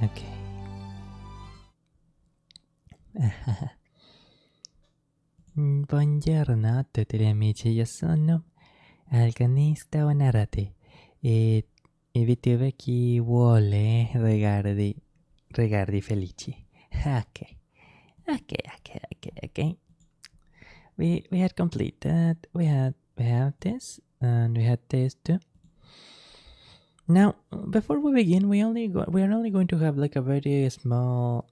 Okay. Buongiorno a tutti gli amici, io sono organista onorati e invito chi vuole regali felici. Ok, ok. We had completed. We have this and we had this too. Now, before we begin, we are only going to have like a very simple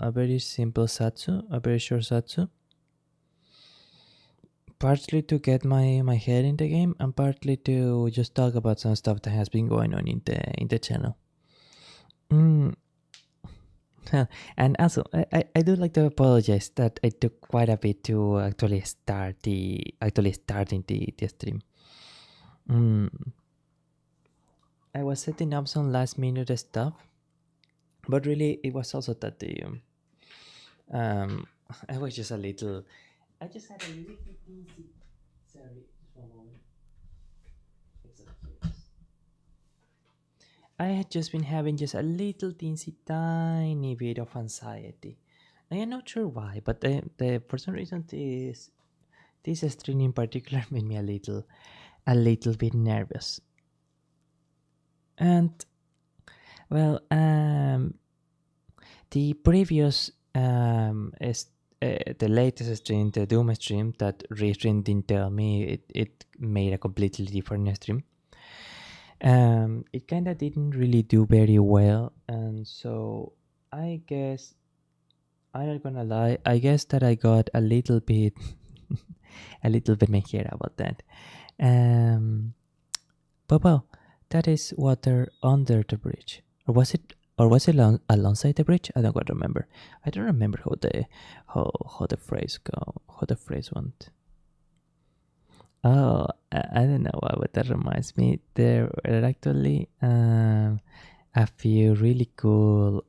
satsu, a very short satsu. Partly to get my head in the game, and partly to just talk about some stuff that has been going on in the channel. Mm. And also, I do like to apologize that I took quite a bit to actually starting the stream. Mm. I was setting up some last minute stuff, but really it was also that um I was just a little. I just had a little bit easy. Sorry, just one moment. It's okay. I had just been having just a little teensy tiny bit of anxiety. I am not sure why, but for some reason this stream in particular made me a little bit nervous. And well, the previous is the latest stream, the Doom stream that Restream didn't tell me it made a completely different stream. It kind of didn't really do very well, and so I guess I'm not gonna lie. I guess that I got a little bit, a little bit mejera about that. Um, but well, that is water under the bridge, or was it? Or was it alongside the bridge? I don't quite remember. I don't remember how the phrase how the phrase went. Oh, I don't know why, but that reminds me. There are actually a few really cool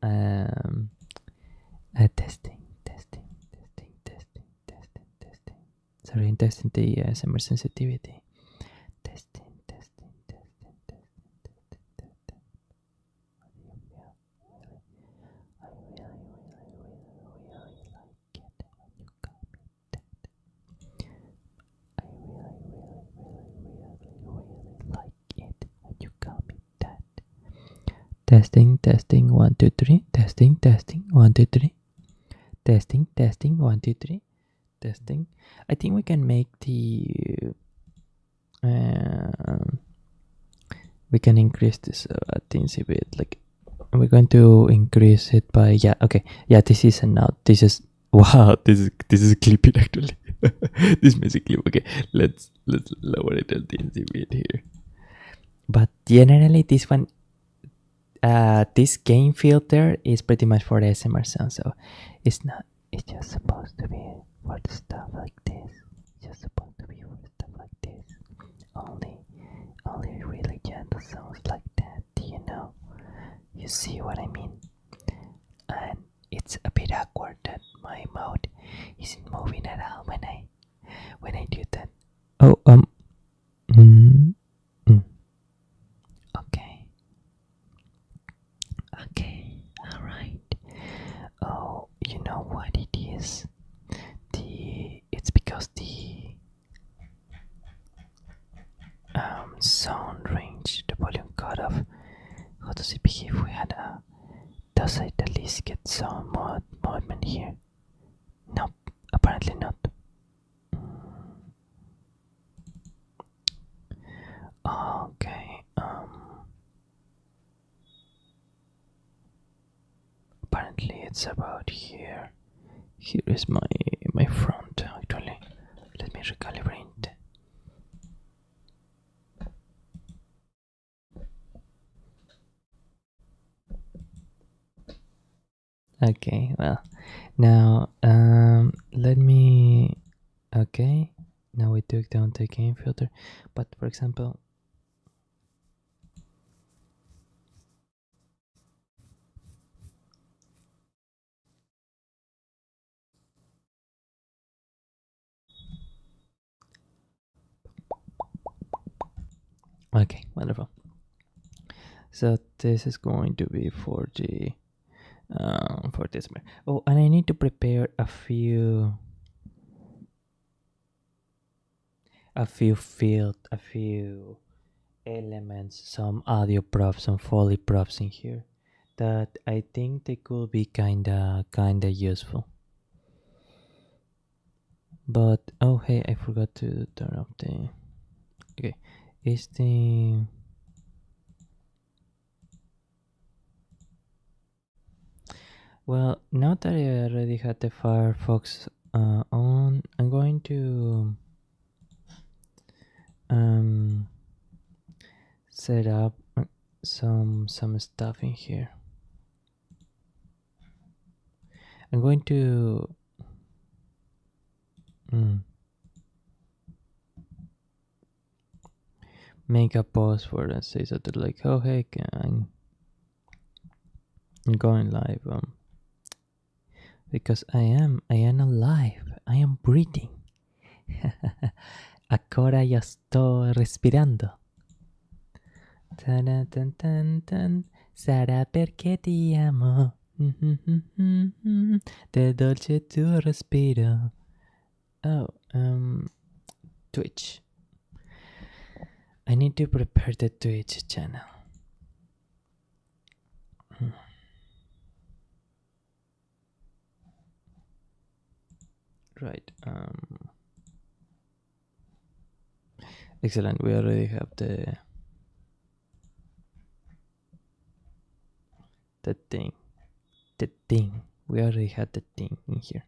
testing. Sorry, testing the ASMR sensitivity. Testing. I really like it when you call me that. I really like it when you call me that. Testing, 1, 2, 3. Testing, 1, 2, 3. Testing, 1, 2, 3. Testing. I think we can make we can increase this a teensy bit. Like we're going to increase it by this is enough. This is wow. This is clipping actually. This music clip. Okay, let's lower it a teensy bit here. But generally, this one, this gain filter is pretty much for the ASMR sound. So it's not. It's just supposed to be for the stuff like this. It's just supposed to be for stuff like this. Only really gentle sounds like that. You know. You see what I mean? And it's a bit awkward that my mouth isn't moving at all when I do that. Oh, okay, all right. Oh, you know what it is? It's because the sound range, the volume cutoff. How does it behave? We had a. Does it at least get some movement here? Nope, apparently not. Okay. Apparently it's about here. Here is my front actually. Let me recalibrate. Okay, well, now let me. Okay, now we took down the gain filter, but for example. Okay, wonderful. So this is going to be for the for this one. Oh, and I need to prepare a few elements, some audio props, some foley props in here that I think they could be kinda useful. But oh hey, I forgot to turn off the. Okay, is the. Well, now that I already had the Firefox on, I'm going to um, set up some stuff in here. I'm going to make a pause for and say something like, "Oh hey, I'm going live." Because I am alive. I am breathing. Ahora ya estoy respirando. Tan, tan, tan, tan. Sarà perché ti amo. Del dolce tuo respiro. Oh, Twitch. I need to prepare the Twitch channel. Right. Excellent. We already have the thing. The thing. We already had the thing in here.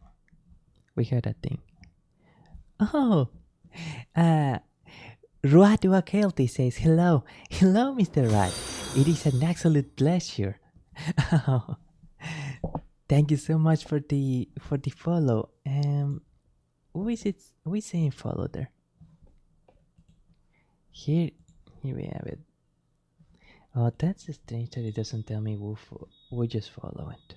We had a thing. Oh, Ruat Wakelty says hello. Hello, Mr. Rat. It is an absolute pleasure. Oh, thank you so much for the follow. Who is it? Who is saying follow there? Here we have it. Oh, that's strange that it doesn't tell me who just follow it.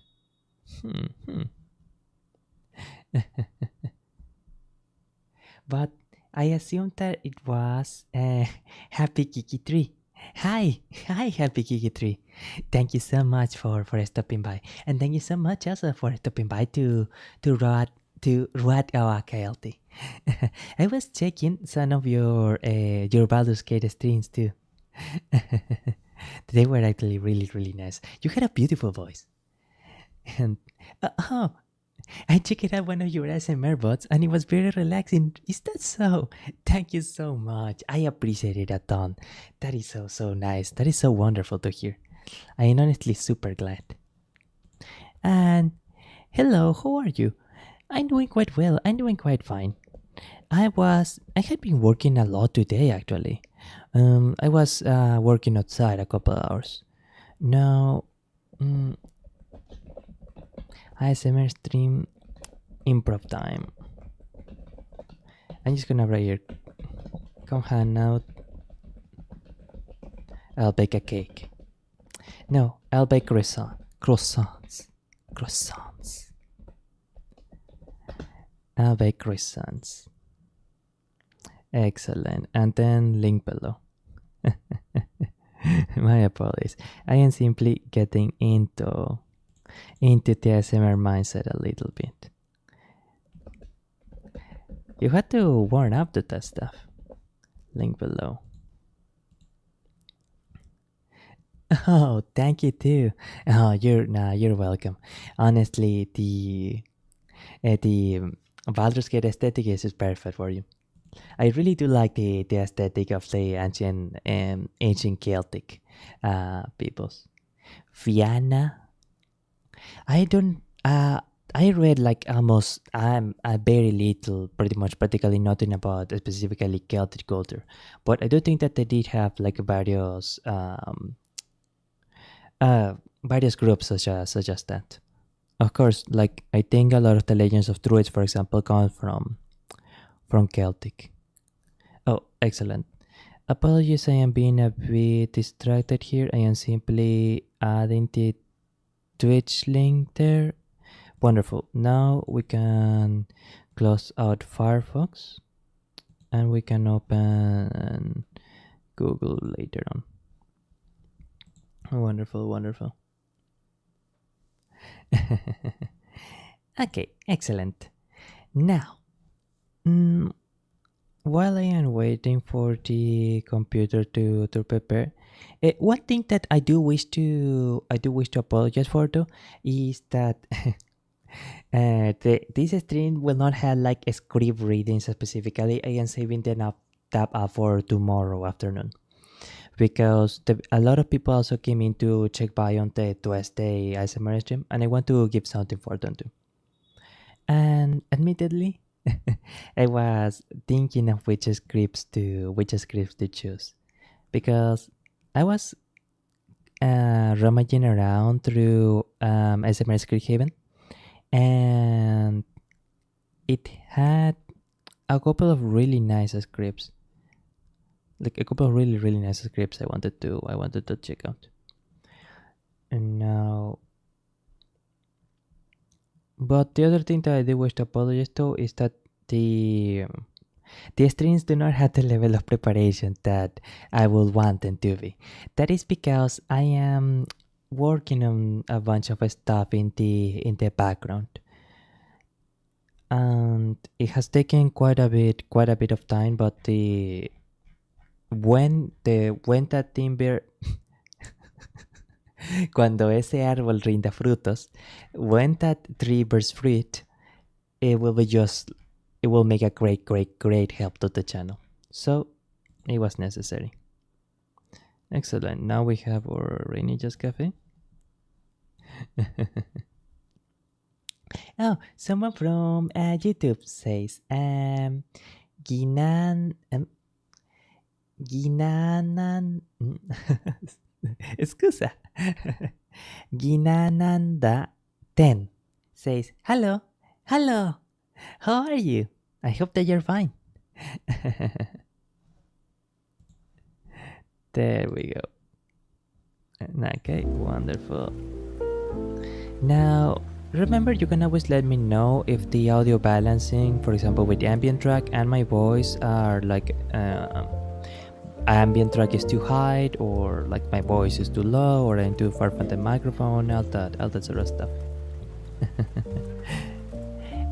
But I assumed that it was Happy Kiki 3. Hi, Happy Kiki 3. Thank you so much for stopping by, and thank you so much also for stopping by to Rod our KLT. I was checking some of your Baldur's Gate streams too. They were actually really nice. You had a beautiful voice, and oh, I checked out one of your ASMR bots and it was very relaxing. Is that so? Thank you so much. I appreciate it a ton. That is so nice. That is so wonderful to hear. I am honestly super glad. And hello, how are you? I'm doing quite well. I'm doing quite fine. I had been working a lot today actually. I was working outside a couple hours. Now, ASMR stream improv time. I'm just gonna write here. Come hang out. I'll bake a cake. No, I'll bake croissants. I'll bake croissants. Excellent. And then link below. My apologies. I am simply getting into the ASMR mindset a little bit. You had to warm up to that stuff. Link below. Oh, thank you too. Oh, you're welcome. Honestly, the Baldur's Gate aesthetic is just perfect for you. I really do like the aesthetic of the ancient Celtic peoples. Fianna. I don't. I read like almost a very little, pretty much practically nothing about specifically Celtic culture, but I do think that they did have like various groups such as that. Of course, like I think a lot of the legends of druids, for example, come from Celtic. Oh, excellent. Apologies, I am being a bit distracted here. I am simply adding the Twitch link there. Wonderful. Now we can close out Firefox and we can open Google later on. Wonderful. Okay, excellent. Now, mm, while I am waiting for the computer to prepare, one thing that I do wish to apologize for though is that this stream will not have like a script readings specifically. I am saving them up that up for tomorrow afternoon because a lot of people also came in to check by on the Tuesday ASMR stream, and I want to give something for them too. And admittedly, I was thinking of which scripts to choose because I was rummaging around through ASMRScripthaven, and it had a couple of really nice scripts, like a couple of really nice scripts I wanted to check out. And now, but the other thing that I do wish to apologize to is that the streams do not have the level of preparation that I would want them to be. That is because I am working on a bunch of stuff in the background, and it has taken quite a bit of time. But when that timber cuando ese árbol rinda frutos, when that tree bears fruit, it will make a great help to the channel. So it was necessary. Excellent. Now we have our Rainy Just Cafe. Oh, someone from YouTube says, Ginanan, excusa, Ginananda 10 says, hello, how are you? I hope that you're fine. There we go. Okay, wonderful. Now, remember, you can always let me know if the audio balancing, for example, with the ambient track and my voice are like ambient track is too high, or like my voice is too low, or I'm too far from the microphone, all that sort of stuff.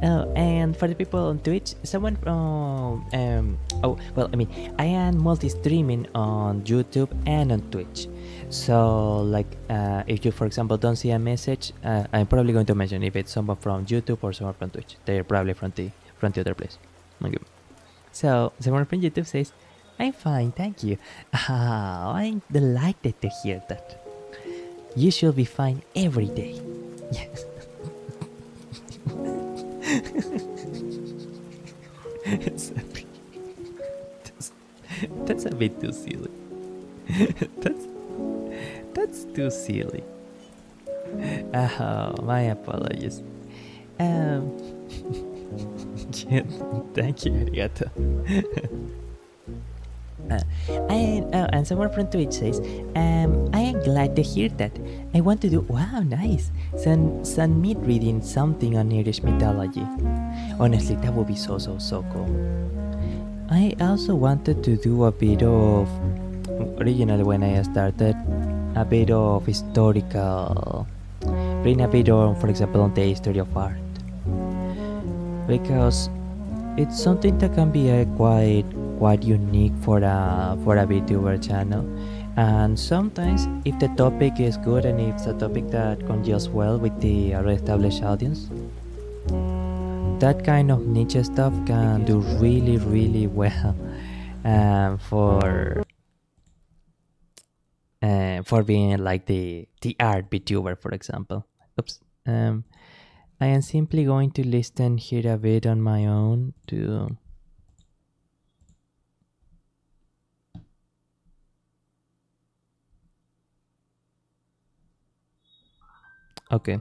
Oh, and for the people on Twitch, someone from I am multi-streaming on YouTube and on Twitch. So like if you, for example, don't see a message, I'm probably going to mention if it's someone from YouTube or someone from Twitch. They're probably from the other place. Okay. So someone from YouTube says, I'm fine, thank you. Oh, I'm delighted to hear that. You should be fine every day. Yes. That's a bit too silly. That's too silly. Oh, my apologies. Yeah, thank you, arigato. And someone from Twitch says, I am glad to hear that. I want to do, wow, nice, some meat reading something on Irish mythology. Honestly, that would be so cool. I also wanted to do a bit of, originally when I started, a bit of historical, bring a bit on, for example, on the history of art. Because it's something that can be quite unique for a VTuber channel, and sometimes if the topic is good and if it's a topic that congeals well with the established audience, that kind of niche stuff can do really well for being like the art VTuber, for example. Oops. I am simply going to listen here a bit on my own to. Okay.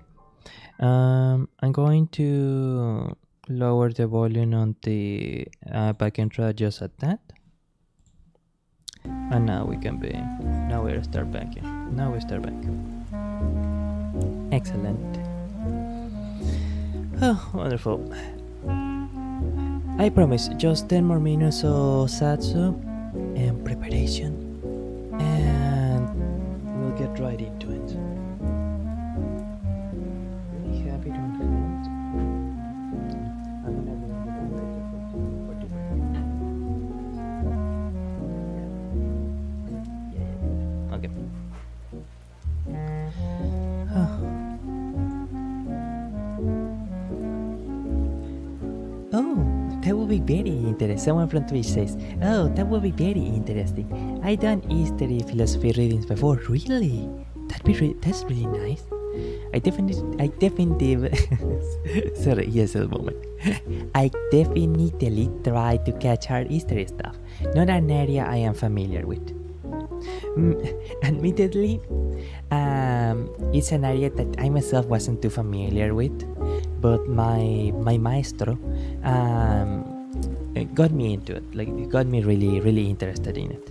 I'm going to lower the volume on the backend track just at that. And now we can be. Now we start back. Now we start back. Excellent. Oh, wonderful. I promise, just 10 more minutes of satsu and preparation, and we'll get right into it. Okay. Oh, that would be very interesting. Someone from Twitch says, "Oh, that would be very interesting. I done history philosophy readings before. Really? That's really nice. I definitely. Sorry, yes, a moment. I definitely try to catch hard history stuff. Not an area I am familiar with. Admittedly, it's an area that I myself wasn't too familiar with, but my maestro it got me into it. Like it got me really interested in it.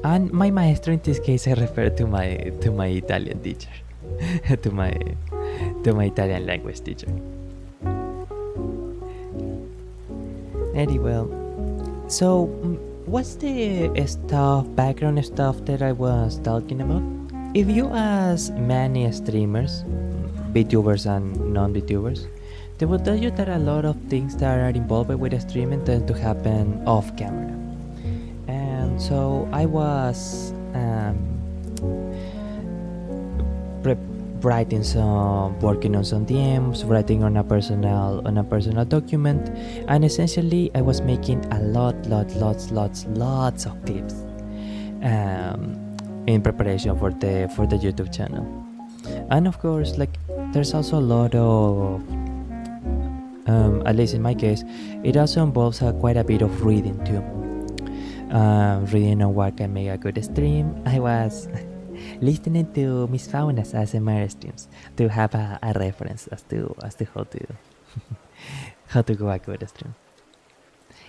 And my maestro in this case, I refer to my Italian teacher, to my Italian language teacher. Very well. So, what's the background stuff that I was talking about? If you ask many streamers, VTubers and non-VTubers, they will tell you that a lot of things that are involved with streaming tend to happen off camera. And so I was working on some DMs, writing on a personal document, and essentially I was making a lots of clips in preparation for the YouTube channel. And of course, like there's also a lot of at least in my case, it also involves quite a bit of reading too. Reading on what can make a good stream. I was listening to Miss Fauna's ASMR streams to have a reference as to how to how to go a good stream.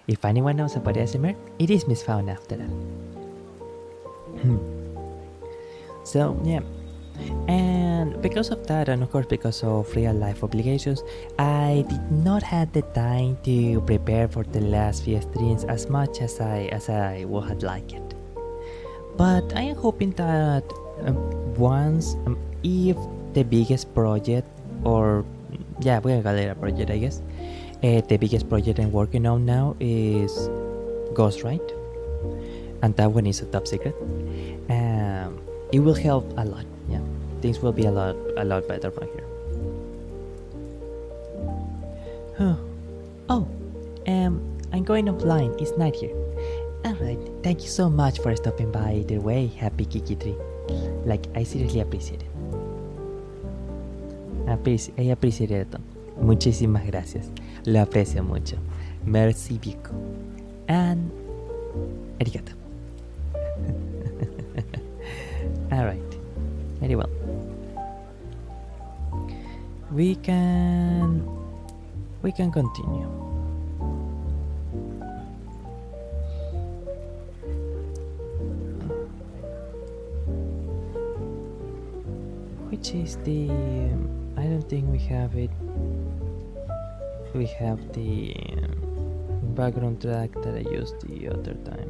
If anyone knows about ASMR, it is Miss Fauna after that. So yeah, and because of that, and of course because of real life obligations, I did not have the time to prepare for the last few streams as much as I would have liked it. But I am hoping that once, if the biggest project, or yeah, we're gonna call it a project, I guess. The biggest project I'm working on now is Ghostwrite, and that one is a top secret. It will help a lot. Yeah, things will be a lot better from here. Oh, I'm going offline. It's night here. Alright, thank you so much for stopping by either way, Happy Kiki Tree. Like, I seriously appreciate it. I appreciate it. Muchísimas gracias. Lo aprecio mucho. Merci beaucoup. And arigato. Alright, very well. We can continue. Which is the I don't think we have it. We have the background track that I used the other time.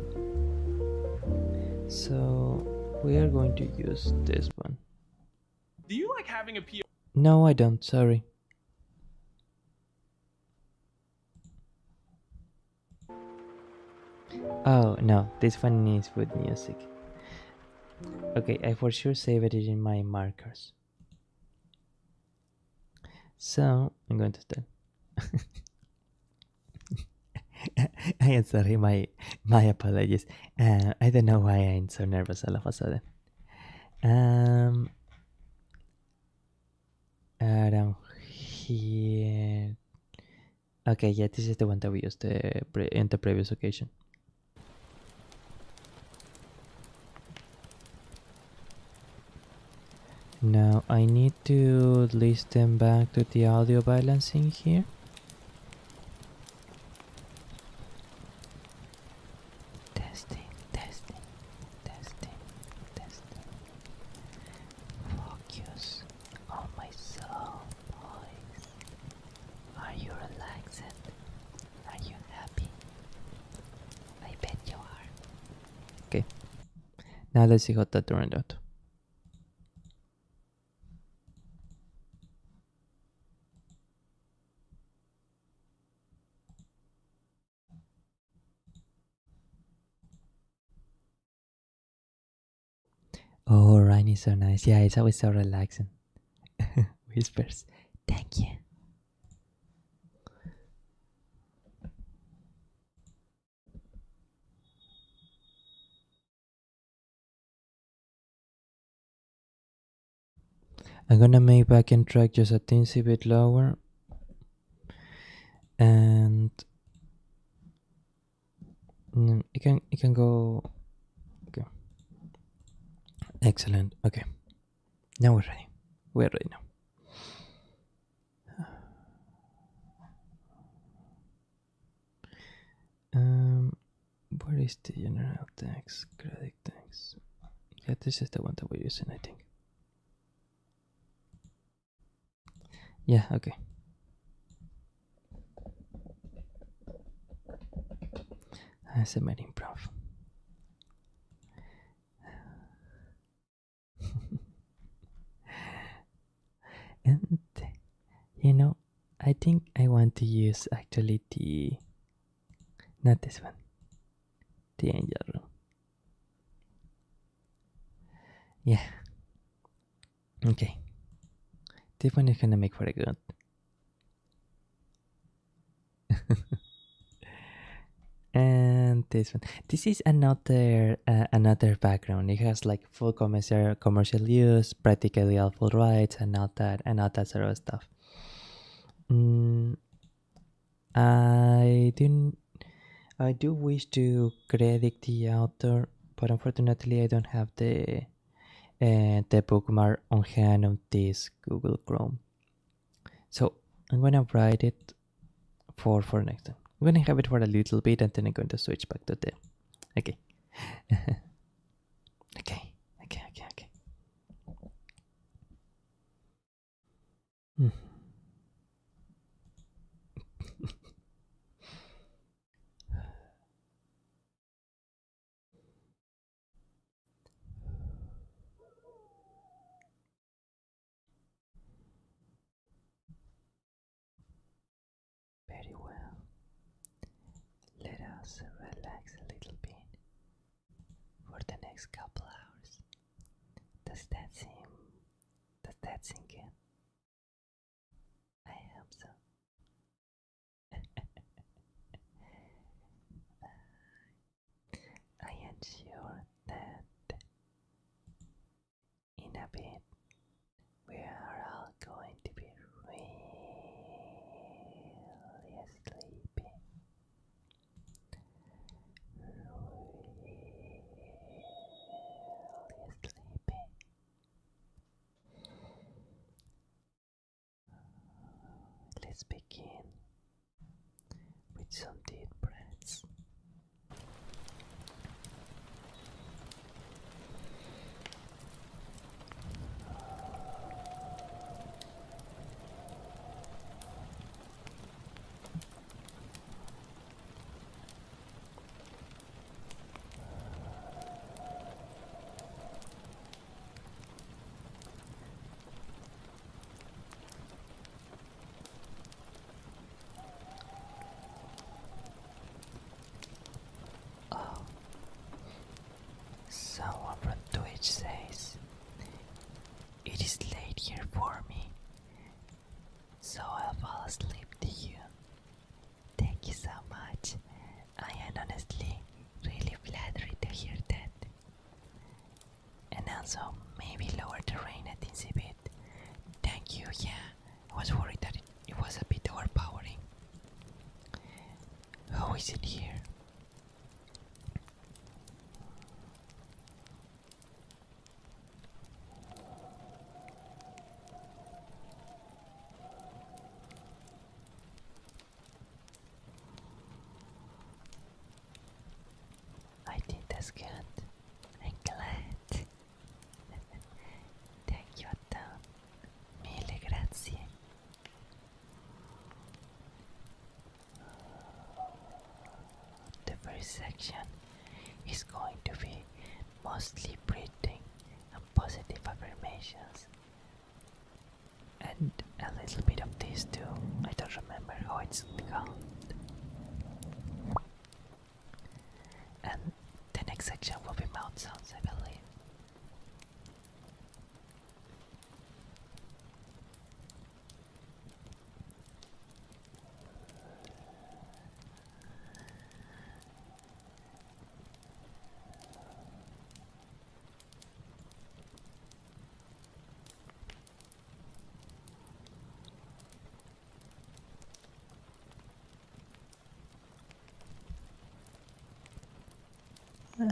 So we are going to use this one. Do you like having a PO? No, I don't. Sorry. Oh no, this one needs with music. Okay, I for sure saved it in my markers. So I'm going to start. I am sorry, my apologies. I don't know why I'm so nervous all of a sudden. Around here. Okay, yeah, this is the one that we used in the previous occasion. Now I need to listen back to the audio balancing here. Testing. Focus on my soul, boys. Are you relaxed? Are you happy? I bet you are. Okay. Now let's see how that turned out. Oh, Ryan is so nice. Yeah, it's always so relaxing. Whispers. Thank you. I'm gonna make backing track just a teensy bit lower. And it can go. Okay. Excellent. Okay. Now we're ready. We're ready now. Where is the general text? Credit text. Yeah, this is the one that we're using, I think. Yeah, okay. ASMR improv. And you know, I think I want to use actually the not this one, the angel room. Yeah. Okay. This one is gonna make for a good. And this one. This is another background. It has like full commercial use, practically all full rights, and all that sort of stuff. I didn't. I do wish to credit the author, but unfortunately, I don't have the bookmark on hand on this Google Chrome. So I'm gonna write it for next time. I'm gonna have it for a little bit, and then I'm going to switch back to the. Okay. Okay. Hmm. Very well. Let us relax a little bit for the next couple hours. Does that seem? Does that sink in? I hope so. I am sure that in a bit we are all going to be really sleepy. Really sleepy. Let's begin with some deep breaths. Oh, someone from Twitch says it is late here for me, so I'll fall asleep to you. Thank you so much. I am honestly really flattered to hear that. And also, maybe lower the rain a teensy bit. Thank you, yeah. I was worried that it was a bit overpowering. How is it here? I think that's good. I'm glad. Thank you a ton. Mille grazie. The first section is going to be mostly breathing and positive affirmations. And a little bit of this too. I don't remember how it's called. And the next section will be mouth sounds, I believe. I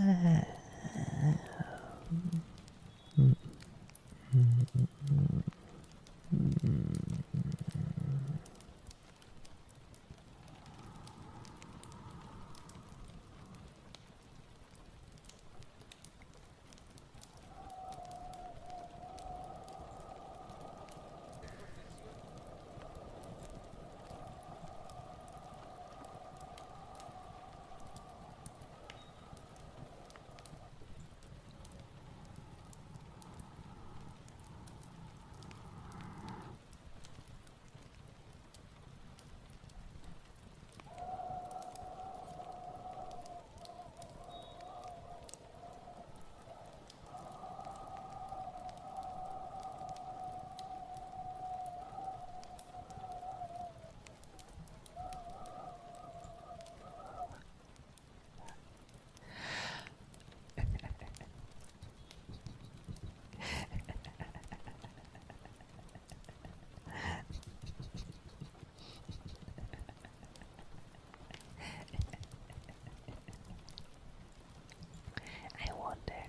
wonder,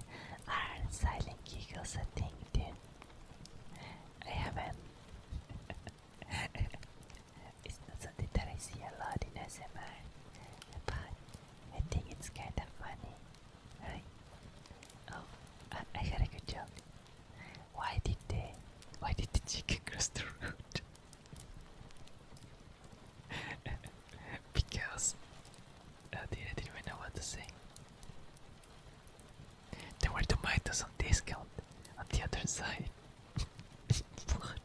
are silent giggles a thing, dude? I haven't. It's not something that I see a lot in SMR, but I think it's kind of funny, right? Oh, I got a good joke. Why did the chicken cross the road? Because I didn't even know what to say. There were tomatoes on discount on the other side. What?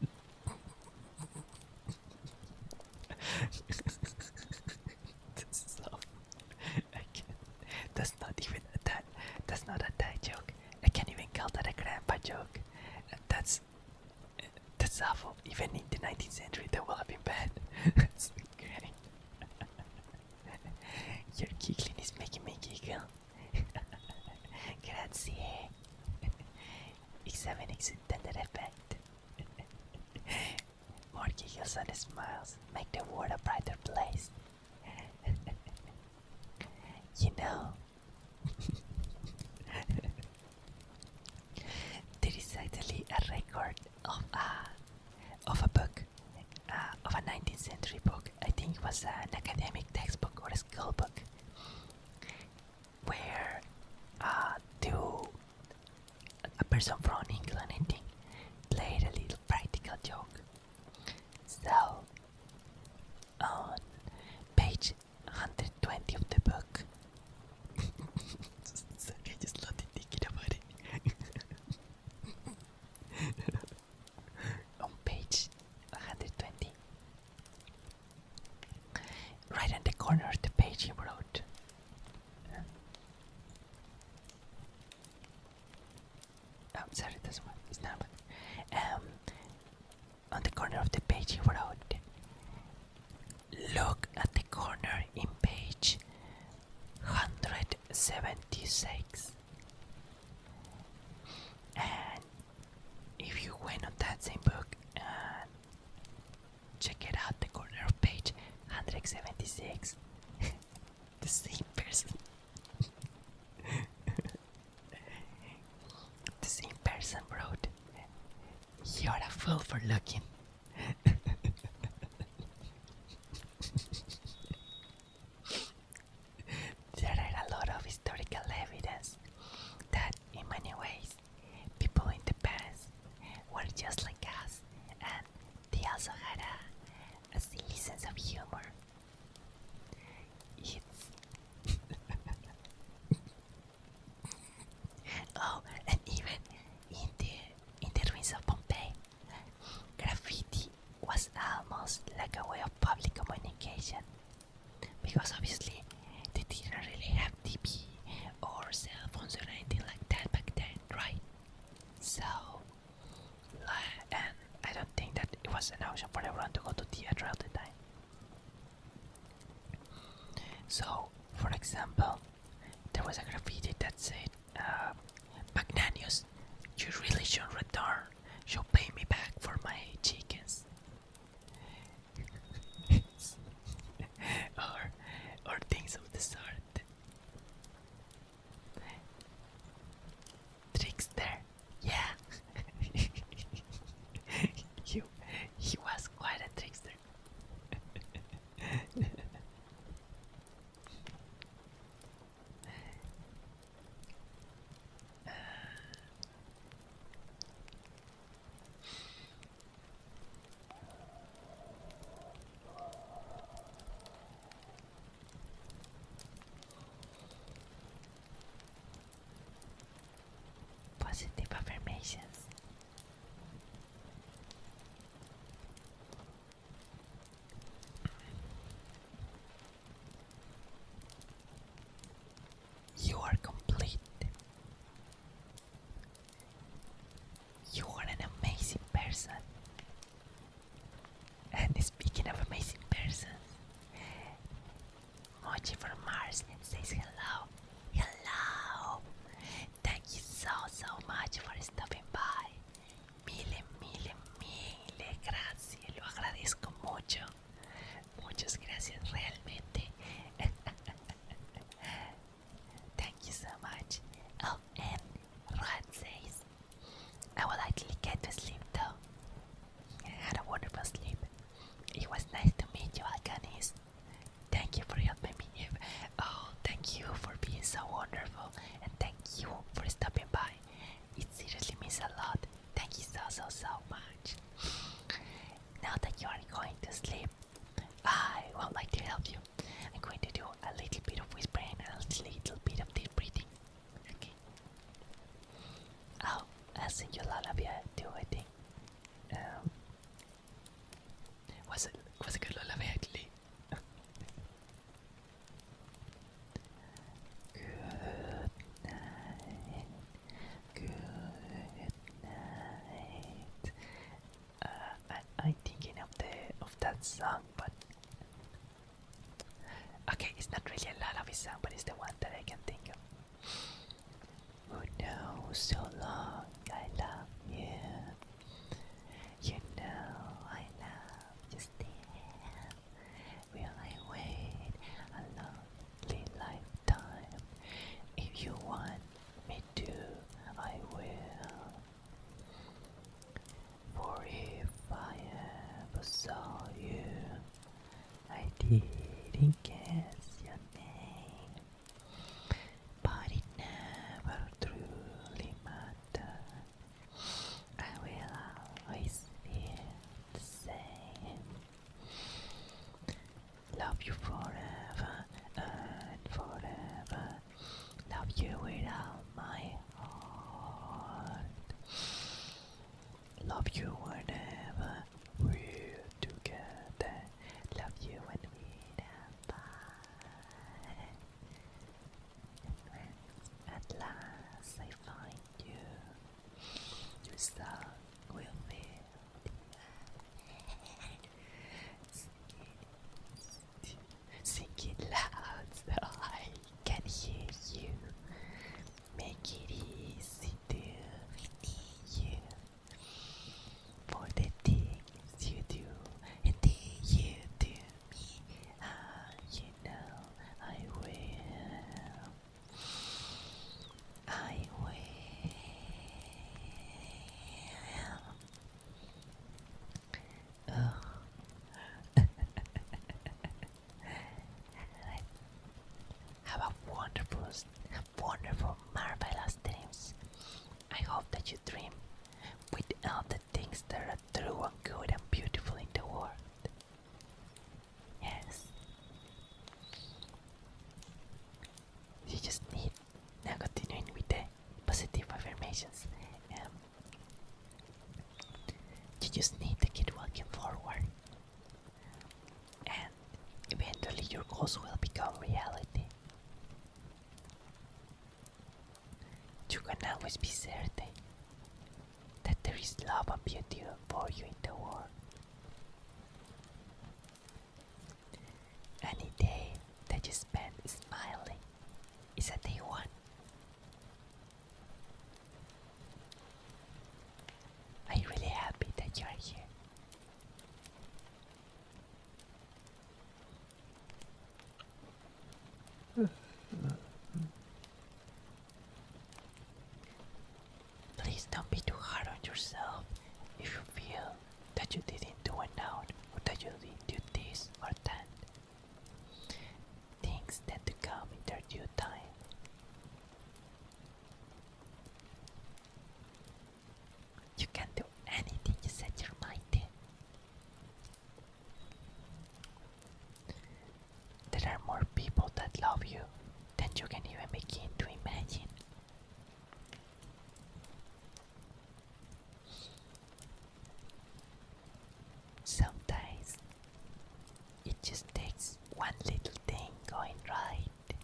That's so. I can't. That's not even a dad. That's not a dad joke. I can't even call that a grandpa joke. That's awful. Even in the 19th century, that would have been bad. That's great. Your giggling is making me giggle. Grazie. X7 intended effect. More giggles and smiles make the world a brighter place. You know, there is actually a record of a book, of a 19th century book. I think it was an academic textbook or a school book, where a person from England, I think, played a little practical joke. So, on page 120 of the book, sorry, I just started thinking about it. On page 120, right on the corner of the page, he wrote, oh, sorry, this one is not. On the corner of the page, he wrote, "Look at the corner in page 176." And if you went on that same book and check it out, the corner of page 176, the same person. The same person wrote, "You're a fool for looking." There are a lot of historical evidence that, in many ways, people in the past were just like us, and they also had a silly sense of humor. It's oh, and even in the ruins of Pompeii, graffiti was almost like a way of public communication, because obviously they didn't really have TV or cell phones or anything like that back then, right? So, and I don't think that it was an option for everyone to go to theater all the time. So, for example, there was a graffiti that said, "Magnanius, you really should return. Should pay me back for my chickens." or things of the sort. trickster. Yeah. he was quite a trickster. Positive affirmations. You are complete. You are an amazing person. And speaking of amazing persons, Mochi from Mars says hello. Hello. Thank you so much for stopping by. Mille gracias. Lo agradezco mucho. Muchas gracias realmente. Thank you so much. Oh, and Rod says, I will likely get to sleep though. I had a wonderful sleep. It was nice to meet you, Alcanis. Thank you for helping me. Oh, thank you for being so wonderful. And thank you for stopping by. It seriously means a lot. Thank you so much. Now that you are going to sleep, I would like to help you. I'm going to do a little bit of whispering and a little bit of deep breathing. Okay. I'll sing you a lullaby too, I think. Was a good lullaby actually. Good night. Good night. I'm thinking of that song, but okay, it's not really a lullaby song, but it's the one that I can think of. Who knows so long I love you? You know I love you still. Will I wait a lonely lifetime? If you want me to, I will. For if I ever saw you, I didn't guess your name, but it never truly mattered. I will always feel the same. Love you forever and forever. Love you with all my heart. Love you whenever we're together. Love you when we're apart. And when at last I find you, your song will fill the air. Sing it loud so I can hear you. Make it easy to be you. For the things you do and you do me, you know I will. I will. Oh. Have a wonderful, marvelous dreams. I hope that you dream with all the things that are true and good and beautiful in the world. Yes. You just need, now continuing with the positive affirmations, you just need to keep walking forward. And eventually your goals will become reality. You can always be certain that there is love and beauty for you in the world. Any day that you spend smiling is a day one. I'm really happy that you are here. that you didn't do enough, or that you didn't do this or that. Things tend to come in their due time. You can do anything you set your mind to. There are more people that love you than you can even begin to imagine. Sometimes it just takes one little thing going right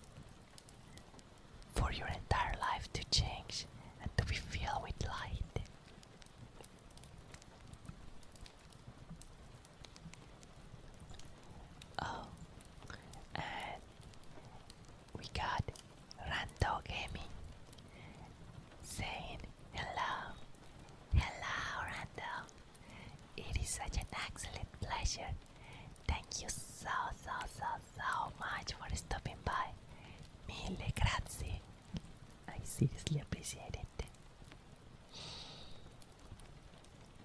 for your entire life to change and to be filled with light. Oh, and we got Rando Gaming saying hello. Hello, Rando. It is such an excellent pleasure. Thank you so much for stopping by. Mille grazie. I seriously appreciate it.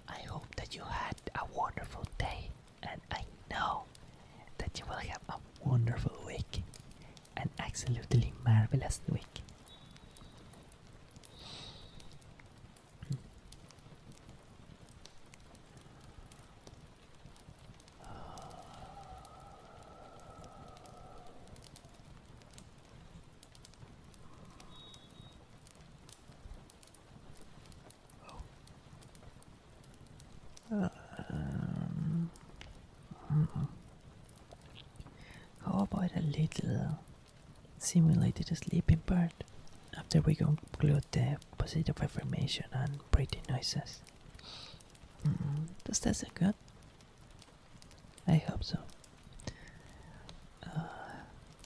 I hope that you had a wonderful day, and I know that you will have a wonderful week. An absolutely marvelous week. How about a little simulated sleeping part after we conclude the positive affirmation and breathing noises? Does that sound good? I hope so.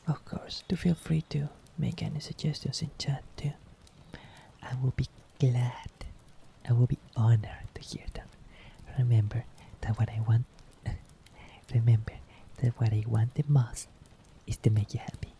Of course, do feel free to make any suggestions in chat too. I will be glad. I will be honored to hear them. Remember that what I want the most is to make you happy.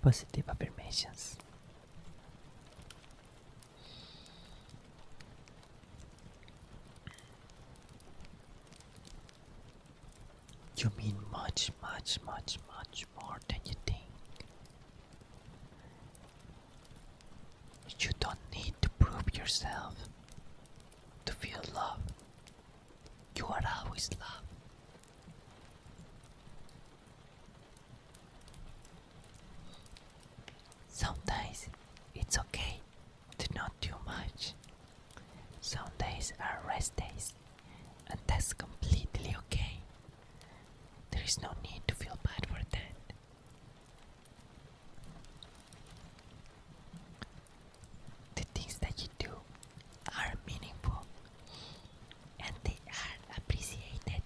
Positive affirmations. You mean much more than you think. You don't need to prove yourself to feel love. You are always loved. Sometimes it's okay to not do much. Some days are rest days, and that's completely okay. There is no need to feel bad for that. The things that you do are meaningful, and they are appreciated.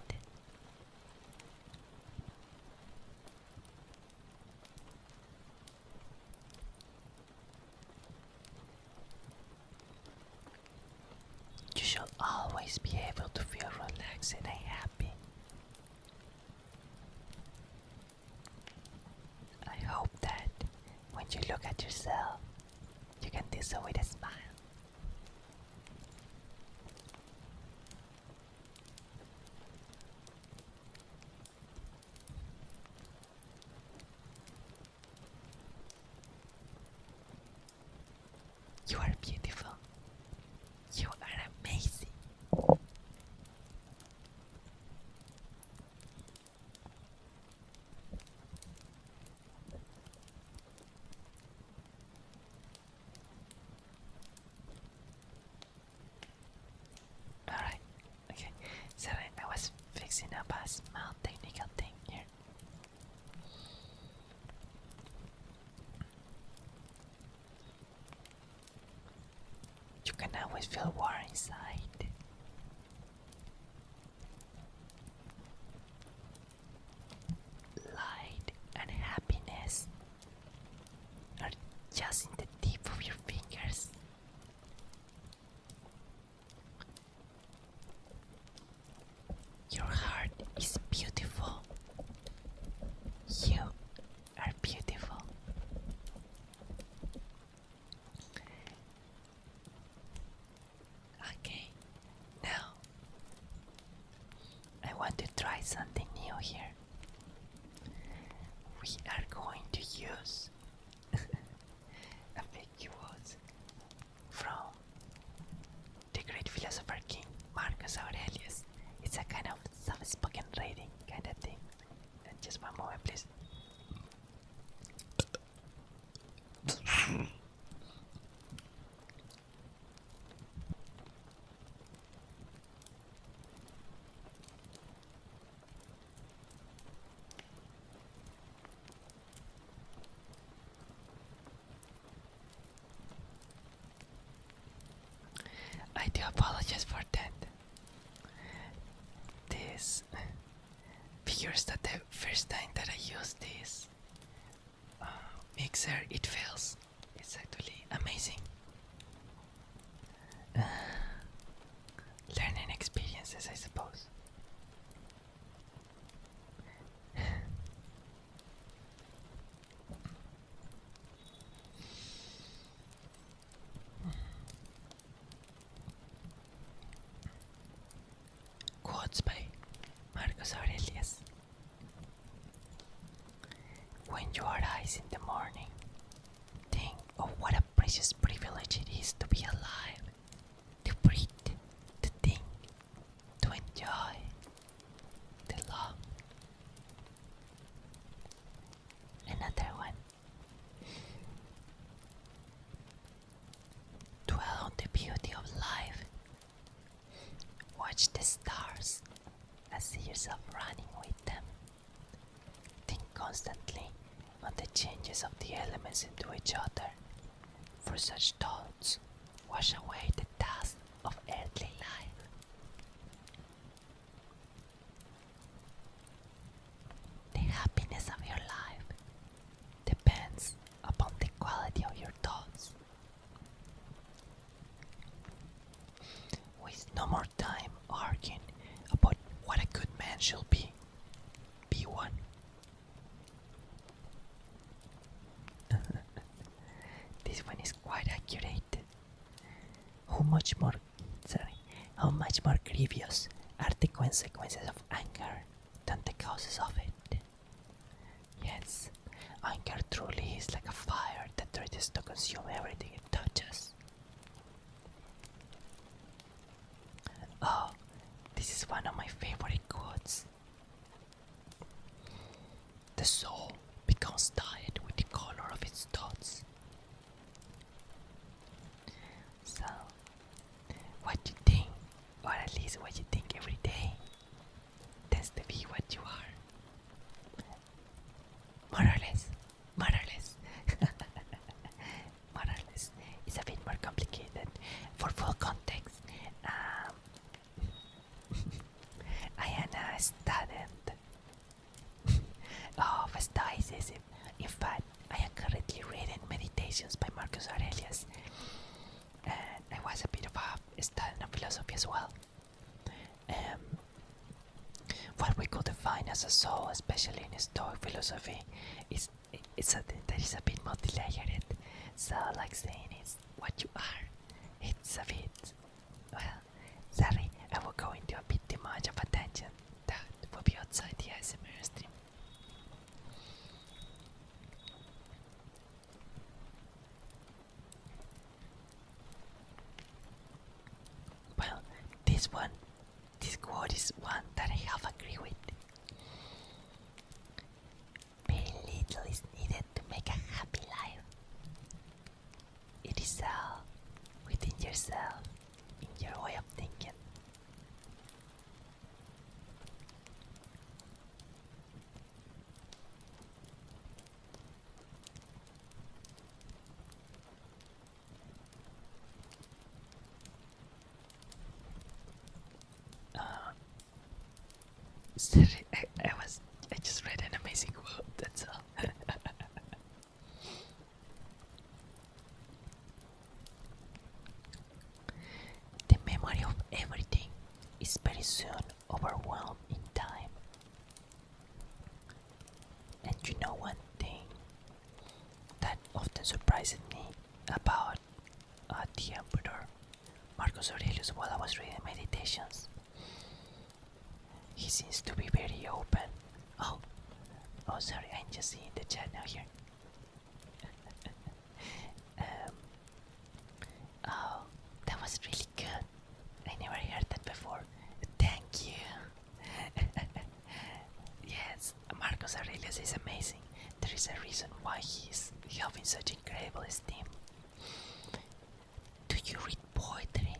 You should always be able to feel relaxed and happy. I hope that when you look at yourself, you can do so with a smile. You are beautiful. You are amazing. can always feel warm inside. Light and happiness are just in the tip of your fingers. Your heart is beautiful. You are beautiful. Okay, now I want to try something new here. We are going to use a few quotes from the great philosopher King Marcus Aurelius. It's a kind of soft-spoken reading kind of thing. And just one moment, please. I do apologize for that. This figures that the first time that I use this mixer, it fails. It's actually amazing. Learning experiences, I suppose. Quotes by Marcus Aurelius. When you arise in the morning, think of what a precious privilege it is to be alive, to breathe, to think, to enjoy, to love. Another one. Dwell on the beauty of life. Watch the stars and see yourself running with them. Think constantly on the changes of the elements into each other, for such thoughts wash away the dust of earthly life. The happiness of your life depends upon the quality of your thoughts. Waste no more time arguing about what a good man should be. Be one. This one is quite accurate. How much more grievous are the consequences of anger than the causes of it? Yes, anger truly is like a fire that threatens to consume everything it touches. Oh, this is one of my favorite quotes. The soul becomes dyed with the color of its thoughts. So, what you think, or at least what you think every day, tends to be what you are. More or less. More or less. More or less. It's a bit more complicated. For full context, I am a student of Stoicism. In fact, I am currently reading Meditations by Marcus Aurelius, and I was a bit of a student of philosophy as well. What we could define as a soul, especially in Stoic philosophy, is something that is a bit multi-layered. So, like saying it's what you are, it's a bit, well, sorry, I will go into a bit too much of a tangent. That will be outside the ASMR stream. Well, this quote is one that I have agreed with. Very little is needed to make a happy life. It is all within yourself, in your way of thinking. I just read an amazing quote. That's all. The memory of everything is very soon overwhelmed in time. And you know one thing that often surprises me about the Emperor Marcus Aurelius while I was reading Meditations. He seems to be very open. Oh, sorry, I'm just seeing the chat now here. Oh, that was really good. I never heard that before. Thank you. Yes, Marcus Aurelius is amazing. There is a reason why he's having such incredible esteem. Do you read poetry?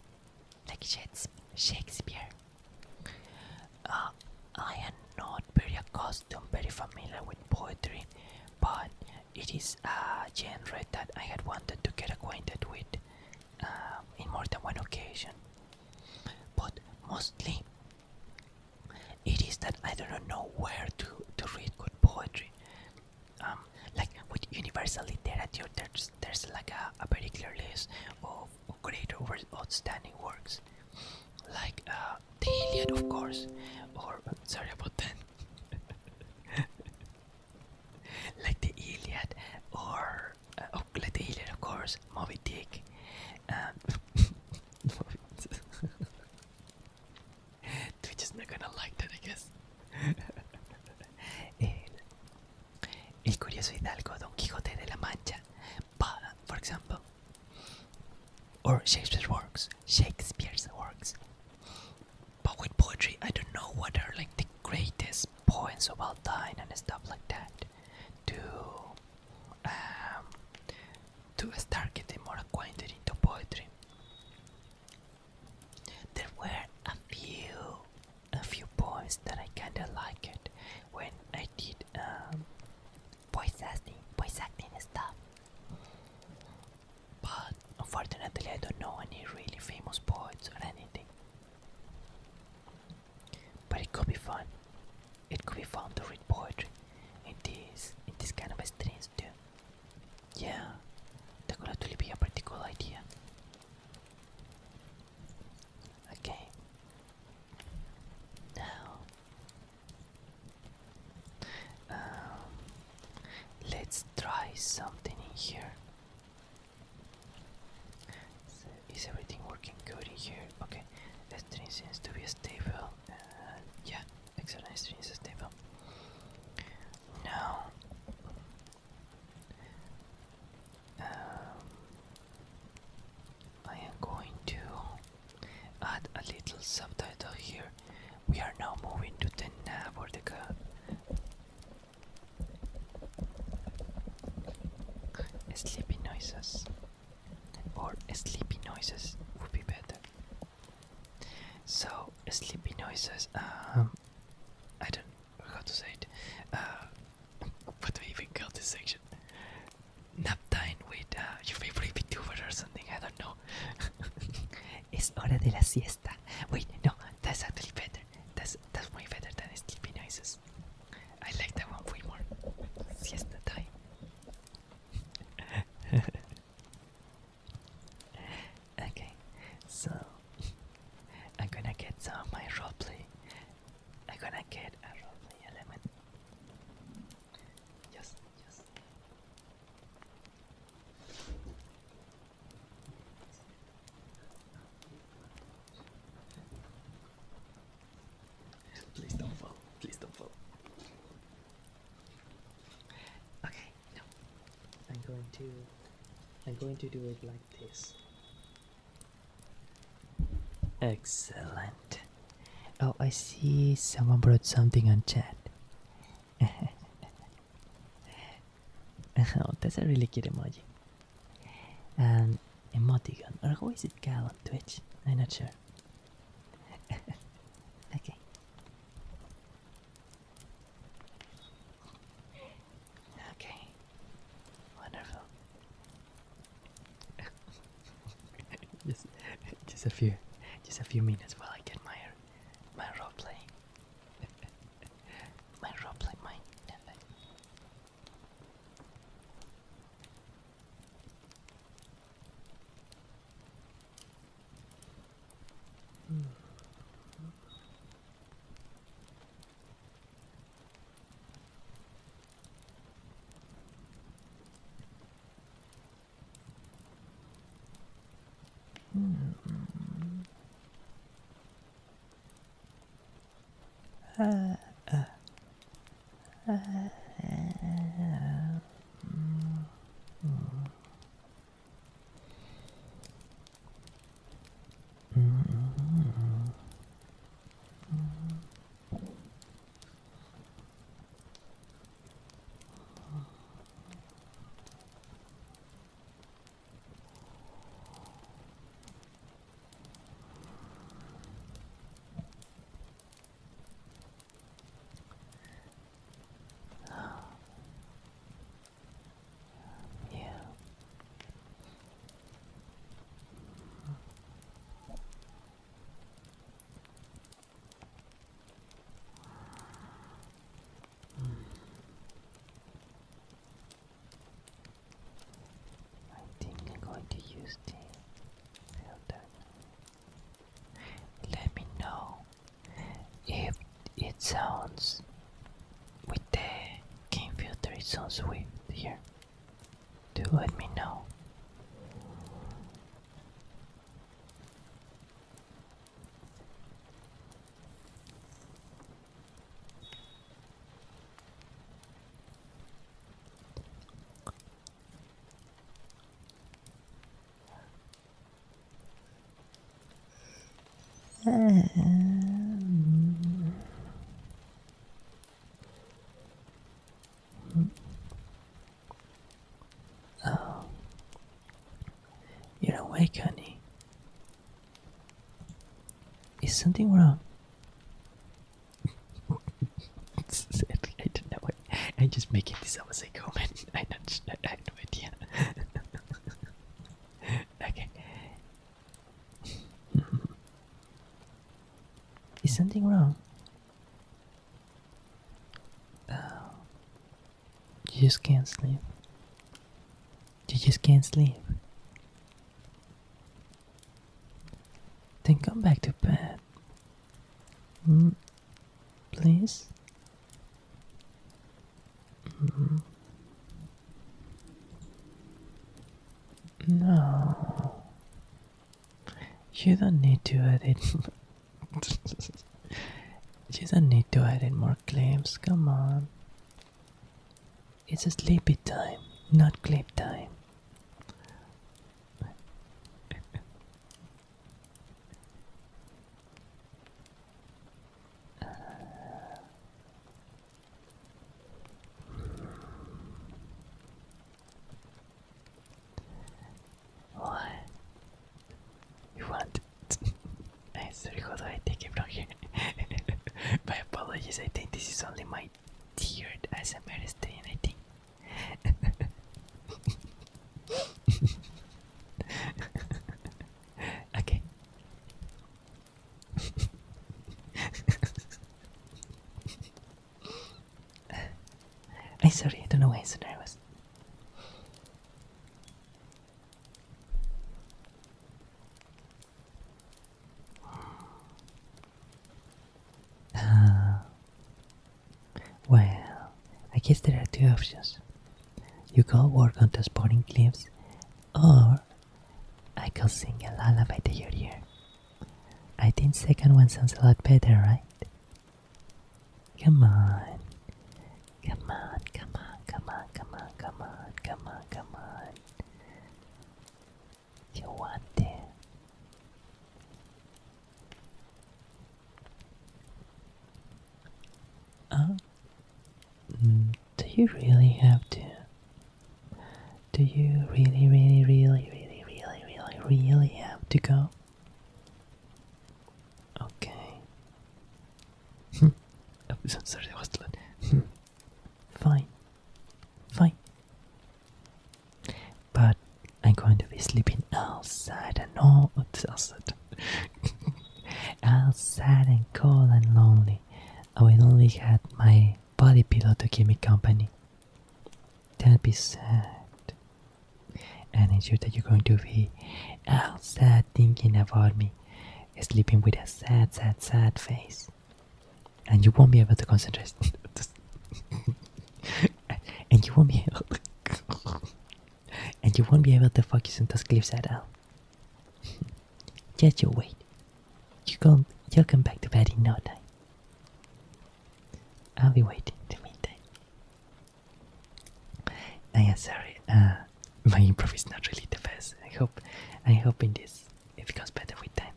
Like Shakespeare? I am not very accustomed, very familiar with poetry, but it is a genre that I had wanted to get acquainted with in more than one occasion. But mostly, it is that I don't know where to read good poetry. Like with universal literature, there's like a very clear list of great or outstanding works, like the Iliad, of course, or sorry about that, like the Iliad, or like the Iliad, of course, Moby Dick, Twitch is not gonna like that, I guess. El curioso hidalgo Don Quixote de la Mancha, for example, or Shakespeare's works. But with poetry, I don't know what are like the greatest poems of all time and stuff like that. To start getting more acquainted into poetry, there were a few poems that I kinda liked when I did voice acting and stuff. But unfortunately, I don't know any really famous poets or anything. But it could be fun. It could be fun to read poetry in this kind of streams too. Yeah, that could actually be a pretty cool idea. Okay. Now, let's try something in here. So, is everything working good in here? Okay, the stream seems to be stable. Yeah, excellent, stream is stable. Now, I am going to add a little subtitle here. We are now moving to the nav or the sleepy noises, or sleepy noises would be better. So sleepy noises. I don't know how to say it. What do we even call this section? Nap time with your favorite VTuber or something. I don't know. Es hora de la siesta. Wait, no, that's actually better. That's way better than sleepy noises. I like that one way more. Siesta time. Okay, so I'm gonna get some of my roleplay. I'm gonna get a roleplay element. Just. Please don't fall. Please don't fall. Okay, no. I'm going to do it like this. Excellent. Oh, I see someone brought something on chat. Oh, that's a really cute emoji. Emoticon, or how is it called on Twitch? I'm not sure. Okay. Okay. Wonderful. just a few minutes while I get my role play. I think I'm going to use the filter. Let me know if it sounds with the game filter. It sounds weird here. Do let me know. Oh, you're awake, honey. Is something wrong? I don't know. I'm just making this up as I go, man. I have no idea. Okay. Is something wrong? Oh, you just can't sleep. You just can't sleep. Then come back to bed. Please? No. You don't need to edit. You don't need to edit more clips. Come on. It's a sleepy time, not clip time. What? You want? Sorry, how do I take it from here? My apologies, I think this is only my tiered ASMR stream, I think. Okay. I'm sorry, I don't know why I'm so nervous. Well, I guess there are two options. You go work on the sporting clips, or I could sing a lullaby to your ear. I think second one sounds a lot better, right? Come on. Come on, come on, come on, come on, come on, come on, come on. You want it? Do you really have to? Do you really have to go? Okay. I'm sorry, that was loud. Fine. Fine. But I'm going to be sleeping outside and all outside. Outside and cold and lonely. I will only have my body pillow to keep me company. That'd be sad. And I'm sure that you're going to be outside thinking about me, sleeping with a sad face. And you won't be able to concentrate. And you won't be able to and you won't be able to focus on those clips at all. Just you wait. You'll come back to bed in no time. I'll be waiting in the meantime. I am sorry. My improv is not really the best. I hope in this it becomes better with time.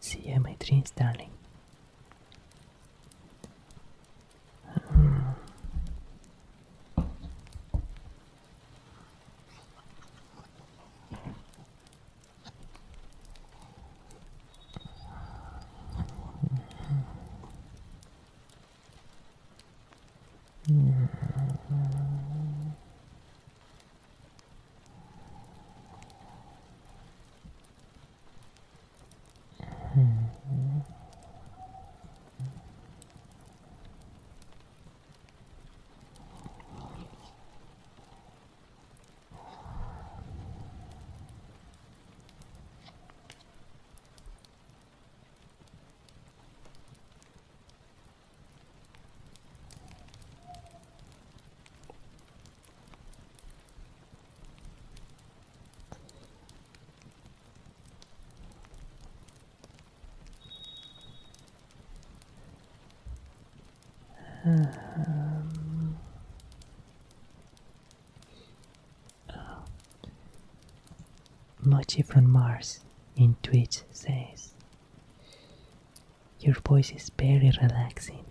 See you in my dreams, darling. Mochi from Mars in Twitch says, your voice is very relaxing.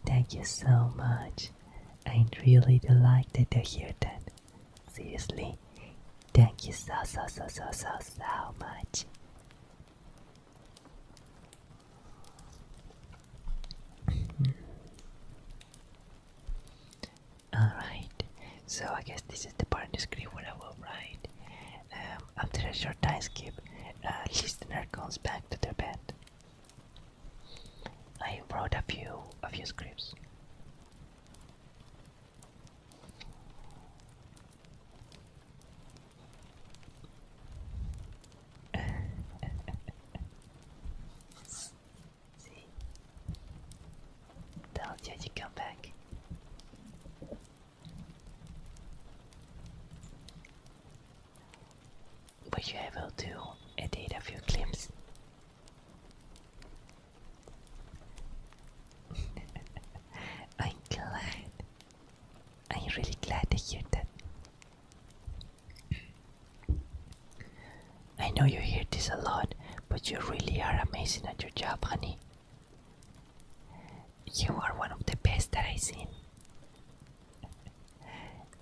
Thank you so much. I'm really delighted to hear that. Seriously, thank you so much. Alright, so I guess this is the part in the script where I will write. After a short time skip, listener comes back to their bed. I wrote a few scripts. See, told you you come back. Were you able to edit a few clips? I'm glad. I'm really glad to hear that. I know you hear this a lot, but you really are amazing at your job, honey. You are one of the best that I've seen.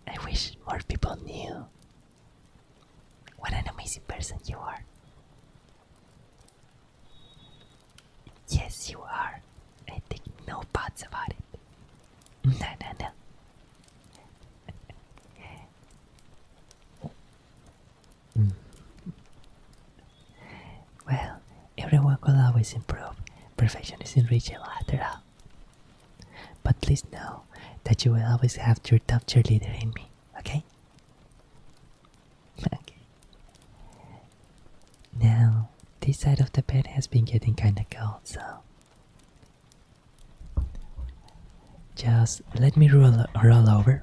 I wish more people knew what an amazing person you are. Yes, you are. I think no buts about it. No. Well, everyone will always improve. Perfection isn't reachable after all. But please know that you will always have your top cheerleader in me, okay? Okay. Now, this side of the bed has been getting kinda cold, so just let me roll over.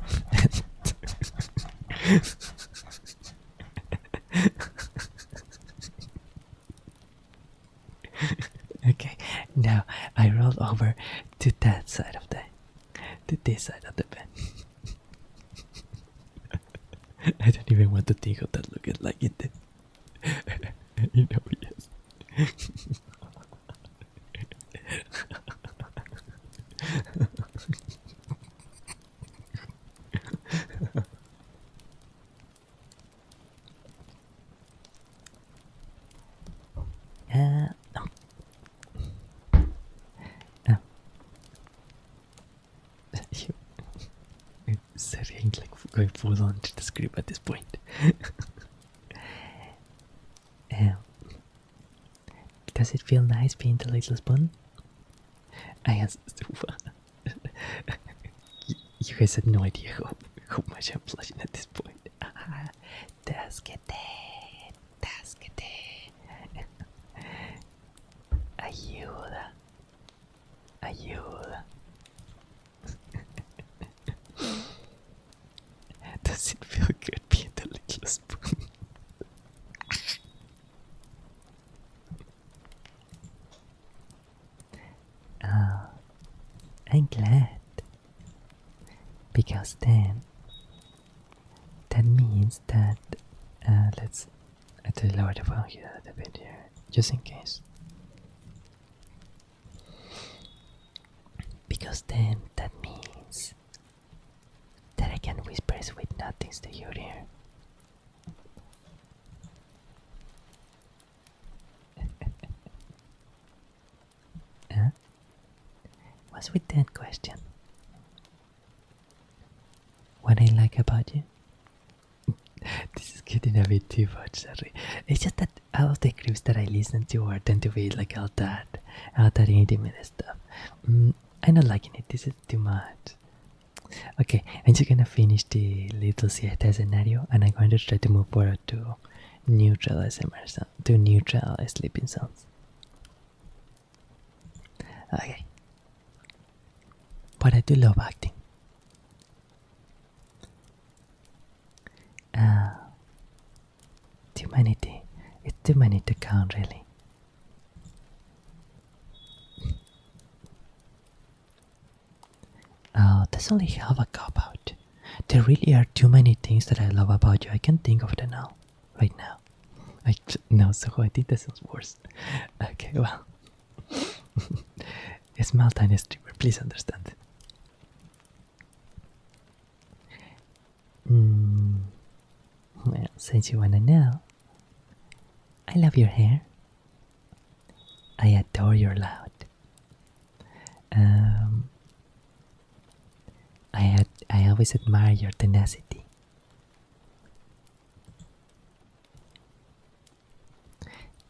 Okay, now I roll over to that side of this side of the bed. I don't even want to think of that looking like it. You know, yes. Sorry, like going full on to the script at this point. Does it feel nice being the little spoon? I answered. You guys had no idea how much I'm blushing at this point. Tasquete. Ayuda. Does it feel good being the little spoon? I'm glad. Because then that means that let's lower the volume here a bit here, just in case. Because then that means that I can whisper sweet nothings to your ear. Huh? What's with that question? What I like about you? This is getting a bit too much, sorry. It's just that all of the clips that I listen to are tend to be like all that intimate stuff. I'm not liking it. This is too much. Okay, I'm just gonna finish the little siesta scenario, and I'm going to try to move forward to neutral ASMR sound, to neutral sleeping sounds. Okay. But I do love acting. Too many it's too many to count, really. Oh, that's only half a cop out. There really are too many things that I love about you. I can't think of them now, right now. No, so I think that sounds worse. Okay, well. A small tiny streamer, please understand. Well, since you wanna know, I love your hair. I adore your loud. I always admire your tenacity.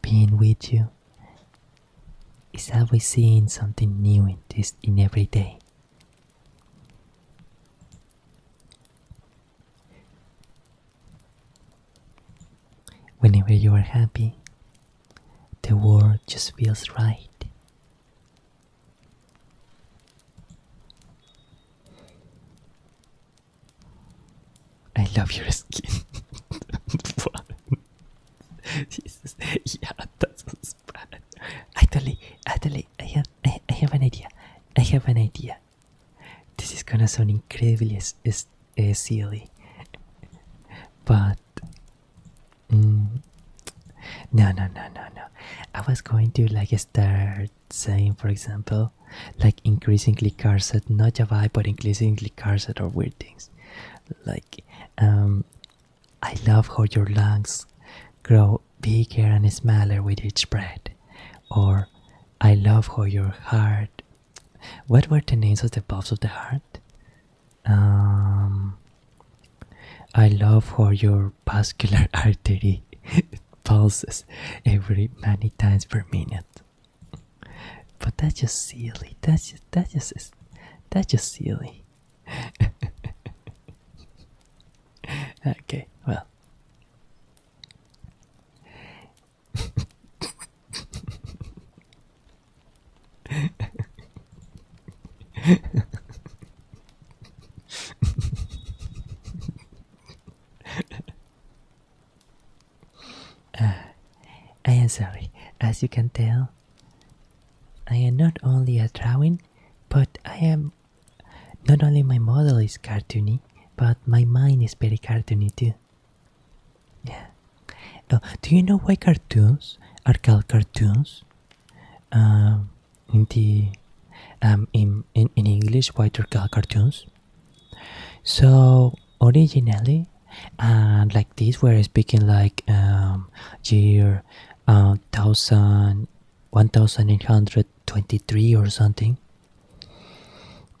Being with you is always seeing something new in every day. Whenever you are happy, the world just feels right. I love your skin. Jesus. Yeah, that sounds bad. Actually, I have an idea. I have an idea. This is gonna sound incredibly silly, but no. I was going to like start saying, for example, like increasingly cursed, not a vibe, but increasingly cursed or weird things. Like, I love how your lungs grow bigger and smaller with each breath. Or, I love how your heart. What were the names of the valves of the heart? I love how your vascular artery pulses every many times per minute. But that's just silly. That's just silly. Okay, well. I am sorry. As you can tell, I am not only a drawing, but I am not only my model is cartoony, but my mind is very cartoony too. Yeah. Oh, do you know why cartoons are called cartoons? In the in English, why they're called cartoons? So originally, like this, we're speaking like year 1823 or something.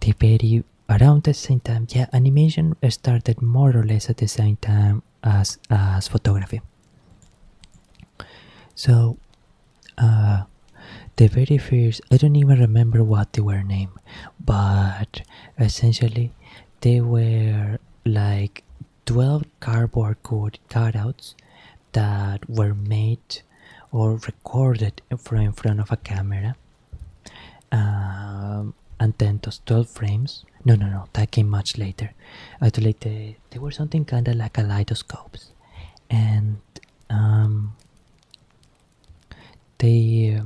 The very around the same time, yeah, animation started more or less at the same time as photography. So the very first, I don't even remember what they were named, but essentially they were like 12 cardboard cutouts that were made or recorded in front of a camera, and then those 12 frames. No, that came much later. Actually, they were something kind of like kaleidoscopes, and they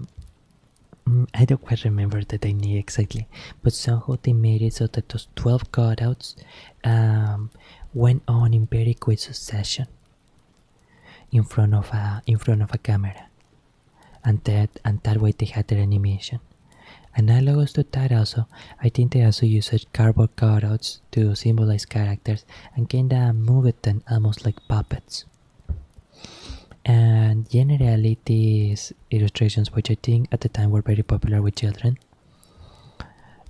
I don't quite remember the technique exactly, but somehow they made it so that those 12 cutouts went on in very quick succession in front of a camera, and that way they had their animation. Analogous to that also, I think they also used cardboard cutouts to symbolize characters and kinda moved them almost like puppets. And generally these illustrations, which I think at the time were very popular with children,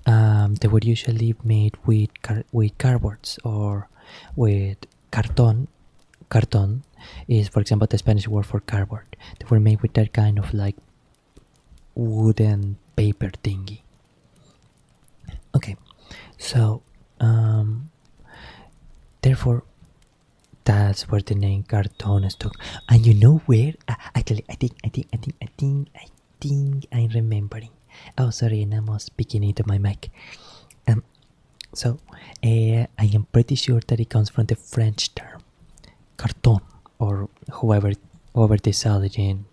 they were usually made with cardboards or with carton. Carton is, for example, the Spanish word for cardboard. They were made with that kind of like wooden paper thingy. Okay, so therefore that's where the name carton stuck. And you know where? Actually, I think I'm remembering. Oh, sorry, and I'm speaking into my mic. So I am pretty sure that it comes from the French term carton, or whoever they sell it in,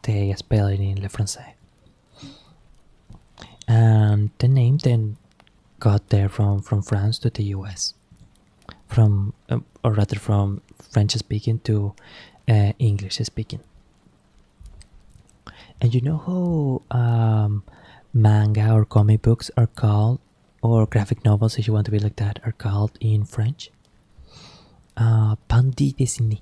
they spell it in le français. And the name then got there from France to the US, from or rather from French speaking to English speaking. And you know how manga or comic books are called, or graphic novels, if you want to be like that, are called in French? Bande dessinée.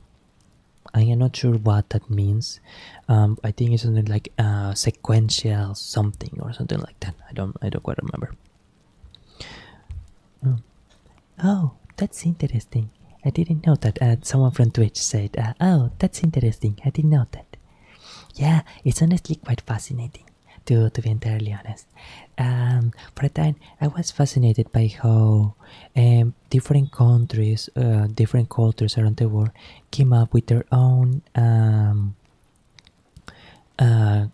I am not sure what that means. I think it's something like sequential something or something like that. I don't quite remember. Oh, that's interesting. I didn't know that. Someone from Twitch said, "Oh, that's interesting. I didn't know that." Yeah, it's honestly quite fascinating. To be entirely honest, for a time I was fascinated by how different countries, different cultures around the world came up with their own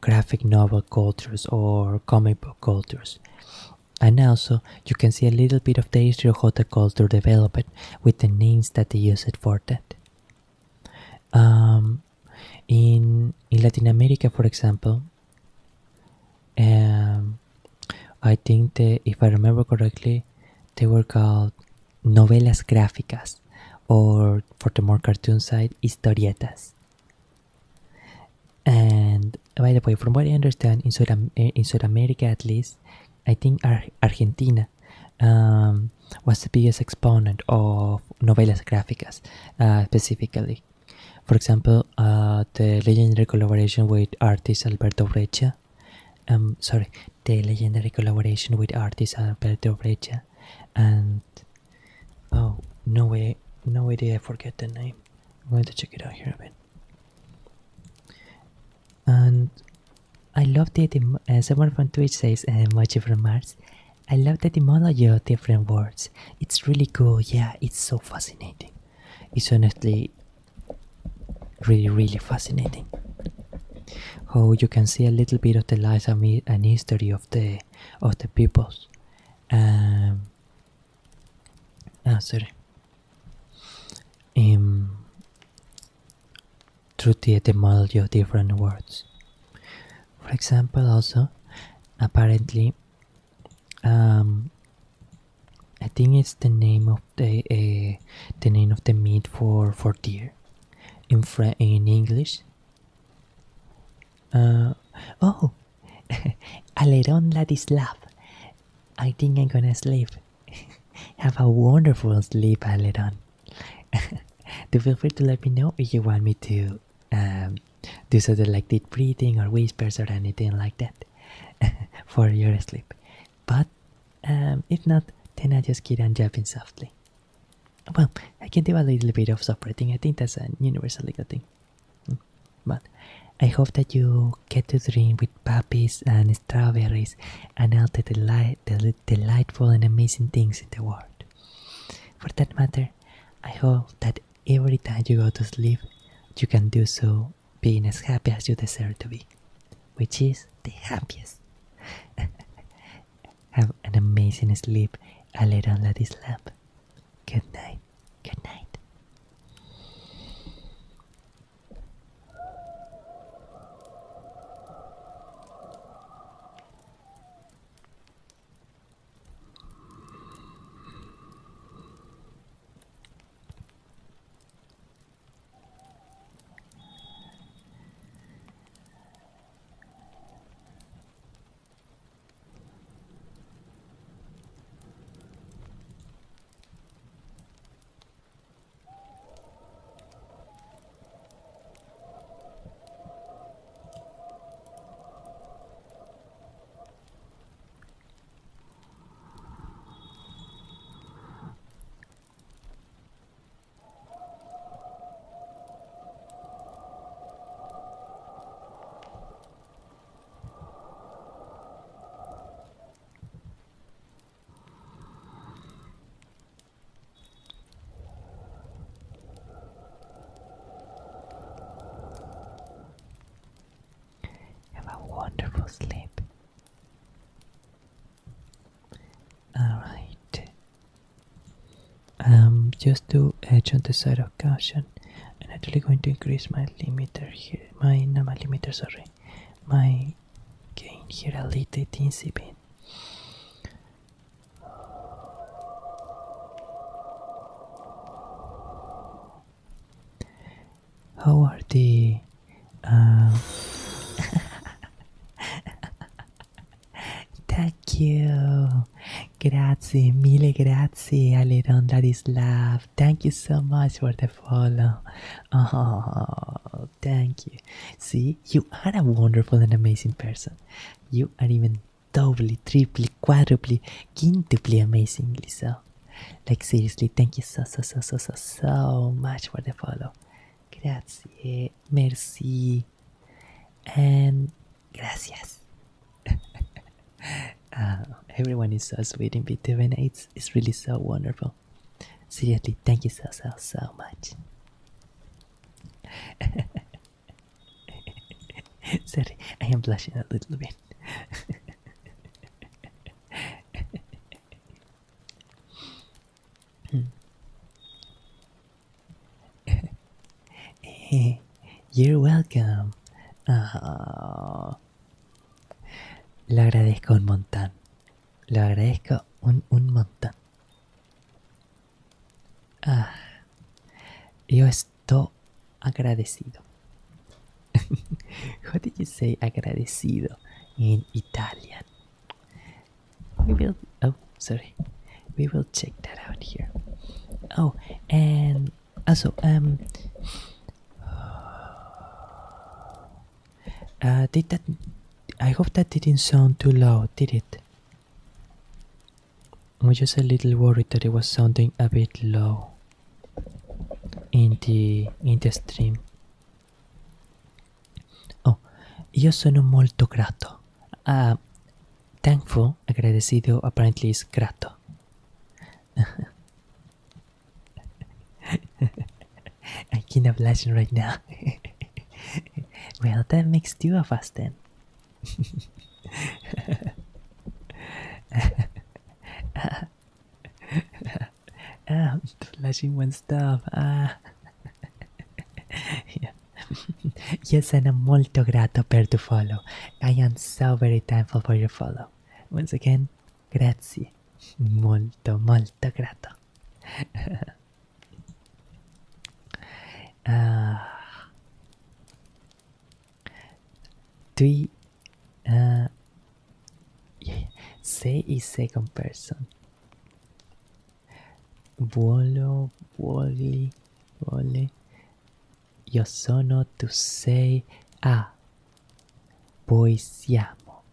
graphic novel cultures or comic book cultures. And also, you can see a little bit of the history of how the culture developed with the names that they used for that. In Latin America, for example, I think if I remember correctly, they were called novelas gráficas, or for the more cartoon side, historietas. And by the way, from what I understand, in South America at least, I think Argentina was the biggest exponent of novelas gráficas, specifically. For example, the legendary collaboration with artist Alberto Breccia. The legendary collaboration with artist Alberto Breccia, and oh, no way did I forget the name. I'm going to check it out here a bit. And I love the someone from Twitch says, Mochi from Mars, I love the etymology of different words. It's really cool. Yeah, it's so fascinating. It's honestly really fascinating. How you can see a little bit of the life and history of the peoples. Sorry. Through the etymology of different words. For example, also, apparently, I think it's the name of the meat for deer in English. Oh, Aleron Ladislav. I think I'm gonna sleep. Have a wonderful sleep, Aleron. Do feel free to let me know if you want me to do something like deep breathing or whispers or anything like that for your sleep. But if not, then I just keep on jabbing softly. Well, I can do a little bit of soft breathing. I think that's a universal legal thing. But I hope that you get to dream with puppies and strawberries and all the delightful and amazing things in the world. For that matter, I hope that every time you go to sleep, you can do so being as happy as you deserve to be, which is the happiest. Have an amazing sleep, Aleron Ladislav. Good night. Good night. just to edge on the side of caution, I'm actually going to increase my limiter here. My limiter, sorry. My gain here a little teensy bit. How are the thank you. Grazie, mille grazie, Aleron Ladislav. Thank you so much for the follow. Oh, thank you. See, you are a wonderful and amazing person. You are even doubly, triply, quadruply, quintuply amazingly so. Like seriously, thank you so much for the follow. Grazie, merci, and gracias. Everyone is so sweet in BTV. It's really so wonderful. Seriously, thank you so much. Sorry, I am blushing a little bit. You're welcome. Oh, lo agradezco un montón. Lo agradezco un montón. Yo estoy agradecido. How did you say agradecido in Italian? We will. Oh, sorry. We will check that out here. Oh, and also, did that? I hope that didn't sound too loud, did it? I was just a little worried that it was sounding a bit low in the stream. Oh, io sono molto grato. Thankful, agradecido, apparently is grato. I'm kind of blushing right now. Well, that makes two of us then. Flashing one stuff. Yeah. Io sono molto grato per tu follow. I am so very thankful for your follow. Once again, grazie. Molto, molto grato. Tui say is second person. Vuole. Io sono tu sei. Poi siamo.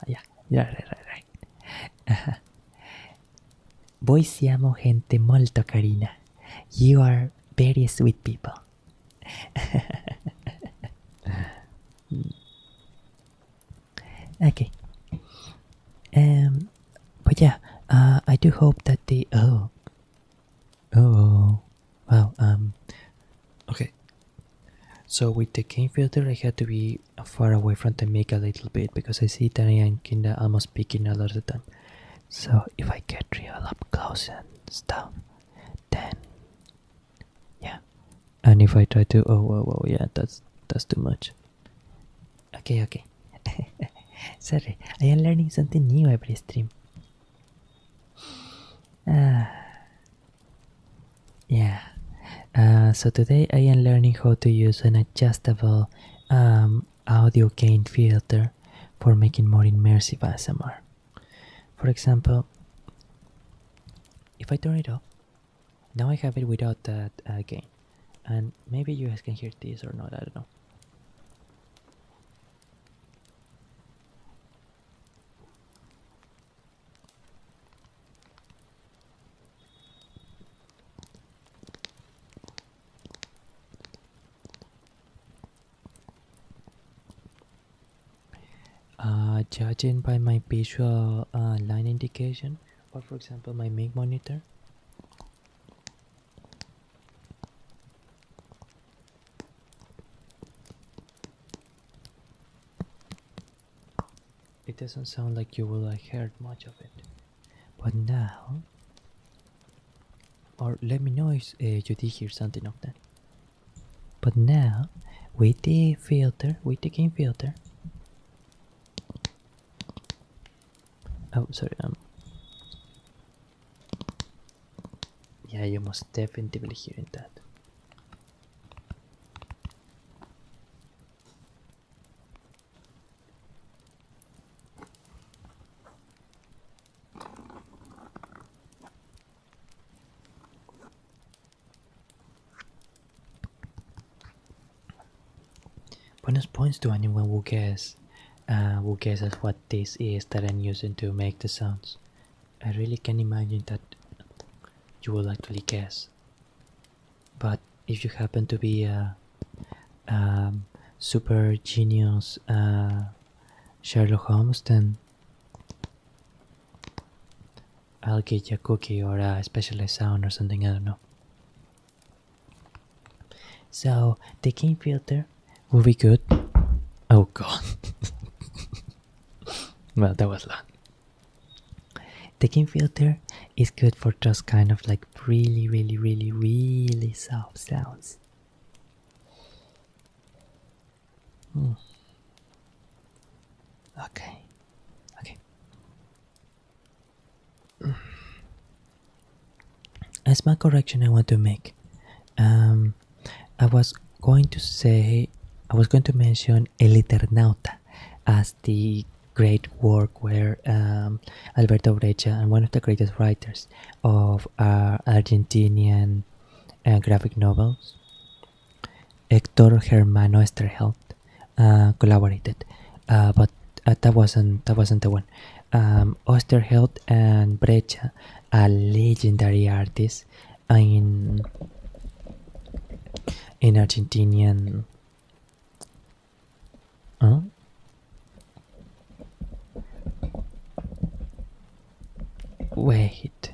Yeah, right. Voi siamo gente molto carina. You are very sweet people. Okay. But yeah, I do hope that the wow. Okay. So with the gain filter, I had to be far away from the mic a little bit because I see that I am kinda almost speaking a lot of the time. So if I get real up close and stuff, then yeah. And if I try to yeah, that's too much. Okay. Sorry, I am learning something new every stream. Yeah. So today I am learning how to use an adjustable audio gain filter for making more immersive ASMR. For example, if I turn it off, now I have it without that gain. And maybe you guys can hear this or not, I don't know. Judging by my visual line indication, or for example my mic monitor, it doesn't sound like you will hear much of it. But now, or let me know if you did hear something of that. But now, with the filter, with the game filter. Oh, sorry. Yeah, you must definitely hearing that. Bonus points to anyone who guesses what this is that I'm using to make the sounds. I really can imagine that you will actually guess. But if you happen to be a super genius Sherlock Holmes, then I'll get you a cookie or a specialized sound or something, I don't know. So, the game filter will be good. Oh god. Well, that was long. The game filter is good for just kind of like really, really, really, really soft sounds. Okay. Okay. A small correction I want to make. I was going to mention El Eternauta as the great work where Alberto Breccia, and one of the greatest writers of Argentinian graphic novels, Hector Germano Esterheld, collaborated, but that wasn't the one. Osterheld and Breccia, a legendary artist in Argentinian. Wait.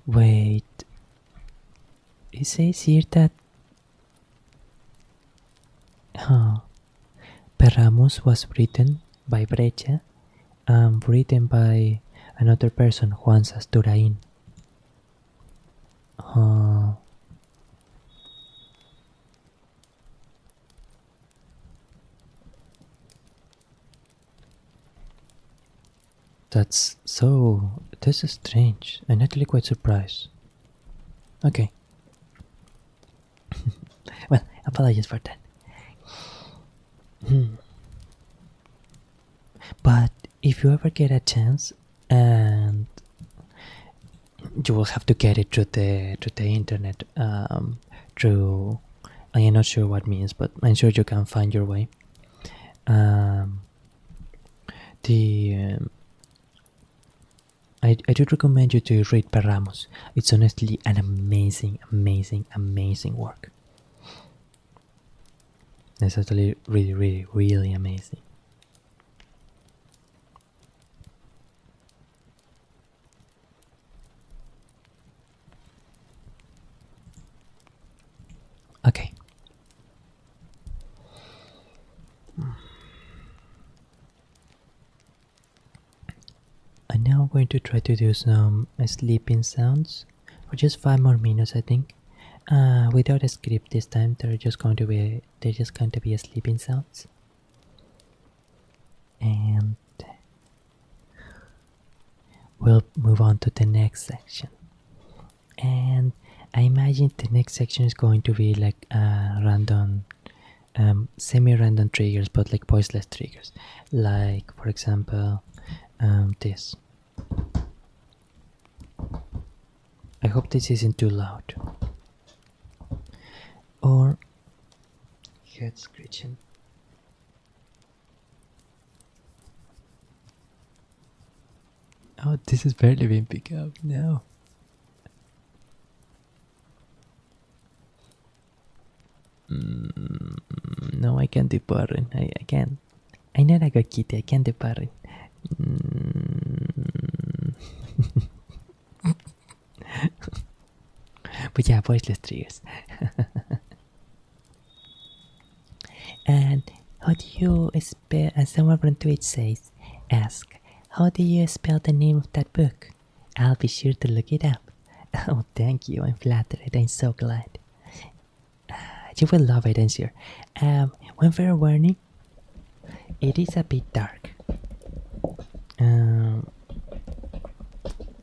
Wait. It says here that Perramus was written by Breccia and written by another person, Juan Sasturain. That's so. This is strange. I'm actually quite surprised. Okay. Well, apologies for that. But if you ever get a chance, and you will have to get it through the internet, through, I am not sure what means, but I'm sure you can find your way. I do recommend you to read Perramos. It's honestly an amazing, amazing, amazing work. It's actually really, really, really amazing. Okay. And now I'm going to try to do some sleeping sounds for just 5 more minutes, I think. Without a script this time, they're just going to be sleeping sounds. And we'll move on to the next section. And I imagine the next section is going to be like random, semi-random triggers, but like voiceless triggers. Like, for example, this. I hope this isn't too loud. Or head scratching. Oh, this is barely being picked up now. No, I can't do purring. I can't. I'm not a good kitty. I can't do purring. But yeah, voiceless triggers. And how do you spell? And someone from Twitch says, "Ask, how do you spell the name of that book? I'll be sure to look it up." Oh, thank you. I'm flattered. I'm so glad. You will love it, I'm sure. One fair warning: it is a bit dark.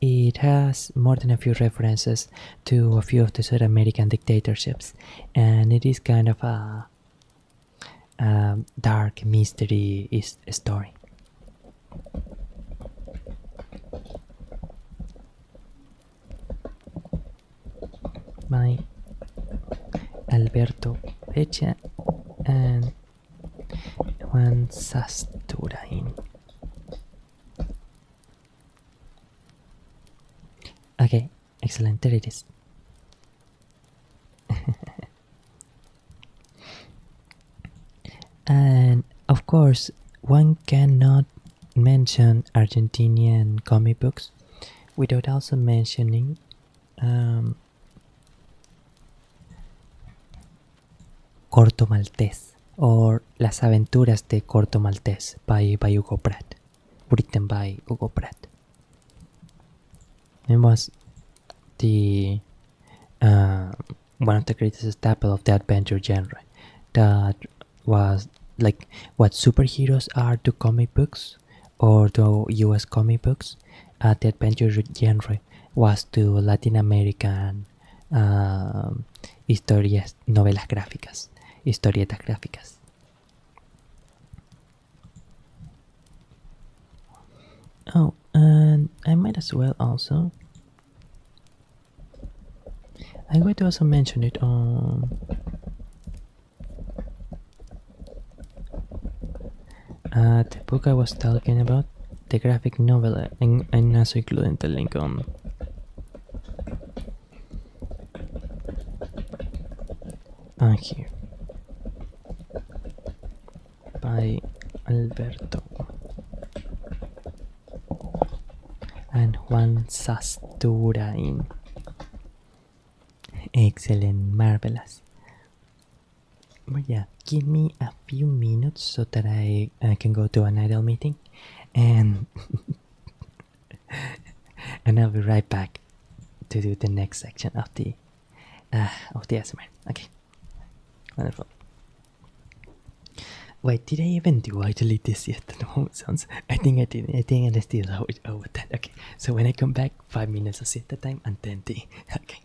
It has more than a few references to a few of the South American dictatorships, and it is kind of a dark mystery story. By Alberto Pecha and Juan Sasturain. Okay, excellent. There it is. And of course, one cannot mention Argentinian comic books without also mentioning Corto Maltese or Las Aventuras de Corto Maltese by Hugo Pratt, written by Hugo Pratt. It was the one of the greatest staple of the adventure genre. That was like what superheroes are to comic books or to US comic books. The adventure genre was to Latin American historias, novelas gráficas, historietas gráficas. Oh, and I might as well also. I'm going to also mention it on the book I was talking about, the graphic novel, and also including the link on here by Alberto and Juan Sasturain. Excellent, marvelous. But yeah, give me a few minutes so that I can go to an idle meeting, and and I'll be right back to do the next section of the ASMR. Okay, wonderful. Wait, did I even do I delete this yet? No, sounds. I think I didn't. I think I still over that. Okay, so when I come back, 5 minutes of siesta time and then tea. Okay.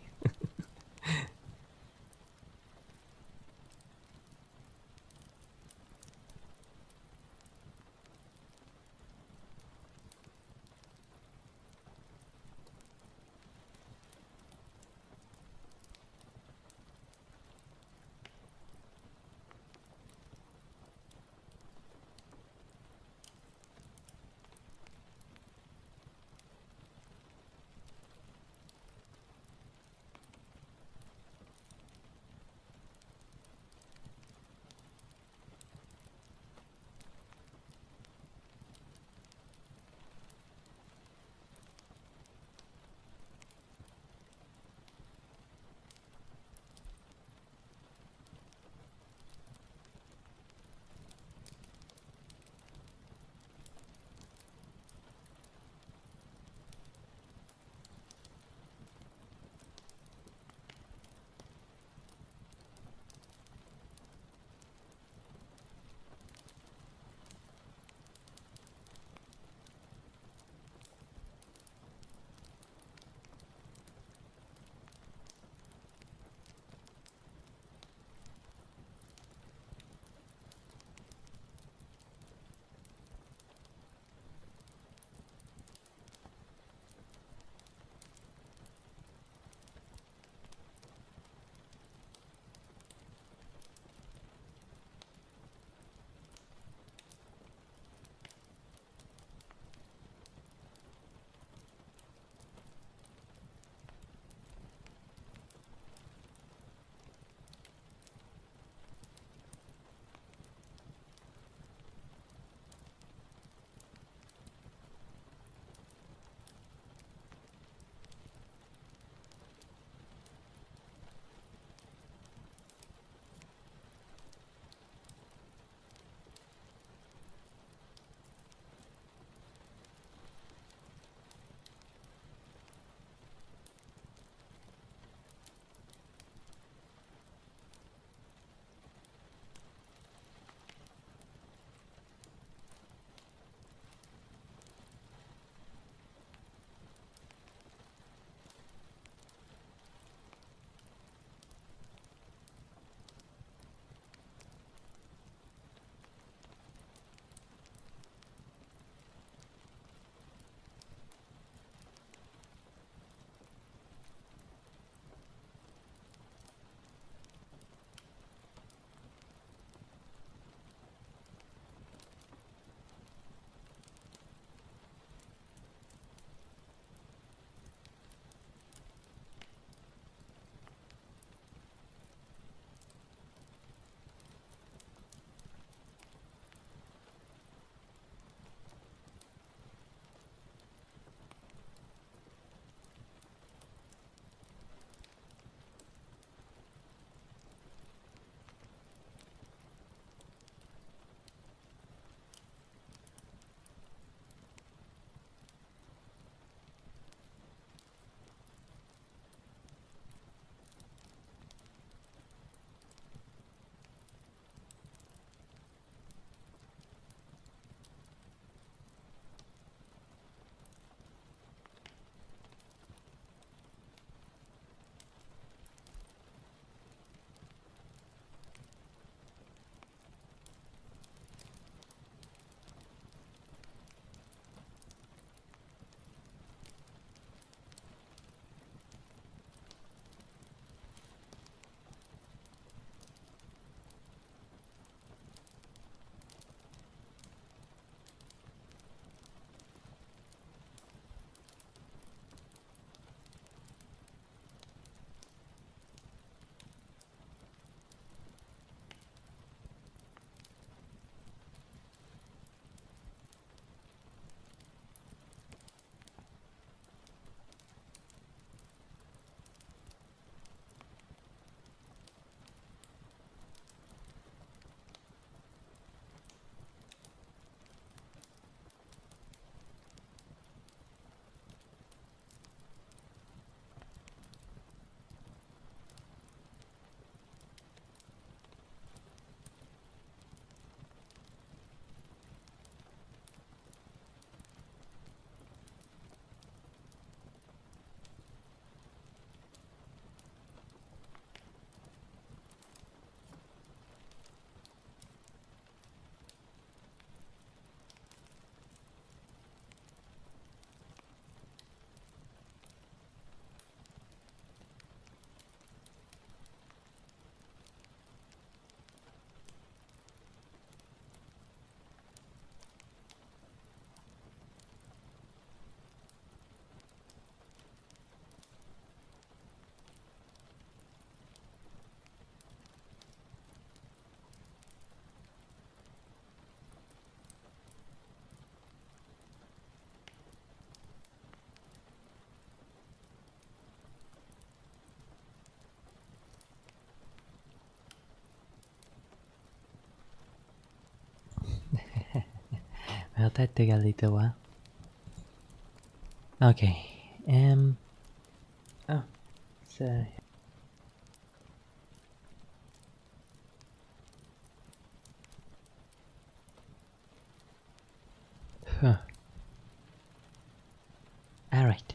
Well, that took a little while. Okay. Oh, so. Huh. All right.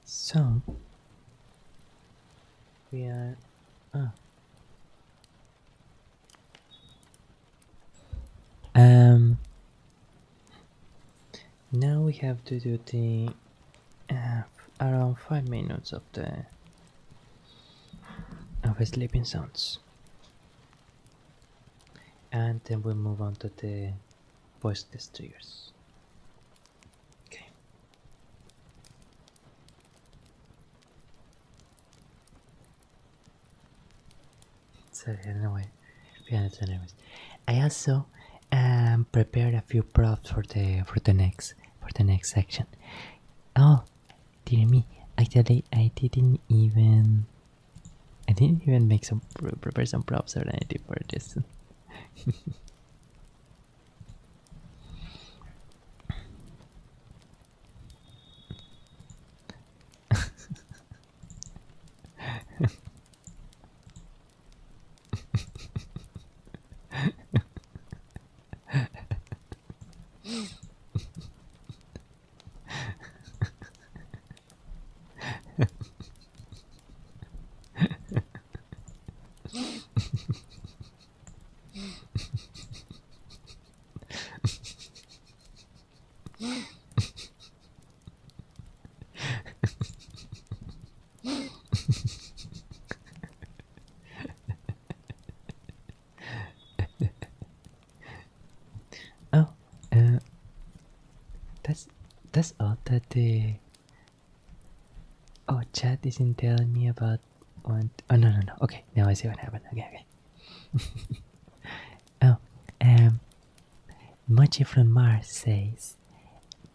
So we are. Oh. Now we have to do the around 5 minutes of the sleeping sounds, and then we'll move on to the voice test triggers. Okay. So anyway, anyways, I also prepared a few props for the next section. Oh, dear me! Actually, I didn't even make some prepare some props or anything for this. Oh, that's odd that the chat isn't telling me about one. Oh no. Okay, now I see what happened. Okay. Oh, Mochi from Mars says,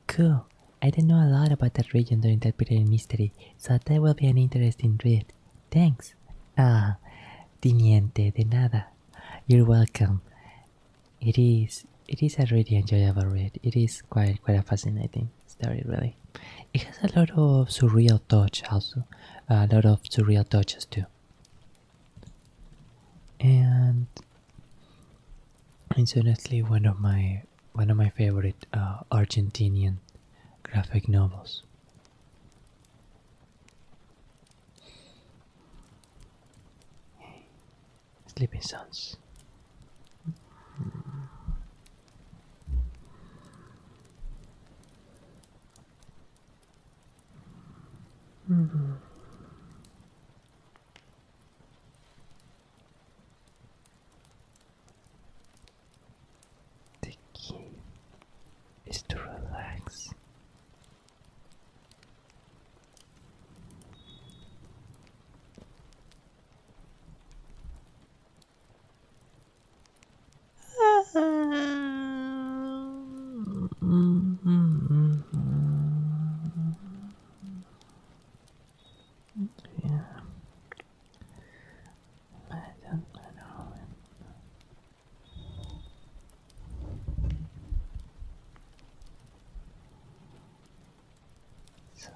"Cool. I didn't know a lot about that region during that period in history, so that will be an interesting read. Thanks." Ah, de niente, de nada. You're welcome. It is a really enjoyable read. It is quite a fascinating story, really. It has a lot of surreal touch, also, a lot of surreal touches too, and it's honestly one of my favorite Argentinian graphic novels. Sleeping Sons. The key is to relax. Yeah, I don't know. So,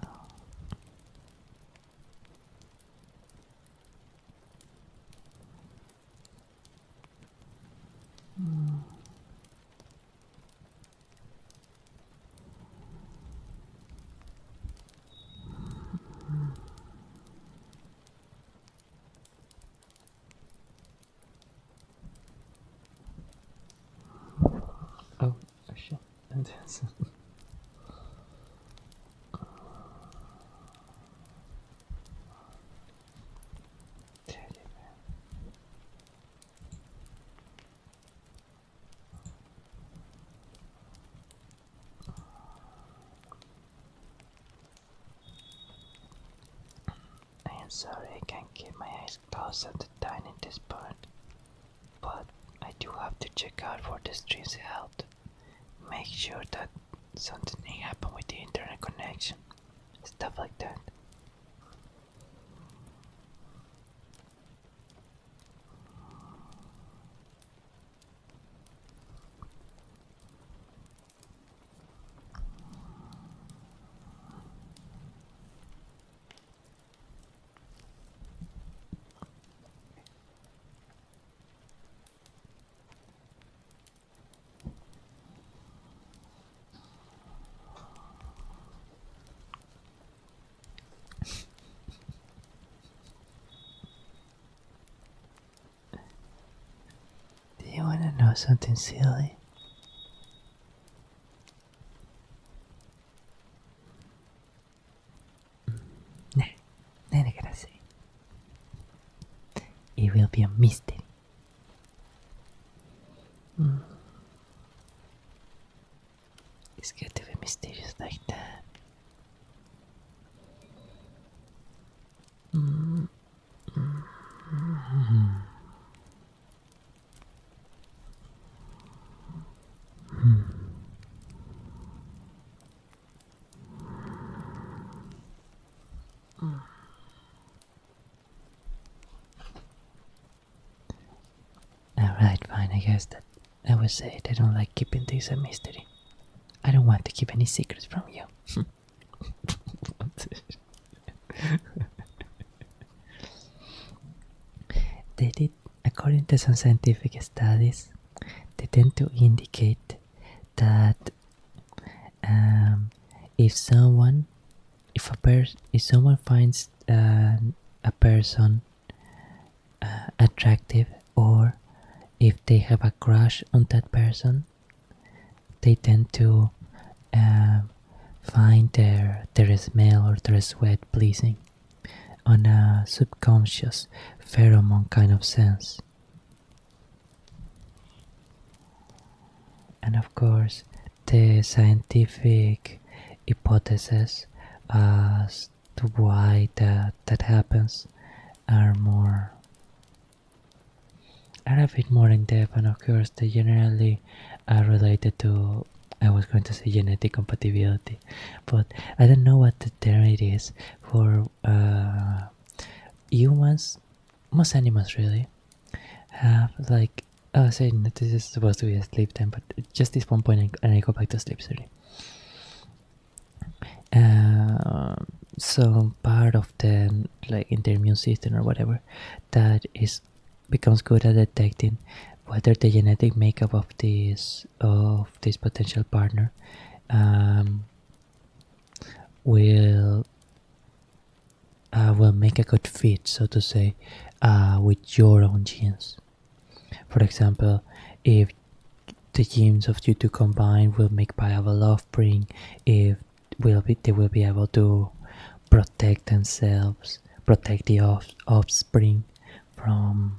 oh shit. And that's I am sorry I can't keep my eyes closed at the time in this part, but I do have to check out for the stream's health. Make sure that something ain't happen with the internet connection. Stuff like that. know, something silly. Nah, I'm not gonna say. It will be a mystery. It's good to be mysterious like that. Alright, fine, I guess that I would say it. I don't like keeping this a mystery. I don't want to keep any secrets from you. They did, according to some scientific studies, they tend to indicate that if someone finds a person attractive, or if they have a crush on that person, they tend to find their smell or their sweat pleasing on a subconscious pheromone kind of sense. And of course, the scientific hypotheses as to why that happens are a bit more in depth, and of course they generally are related to, I was going to say, genetic compatibility, but I don't know what the term it is for humans. Most animals really have, like, I was saying that this is supposed to be a sleep time, but just this one point and I go back to sleep, sorry. So part of the, like, in their immune system or whatever, that is becomes good at detecting whether the genetic makeup of this potential partner will make a good fit, so to say, with your own genes. For example, if the genes of you two combined will make viable offspring, if they will be able to protect themselves, protect the offspring from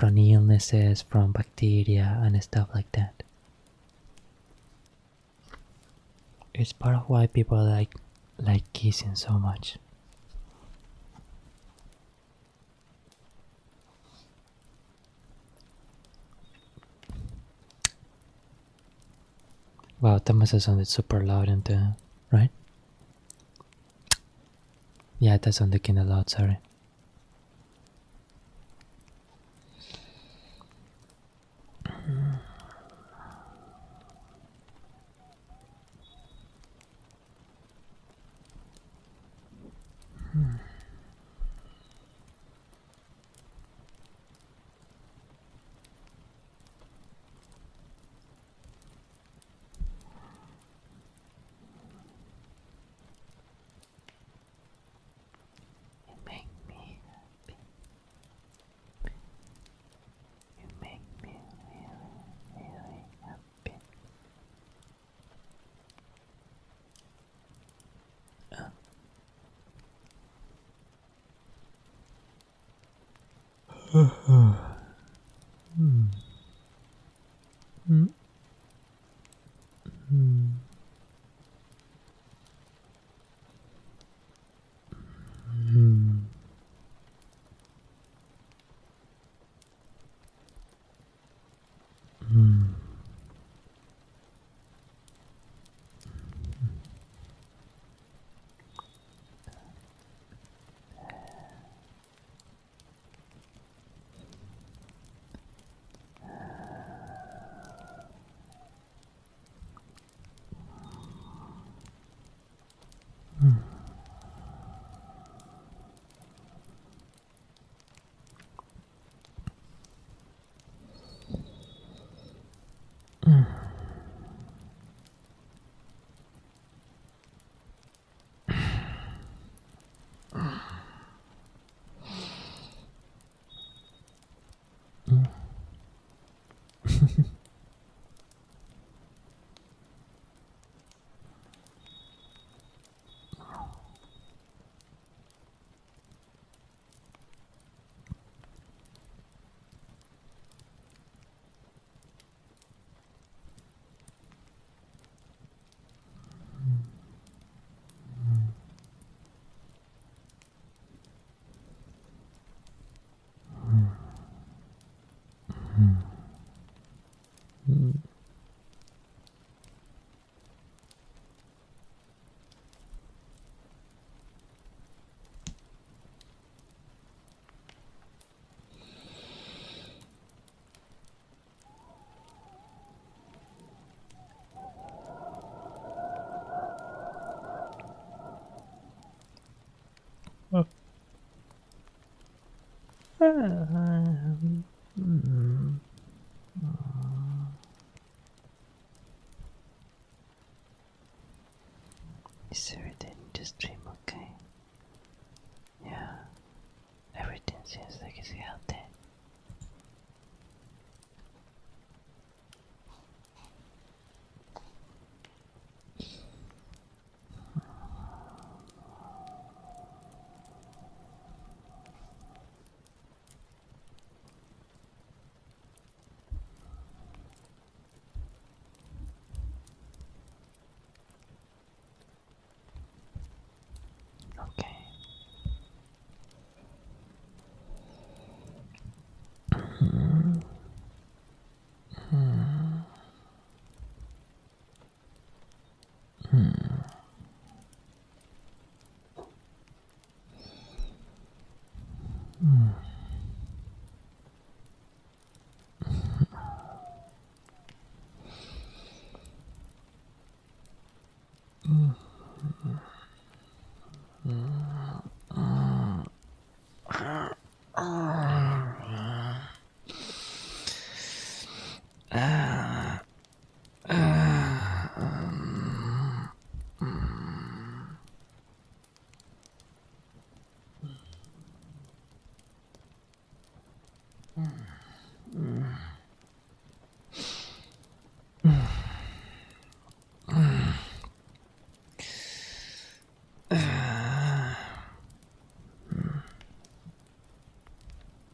illnesses, from bacteria and stuff like that. It's part of why people like kissing so much. Wow, that must have sounded super loud and right? Yeah, that sounded kinda loud, sorry. You make me happy. You make me really, really happy. Is everything in the stream okay? Yeah, everything seems like it's healthy. Okay.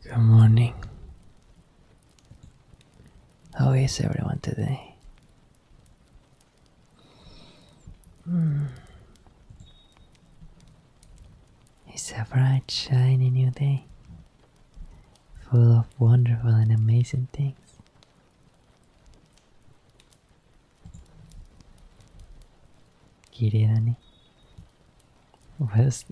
Good morning. How is everyone today? It's a bright, shiny new day, full of wonderful and amazing things. Kirei What?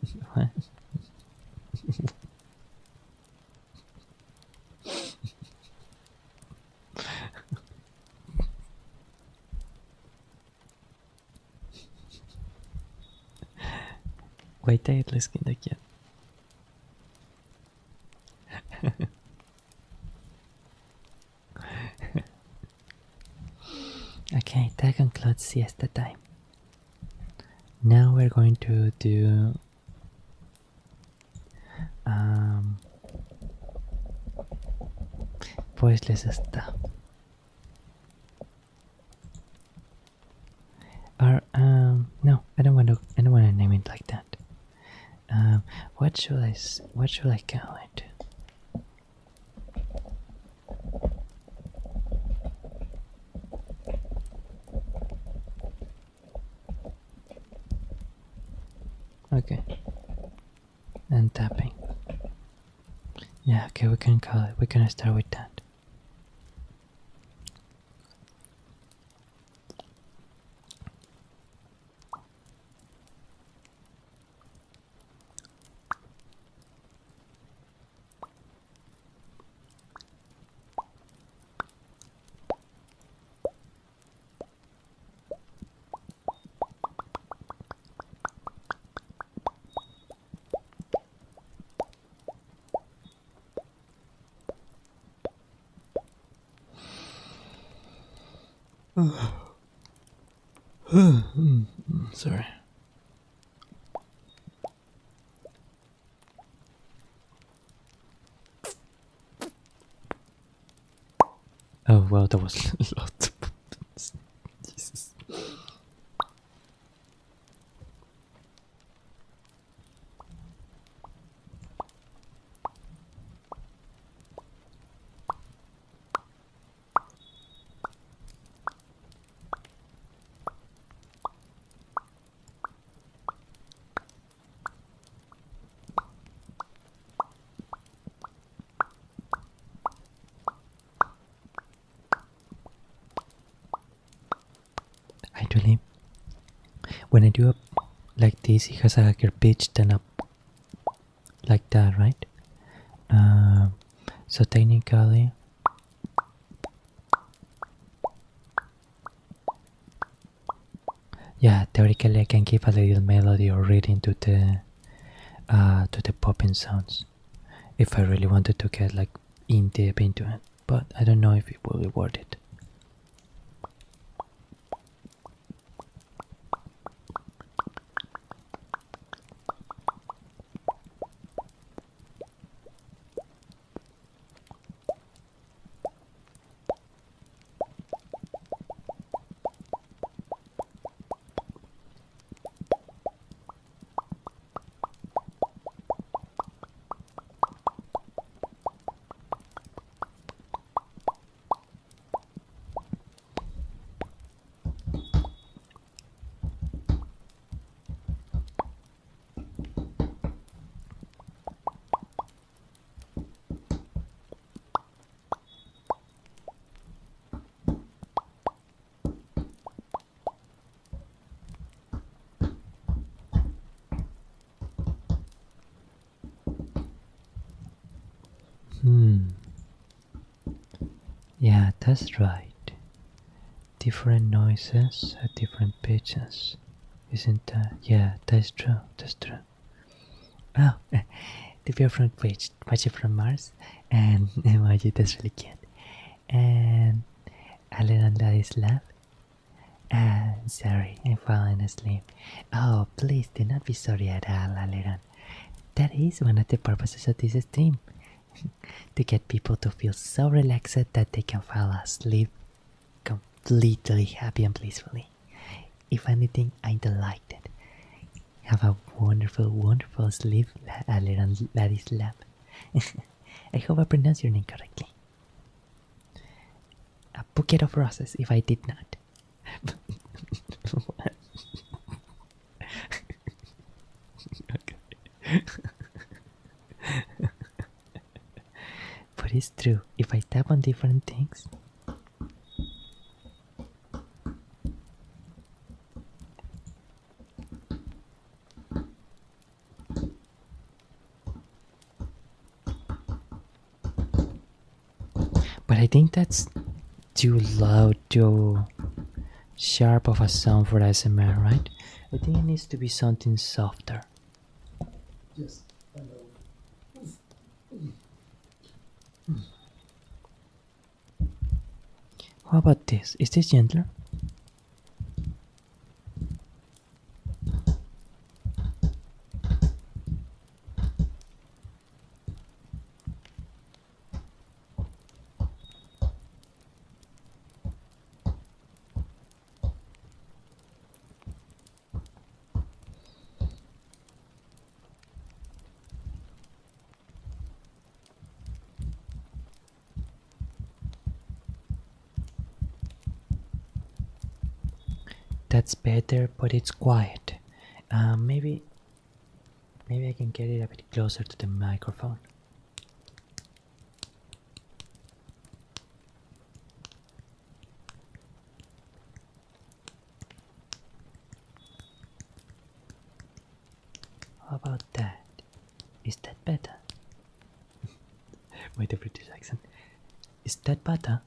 Wait, let's get again. Okay, that concludes siesta time. Now we're going to do voiceless stuff. Or no, I don't want to name it like that. What should I call it? Okay. And tapping. Yeah, okay, we can call it. We're gonna start with that. Sorry. Oh wow, that was a lot. Jesus. Actually, when I do a like this, it has a higher pitch than up like that, right? So technically, yeah, theoretically I can give a little melody or rhythm to the to the popping sounds if I really wanted to get like in deep into it, but I don't know if it will be worth it. Yeah, that's right. Different noises at different pitches. Isn't that? Yeah, that's true. That's true. Oh, the view from page, watch it from Mars, and emoji, that's really cute. And a little lady's laugh. Sorry, I'm falling asleep. Oh, please do not be sorry at all, Aleron. That is one of the purposes of this stream. To get people to feel so relaxed that they can fall asleep completely happy and peacefully. If anything, I'm delighted. Have a wonderful, wonderful sleep, Aleron Ladislav. I hope I pronounced your name correctly. A bouquet of roses if I did not. But it's true, if I tap on different things, but I think that's too loud, too sharp of a sound for ASMR, right? I think it needs to be something softer. Yes. How about this? Is this gentler? That's better, but it's quiet. Maybe I can get it a bit closer to the microphone. How about that? Is that better? Wait, the British accent. Is that better?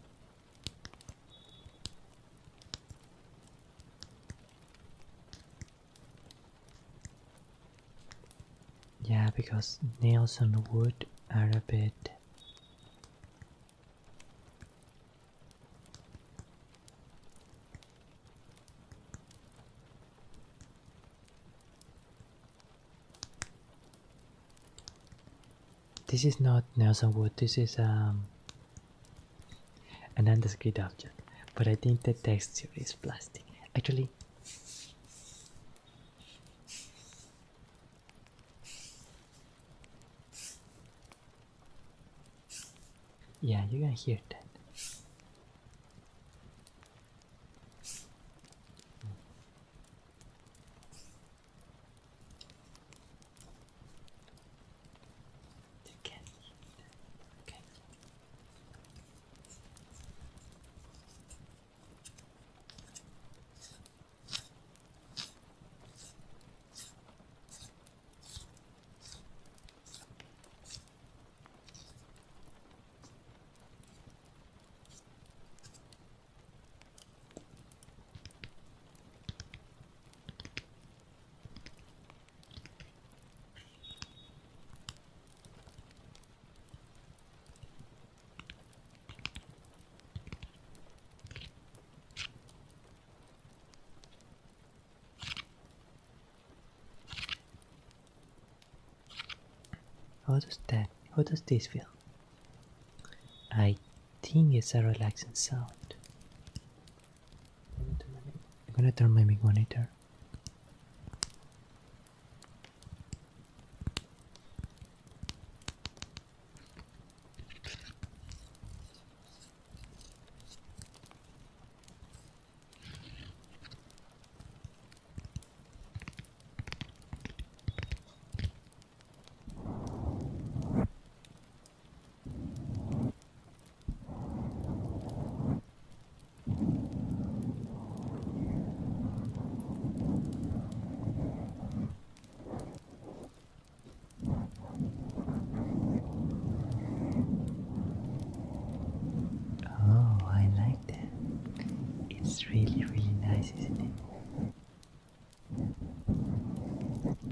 Yeah, because nails on wood are a bit. This is not nails on wood, this is an undescribed object, but I think the texture is plastic. Actually, yeah, you can hear that. You can hear that. Okay. How does this feel? I think it's a relaxing sound. I'm gonna turn my mic monitor. Oh, I like that. It's really, really nice, isn't it?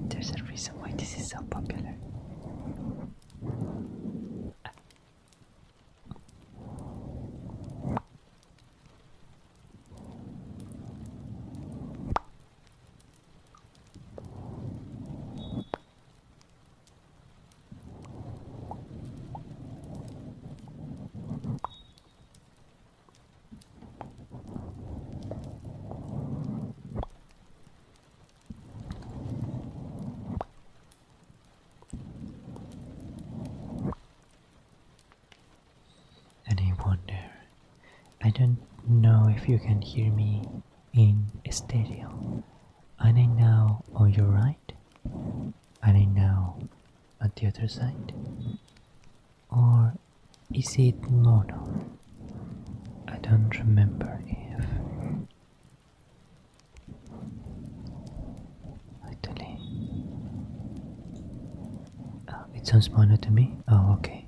There's a reason why this is so popular. And I wonder, I don't know if you can hear me in stereo. And I now on your right, and I now on the other side. Or is it mono? I don't remember if actually. Oh, it sounds mono to me. Oh, okay.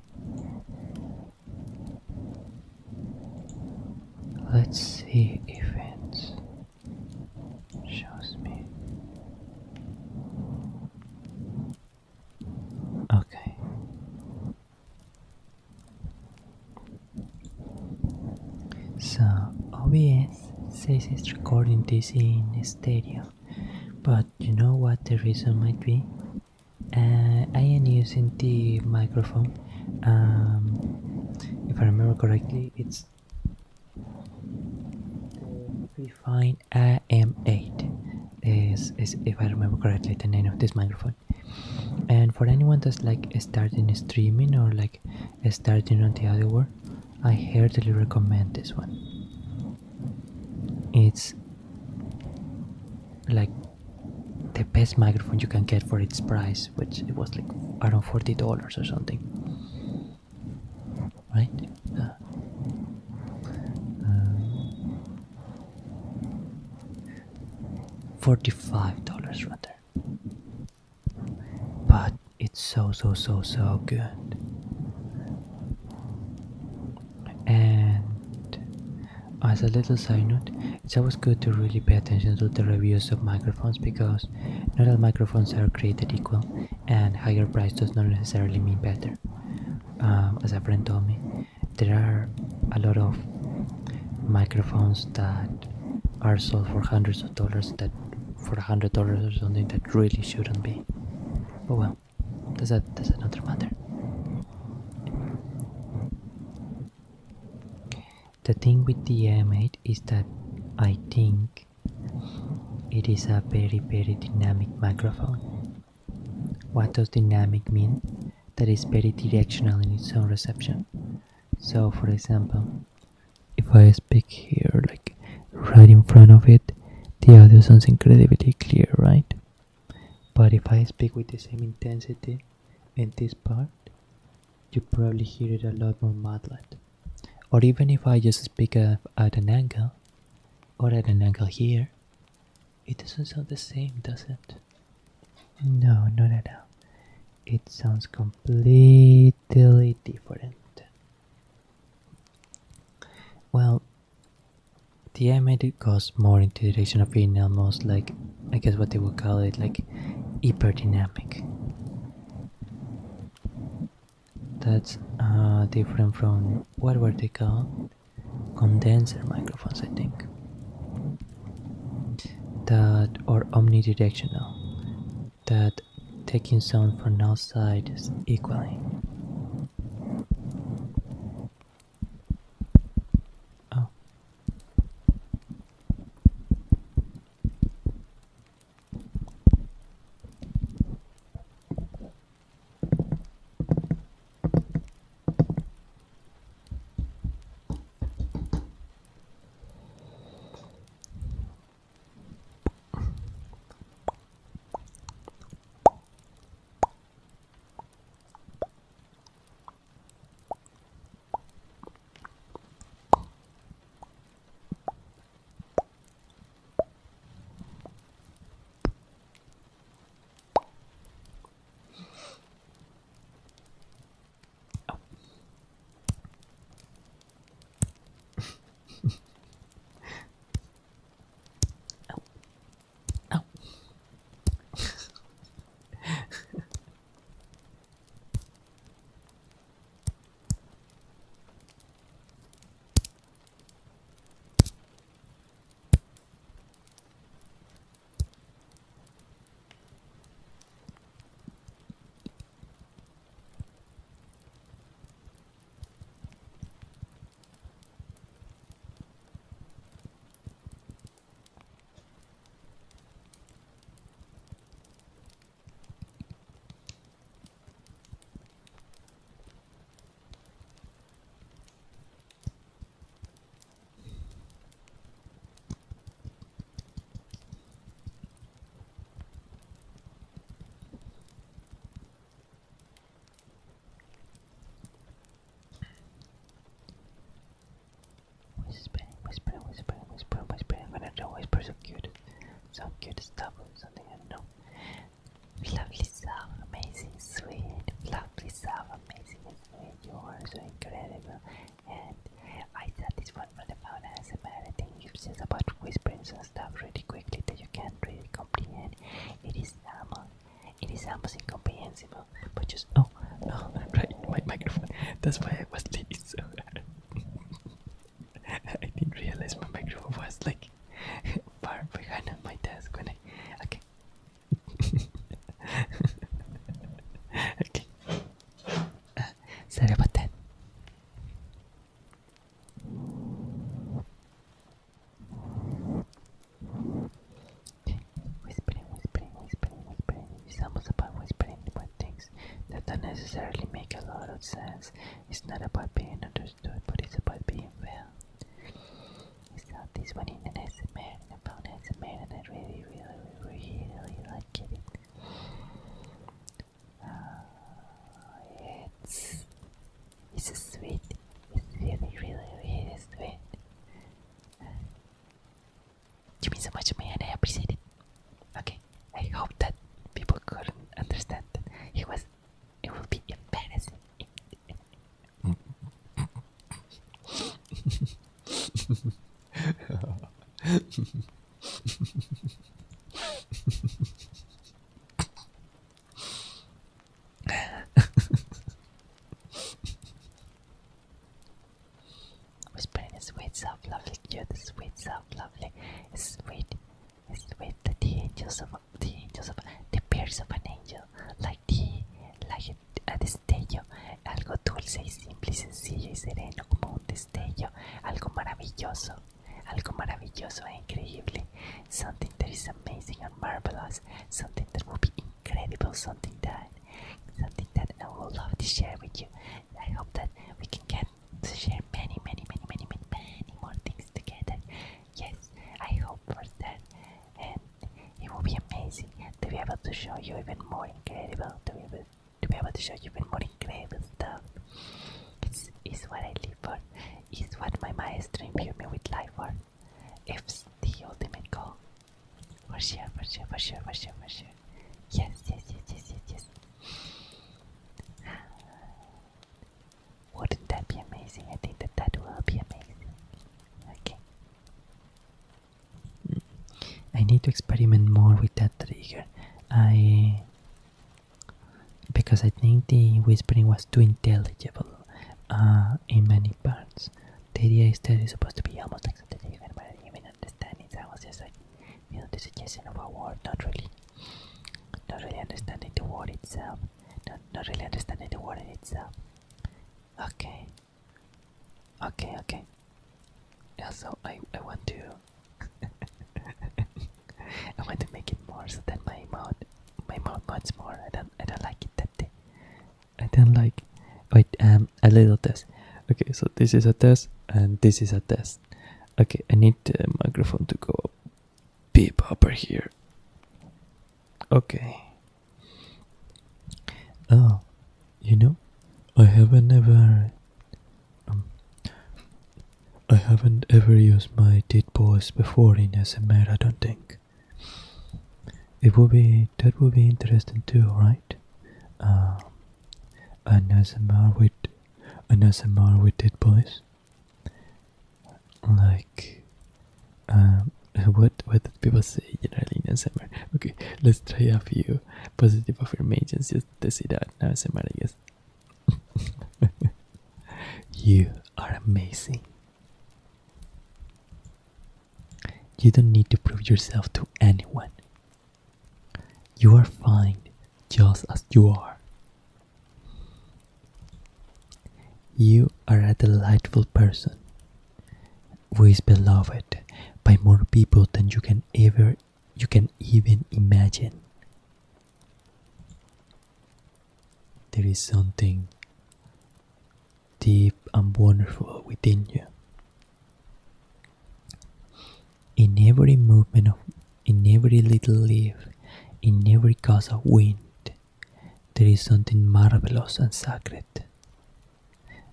Let's see if it shows me. Okay. So OBS says it's recording this in stereo, but you know what the reason might be? I am using the microphone. If I remember correctly, it's Refine AM8 is if I remember correctly the name of this microphone. And for anyone that's like starting streaming or like starting on the other world, I heartily recommend this one. It's like the best microphone you can get for its price, which it was like around $40 or something, right? $45 rather, but it's so good. And as a little side note, it's always good to really pay attention to the reviews of microphones, because not all microphones are created equal, and higher price does not necessarily mean better. As a friend told me, there are a lot of microphones that are sold for hundreds of dollars that for $100 or something that really shouldn't be. But well, that's another matter. The thing with the M8 is that I think it is a very dynamic microphone. What does dynamic mean? That is very directional in its own reception. So for example, if I speak here like right in front of it, the audio sounds incredibly clear, right? But if I speak with the same intensity in this part, you probably hear it a lot more muddled. Or even if I just speak at an angle, or at an angle here, it doesn't sound the same, does it? No, not at all. It sounds completely different. Well, the M8 goes more into the direction of being almost like, I guess what they would call it, like hyperdynamic. That's different from, what were they called? Condenser microphones, I think. That, or omnidirectional. That taking sound from all sides equally. Oh. Whispering. I'm gonna do whisper so cute. So cute stuff or something, I don't know. Lovely sound, amazing, sweet. Lovely sound, amazing, sweet. You are so incredible. And I thought this one from the phone ASMR. I think it's just about whispering some stuff really quickly that you can't really comprehend. It is almost incomprehensible. But just right, my microphone. That's why I was leaning so hard. I didn't realize my microphone was like far behind my desk when I. Okay. Okay. Sorry about that. Whispering. It's almost about whispering about things that don't necessarily make a lot of sense. It's not about being understood, but it's about being felt. I saw this one in an ASMR, and I found ASMR, and I really like it. It's sweet. It's really sweet. You mean so much to me, and I appreciate it. Okay, I hope that people couldn't understand that it will be embarrassing. Whispering is sweet, soft, lovely, cute, sweet, soft, lovely, sweet, that the pairs of an angel, like a destello, algo dulce y simple y sencillo y sereno como un destello, algo maravilloso e increíble, something that is amazing and marvelous, something that will be incredible, something that I will love to share with you. I hope that we can get to share many more things together. Yes, I hope for that, and it will be amazing to be able to show you even more incredible, to be able to show you even more incredible stuff. It's what I live for. It's what my maestro imbued me with life for. It's the ultimate goal. For sure. Yes. Wouldn't that be amazing? I think that will be amazing. Okay. I need to experiment more with that trigger. Because I think the whispering was too intelligible in many parts. The idea is that it's supposed to be almost like something that you can even understand. I was just like, the suggestion of a word, not really understanding the word itself. Not really understanding the word in itself. Okay. Okay. Yeah, so I want to I want to make it more so that my mouth moves more. I don't like it that day. I don't like. Wait, a little test. Okay, so this is a test and this is a test. Okay, I need the microphone to go up, beep upper here. Okay. Oh, you know, I haven't ever used my deep voice before in ASMR. I don't think. That would be interesting too, right? Uh, an ASMR with deep voice. Like, what did people say generally in ASMR? Okay, let's try a few positive affirmations just to see that in ASMR, I guess. You are amazing. You don't need to prove yourself to anyone. You are fine just as you are. You are a delightful person who is beloved by more people than you can even imagine. There is something deep and wonderful within you. In every in every little leaf, in every gust of wind, there is something marvelous and sacred.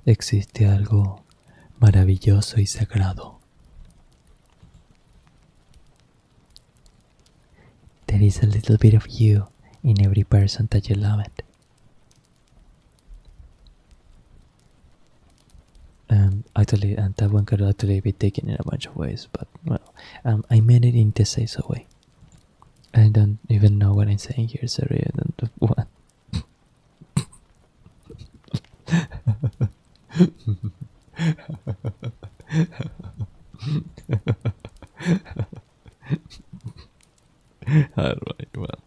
Existe algo maravilloso y sagrado. There is a little bit of you in every person that you love it. Actually, and that one could actually be taken in a bunch of ways, but well, I meant it in the say so way. I don't even know what I'm saying here. Sorry, I don't. What? Alright, well.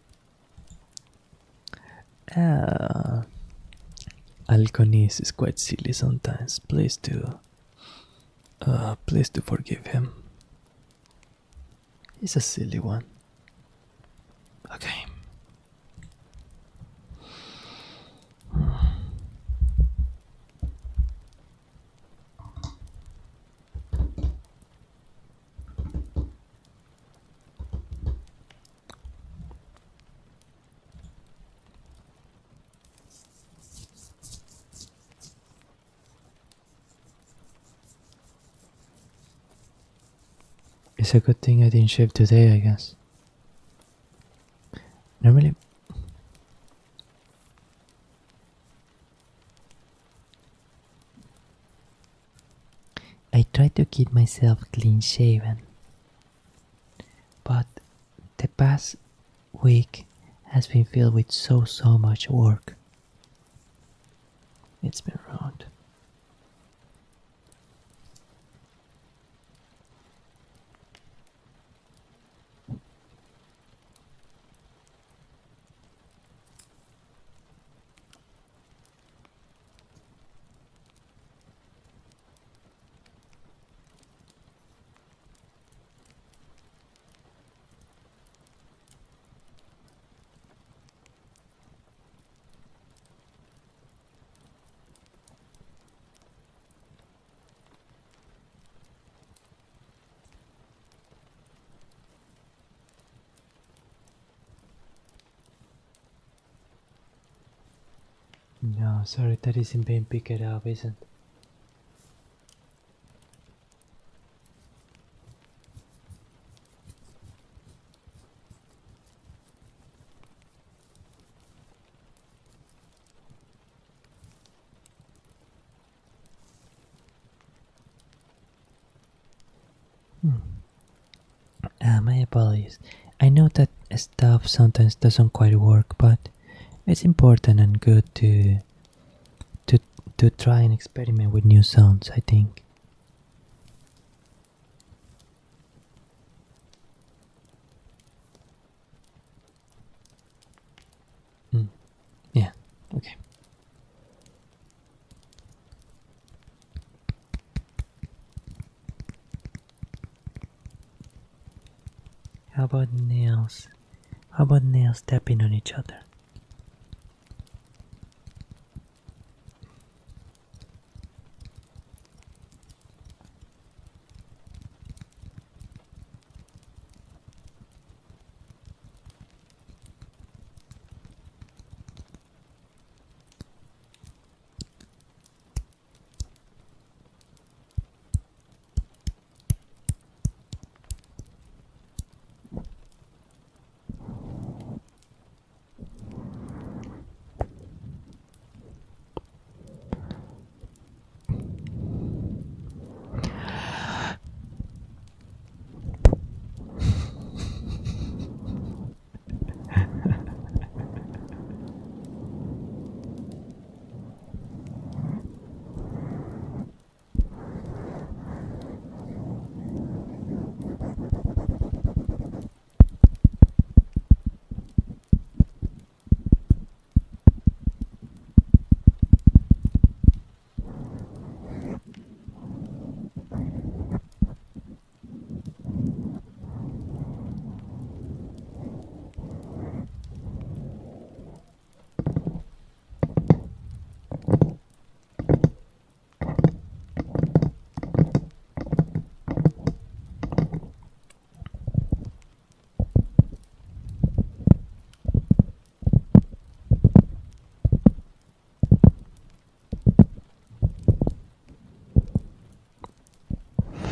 Alconis is quite silly sometimes. Please do forgive him. He's a silly one. Okay. It's a good thing I didn't shave today, I guess. Normally, I try to keep myself clean shaven, but the past week has been filled with so much work. It's been rough. No, sorry, that isn't being picked up, isn't? My apologies. I know that stuff sometimes doesn't quite work, but it's important and good to to try and experiment with new sounds, I think. about nails? How about nails tapping on each other?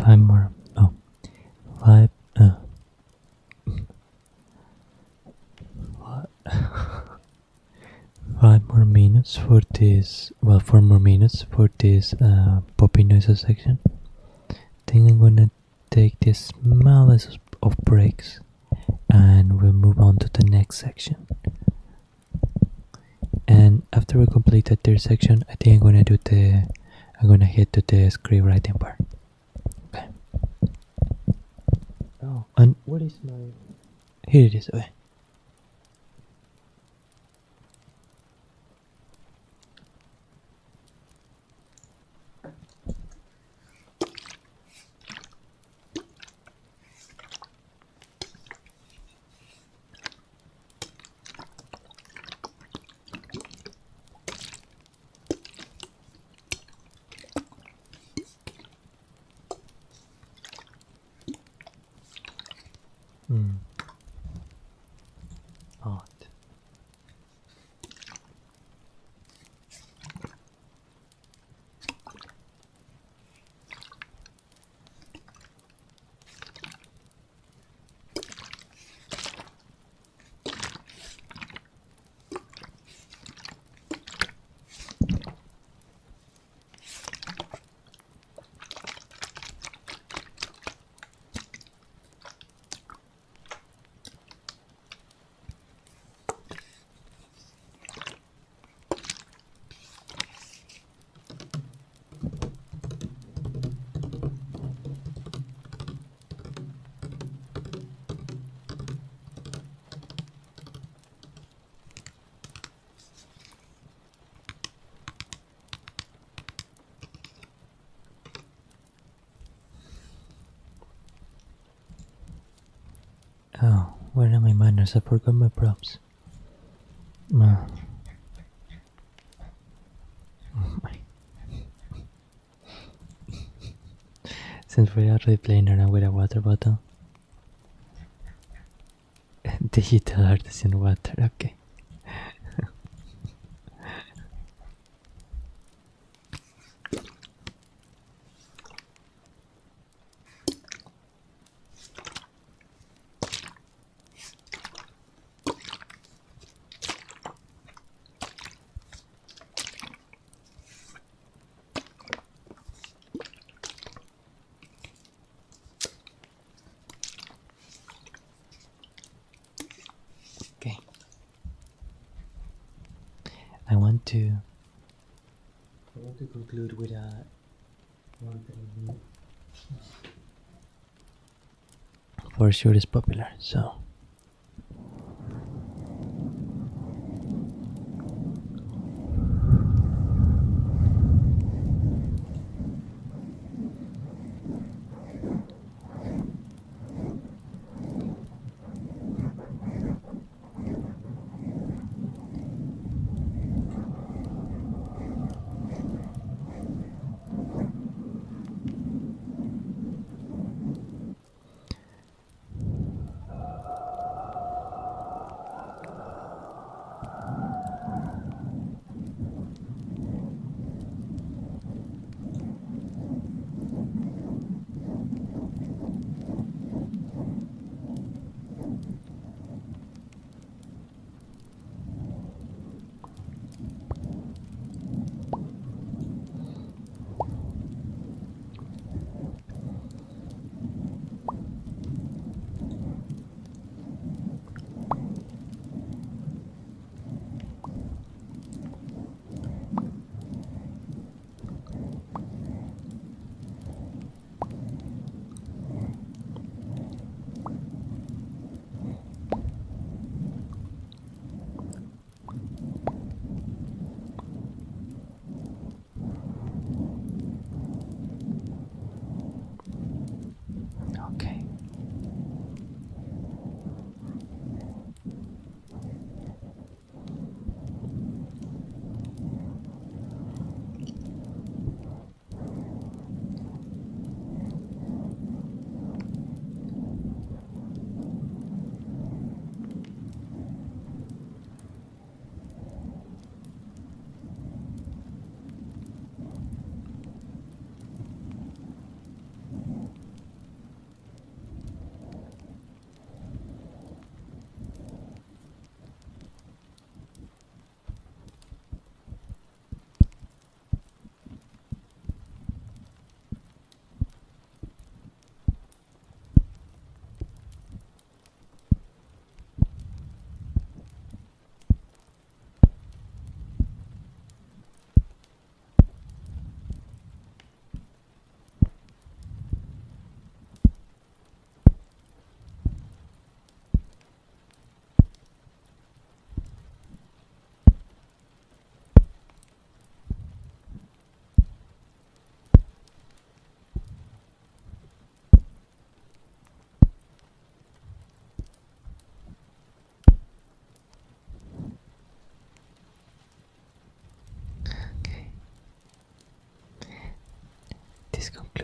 Five more. Oh, five. What? 5 more minutes for this. Well, 4 more minutes for this poppy noises section. Think I'm gonna take the smallest of breaks, and we'll move on to the next section. And after we complete the third section, I think I'm gonna head to the script writing part. Okay. Oh, and what is my? Here it is. Okay. Odd. Oh, where are my manners? I forgot my props. Oh my. Since we're already playing around with a water bottle. Digital artisan water, okay. Okay. I want to conclude with a one that I need. For sure is popular, so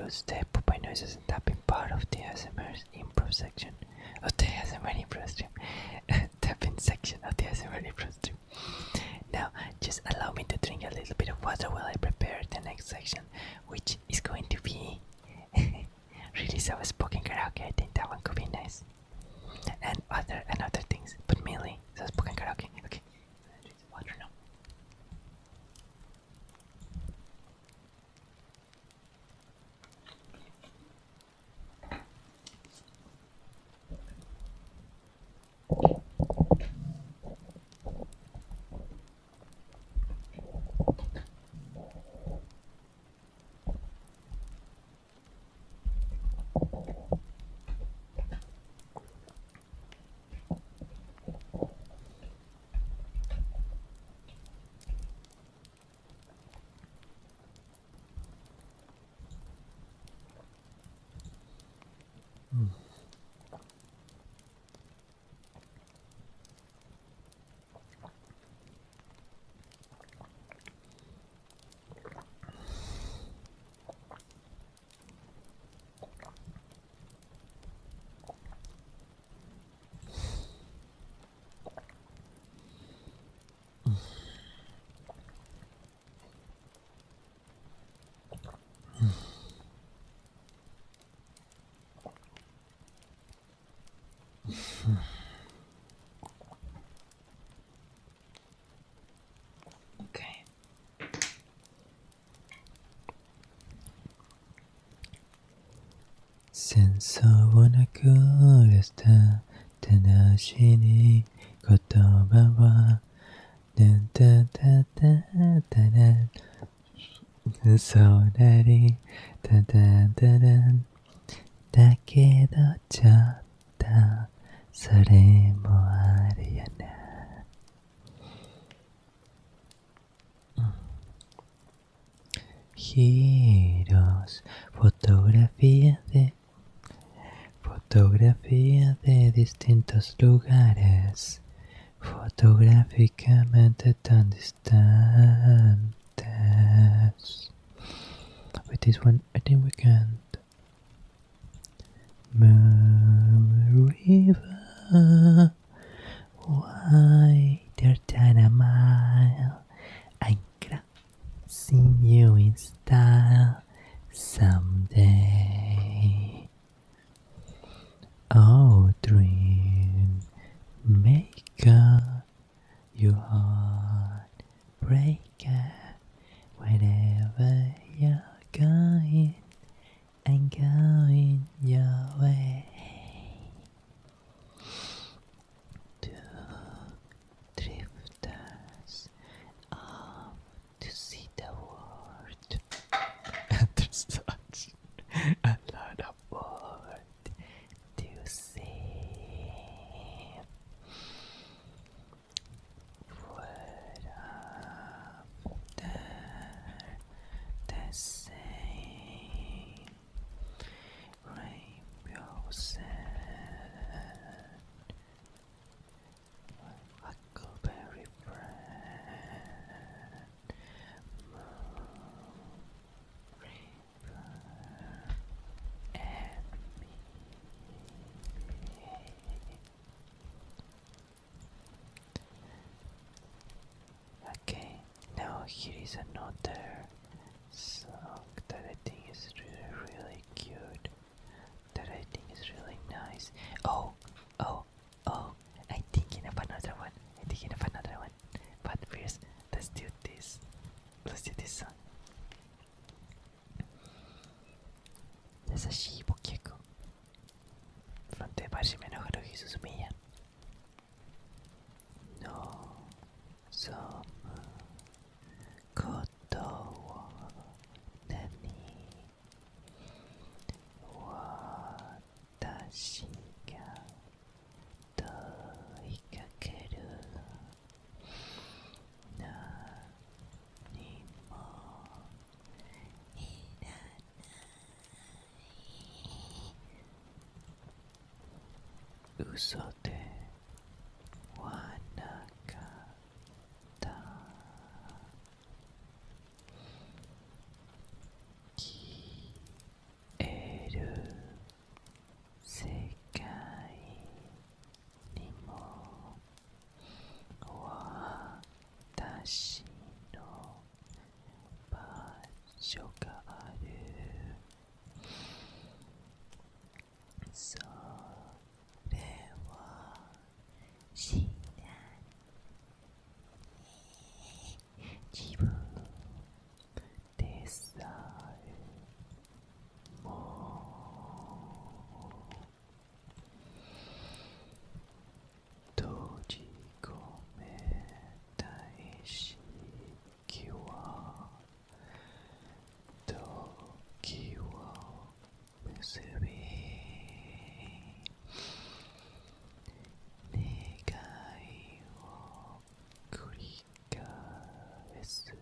use the poopy noises and tapping part of the ASMR improv section of the ASMR improv stream. Tapping section of the ASMR improv stream. Now, just allow me to drink a little bit of water while I prepare the next section, which is going to be really soft-spoken karaoke. I think that one could be nice. And other things, but mainly soft-spoken karaoke. Okay, drink some water now. Okay. Senso na kuresta tanashi ni kotoba wa den ta ta ta ta ta so daddy ta ta ta ta だけどちょっとそれもあるよな。Giros, fotografía de distintos lugares, fotográficamente tan distantes. With this one, I think we can. Moon River, wider than a mile. I'm crossing you in style someday. Oh, dream maker, you heartbreaker. Wherever you're going, I'm going your way. Two drifters off to see the world. There's such a lot of world to see. What after the same rainbow sand, huckleberry bread, moon, river, and me. Okay, now here is another song that I think is really cute, that I think is really nice. Oh, I'm thinking of another one. But first, let's do this. Let's do this song. 優しいボケ君 from 手始めの春日進みや 望むことを何私が問いかける何もいらない嘘ではなかったき所がある。それは知らない自分でさえも閉じ込めた意識は時を結び願いを繰り返す。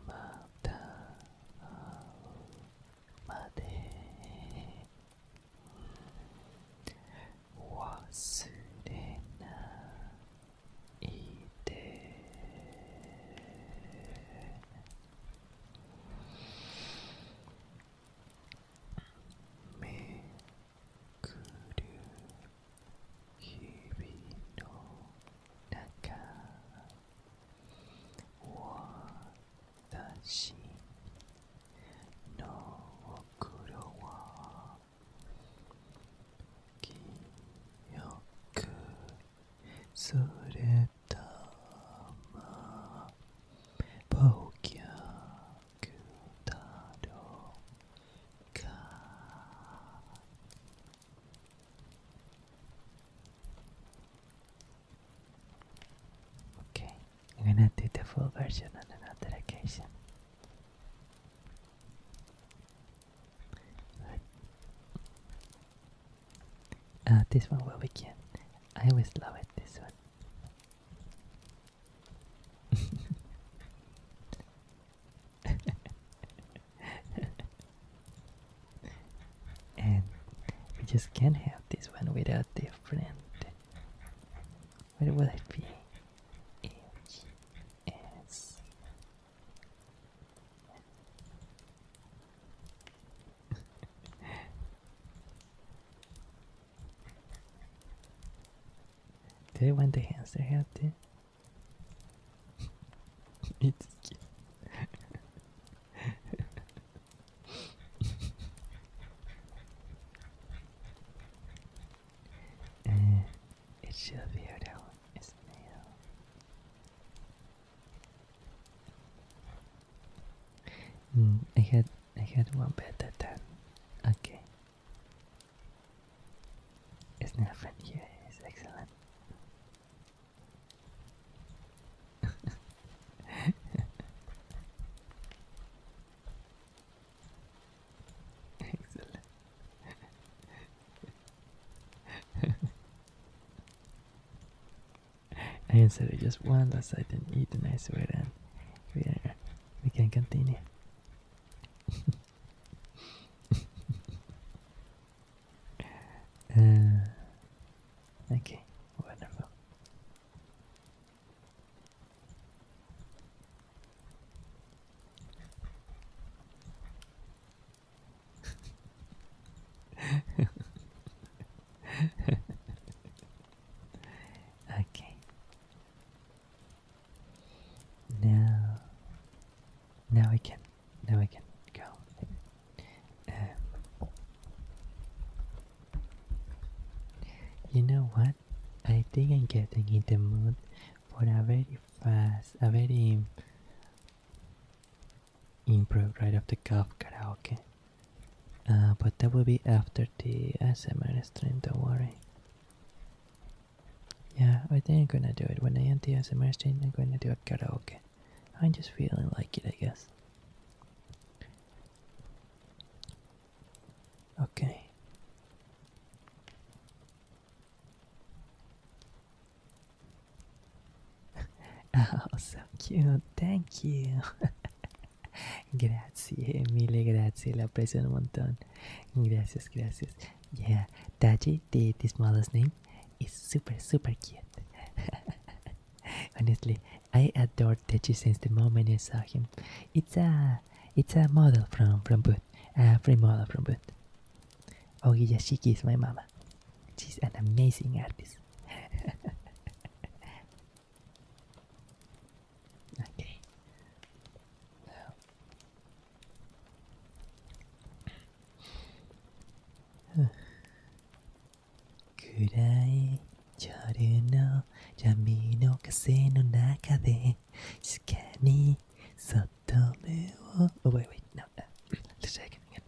また会うまで忘れないで。めくる日々の中、私の心は記憶それとも暴虐だろうか。Okay, I'm gonna do the full version on another occasion. This one will begin. I always love it, this one. And we just can't have this one without different. What will it be? H S. Do I want the hamster hat too? It's cute. It should be around a snail. I had one better than. Okay. Snail friend here is excellent. Excellent. I answered just one last I didn't eat and I swear then we can continue. Okay, wonderful. Okay. Now we can go. You know what? I think I'm getting in the mood for a very fast, a very improv right off the cuff karaoke. But that will be after the ASMR stream, don't worry. Yeah, I think I'm gonna do it. When I end the ASMR stream, I'm gonna do a karaoke. I'm just feeling like it, I guess. Okay. Oh, so cute. Thank you. Grazie, mille grazie. La apprezzo un montón. Gracias, gracias. Yeah, Taji, the smallest name, is super, super cute. Honestly, I adored Taji since the moment I saw him. It's a model from Boot. Free model from Boot. Ogi Yashiki is my mama. She's an amazing artist. Okay. 風の中で静かにそっと目を Oh wait no let's try it again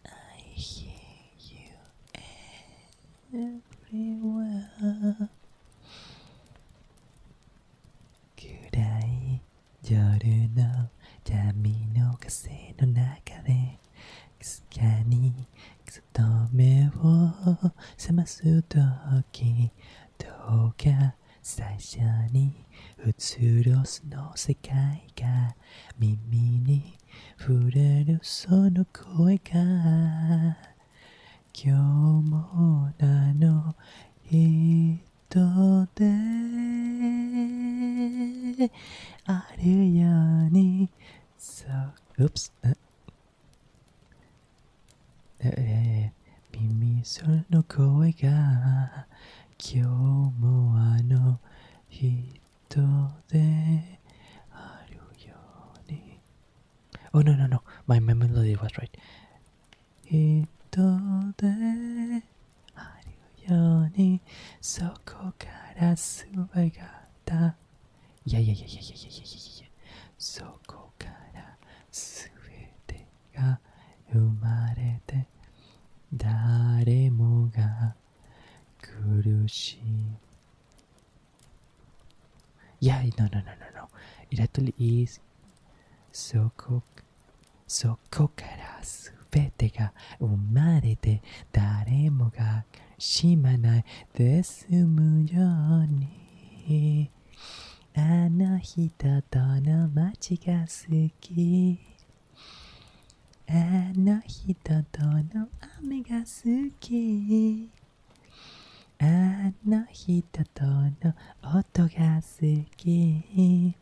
I hear you everywhere 暗い夜の闇の風の中で静かにそっと目を覚ますときどうか最初に映るその世界が耳に触れるその声が今日もあの人であるようにOops耳その声が今日もあの人であるように Oh no no no my melody was right 人であるようにそこから姿いやそこから全てが生まれて誰もが苦しい Yeah, no. It actually is そこから全てが生まれて誰もがしまないで済むようにあの人との街が好きあの人との雨が好きあの人との音が好き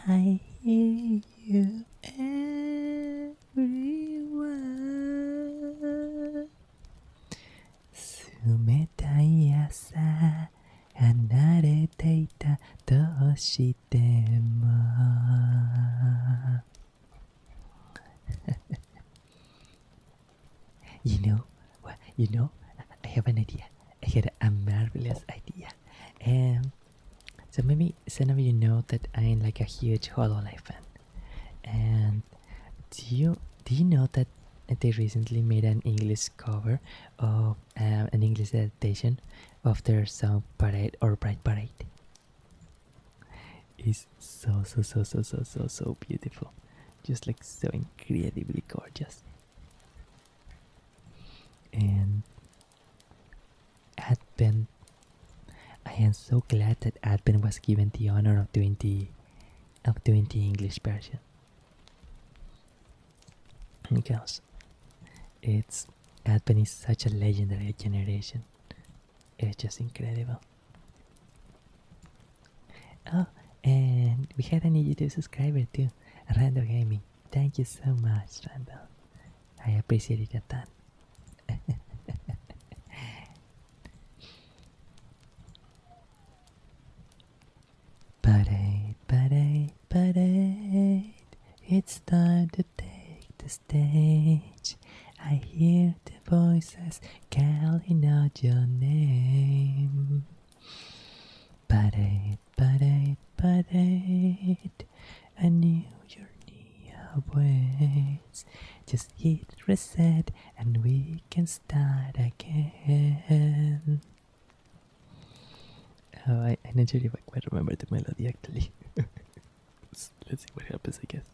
I hear you everywhere 冷たい朝離れていたどうしてもYou know, I have an idea. I had a marvelous idea. So maybe some of you know that I'm like a huge Hololive fan. And do you know that they recently made an English cover of an English adaptation of their song Parade or Bright Parade? It's so beautiful. Just like so incredibly gorgeous. And Advent, I am so glad that Advent was given the honor of doing the English version, because Advent is such a legendary generation. It's just incredible. Oh, and we had a new YouTube subscriber too, Rando Gaming. Thank you so much, Rando. I appreciate it a ton. Parade, it's time to take the stage. I hear the voices calling out your name. Parade, I knew your near ways. Just hit reset and we can start again. Oh, I'm not sure if I quite remember the melody actually. Let's see what happens, I guess.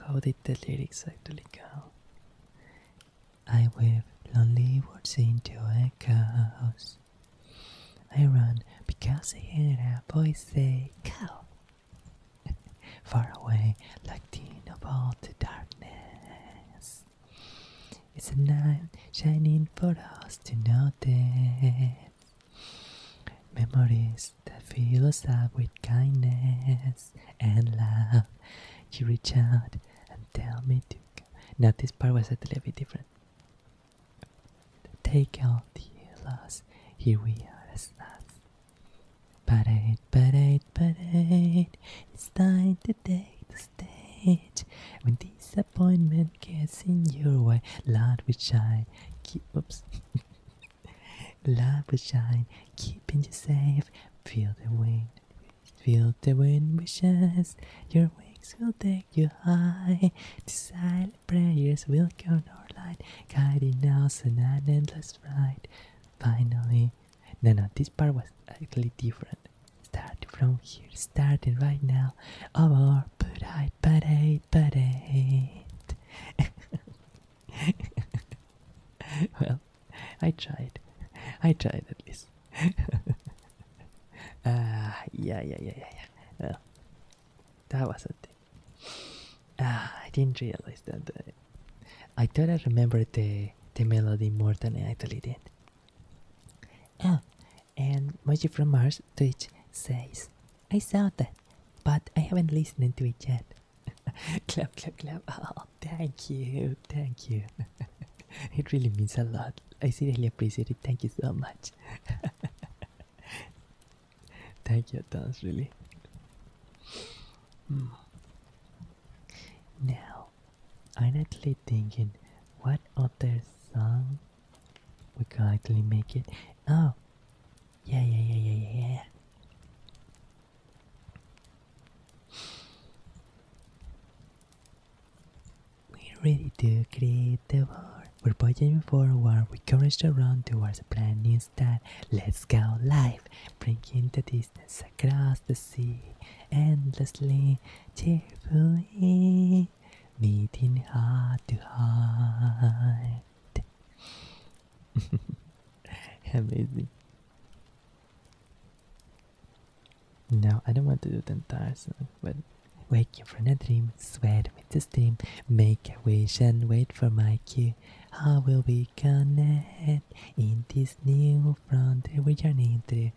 How did the lyrics actually go? I weave lonely words into echoes. I run because I hear a voice say, "Cow!" Far away, like thin of all the darkness. It's a night shining for us to notice. Memories that fill us up with kindness and love. You reach out and tell me to go. Now this part was a little bit different. Take all the loss. Here we are as us. Parade, parade, parade. It's time to take the stage. When disappointment gets in your way, light will shine. Light will shine, keeping you safe. Feel the wind wishes. Your wings will take you high. The silent prayers will count our light, guiding us on an endless ride. Finally, no, this part was actually different. Starting from here, starting right now. Our parade, parade, parade. Well, I tried at least. Yeah. Well, that was a thing. I didn't realize that. I thought I remembered the melody more than I actually did. Oh, and Moji from Mars Twitch says, I saw that, but I haven't listened to it yet. Clap, clap, clap. Oh, thank you. It really means a lot. I seriously appreciate it. Thank you so much. Thank you, tons, really. Now, I'm actually thinking what other song we can actually make it. Oh, yeah. We're ready to create the war. We're pushing forward with courage to run towards a brand new start. Let's go live, bringing the distance across the sea, endlessly, cheerfully, meeting heart to heart. Amazing. No, I don't want to do the entire song, but waking from a dream, sweat with the steam, make a wish and wait for my cue. How will we connect in this new frontier we're journeying through?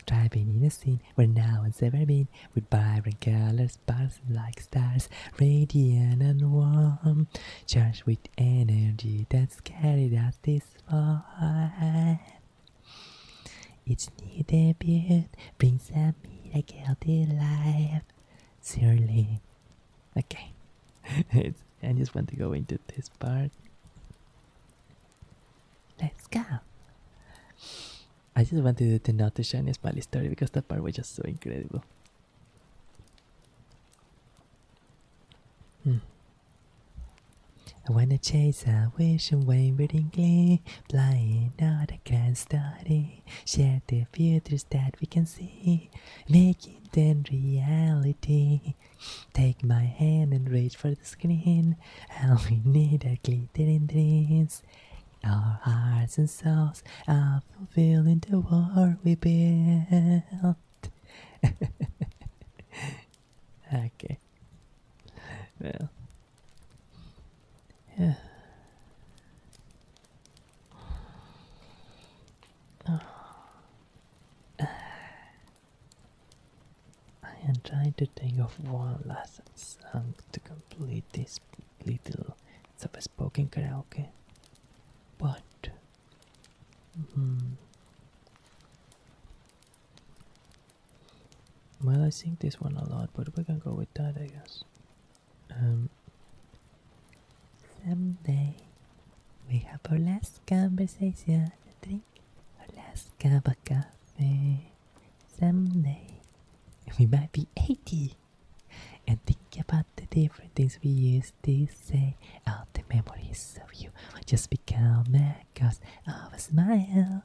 Driving in a scene where no one's ever been, with vibrant colors sparkling like stars, radiant and warm, charged with energy that's carried us this far. Each new debut brings a miracle to life. Surely. Okay. I just want to go into this part. Let's go. I just wanted to not to shine a smiley story because that part was just so incredible. I wanna chase a wish and wavering glee, flying out a grand story, share the futures that we can see, making them reality. Take my hand and reach for the screen, all we need are glittering dreams. Our hearts and souls are fulfilling the world we built. Okay. Well. Yeah. I am trying to think of one last song to complete this little spoken karaoke. But well, I sing this one a lot, but we can go with that, I guess. Someday we have our last conversation, drink our last cup of coffee. Someday we might be 80 and think about the different things we used to say. All the memories of you just become a ghost of a smile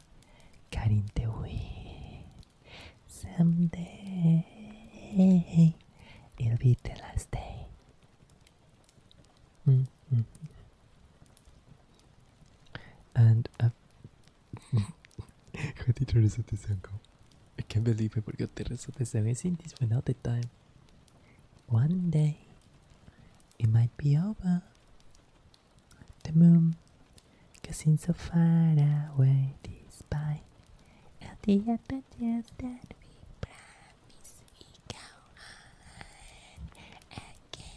cutting the wind. Someday it'll be the last day. And how did you reset the song? I can't believe I forgot to reset the song. I sing this one all the time. One day it might be over. The moon gazing so far away, despite all the adventures that we promise we go on again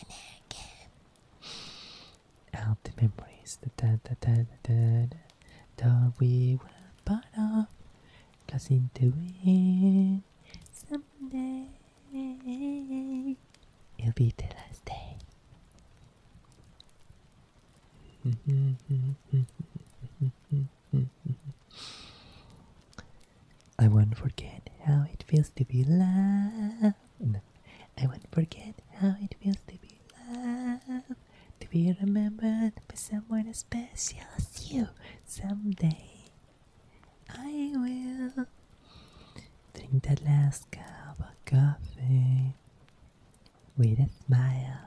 and again. All the memories that we were part of, closing to it. Someday it'll be the last day. I won't forget how it feels to be loved. No, I won't forget how it feels to be loved. To be remembered by someone as special as you. Someday I will drink that last cup of coffee with a smile.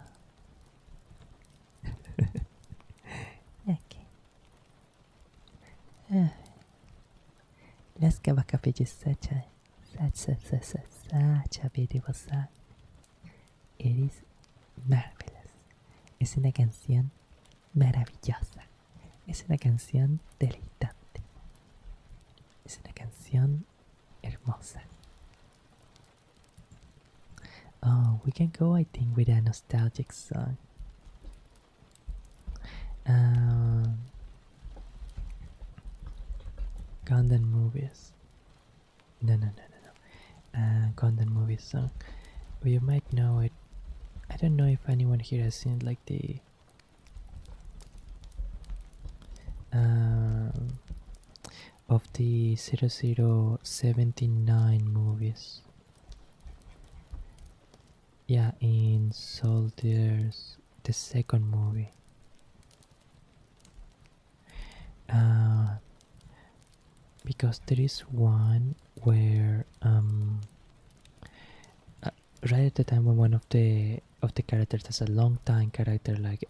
Okay. Last cup of coffee is such a beautiful song. It is marvelous. Es una canción maravillosa. Es una canción deleitante. Es una canción hermosa. Oh, we can go, I think, with a nostalgic song. Gundam movies. No. Gundam movies song. You might know it. I don't know if anyone here has seen like the of the 0079 movies. Yeah, in Soldiers, the second movie. Because there is one where right at the time when one of the characters has a long time character like